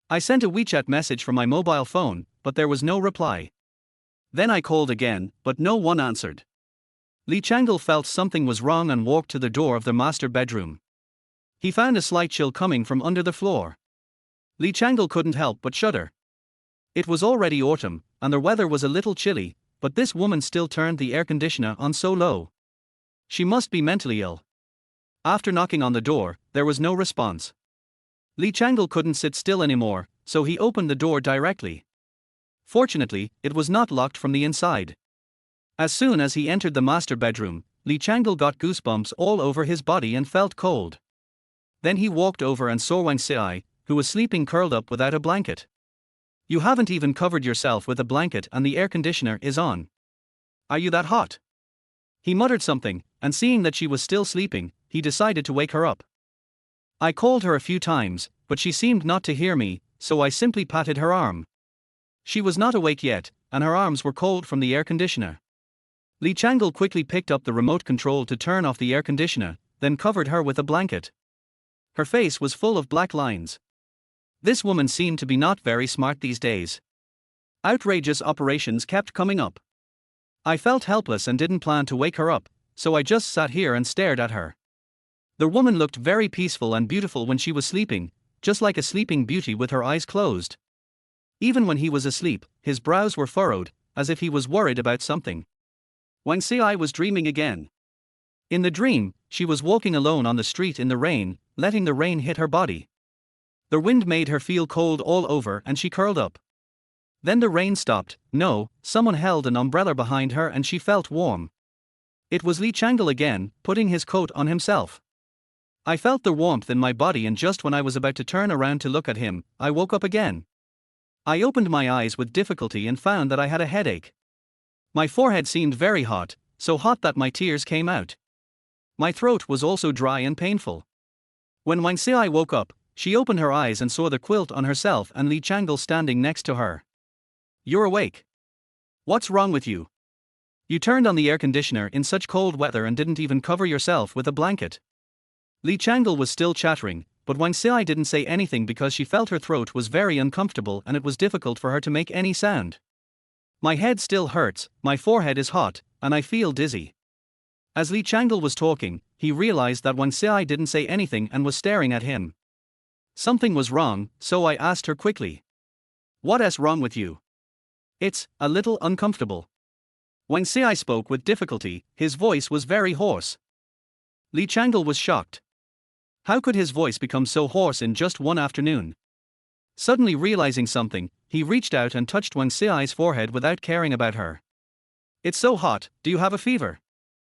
I sent a WeChat message from my mobile phone, but there was no reply. Then I called again, but no one answered. Li Changle felt something was wrong and walked to the door of the master bedroom. He found a slight chill coming from under the floor. Li Changle couldn't help but shudder. It was already autumn, and the weather was a little chilly, but this woman still turned the air conditioner on so low. She must be mentally ill. After knocking on the door, there was no response. Li Changle couldn't sit still anymore, so he opened the door directly. Fortunately, it was not locked from the inside. As soon as he entered the master bedroom, Li Changle got goosebumps all over his body and felt cold. Then he walked over and saw Wang Xiai, who was sleeping curled up without a blanket. "You haven't even covered yourself with a blanket and the air conditioner is on. Are you that hot?" He muttered something, and seeing that she was still sleeping, he decided to wake her up. I called her a few times, but she seemed not to hear me, so I simply patted her arm. She was not awake yet, and her arms were cold from the air conditioner. Li Changle quickly picked up the remote control to turn off the air conditioner, then covered her with a blanket. Her face was full of black lines. This woman seemed to be not very smart these days. Outrageous operations kept coming up. I felt helpless and didn't plan to wake her up, so I just sat here and stared at her. The woman looked very peaceful and beautiful when she was sleeping, just like a sleeping beauty with her eyes closed. Even when he was asleep, his brows were furrowed, as if he was worried about something. Wang Xiai was dreaming again. In the dream, she was walking alone on the street in the rain, letting the rain hit her body. The wind made her feel cold all over and she curled up. Then the rain stopped. No, someone held an umbrella behind her and she felt warm. It was Li Changle again, putting his coat on himself. I felt the warmth in my body, and just when I was about to turn around to look at him, I woke up again. I opened my eyes with difficulty and found that I had a headache. My forehead seemed very hot, so hot that my tears came out. My throat was also dry and painful. When Wang Xiai woke up, she opened her eyes and saw the quilt on herself and Li Changle standing next to her. "You're awake. What's wrong with you? You turned on the air conditioner in such cold weather and didn't even cover yourself with a blanket." Li Changle was still chattering, but Wang Xiai didn't say anything because she felt her throat was very uncomfortable and it was difficult for her to make any sound. "My head still hurts, my forehead is hot, and I feel dizzy." As Li Changle was talking, he realized that Wang Xiai didn't say anything and was staring at him. Something was wrong, so I asked her quickly. "What's wrong with you?" "It's a little uncomfortable." Wang Xiai spoke with difficulty, his voice was very hoarse. Li Changle was shocked. How could his voice become so hoarse in just one afternoon? Suddenly realizing something, he reached out and touched Wang Xiai's forehead without caring about her. "It's so hot, do you have a fever?"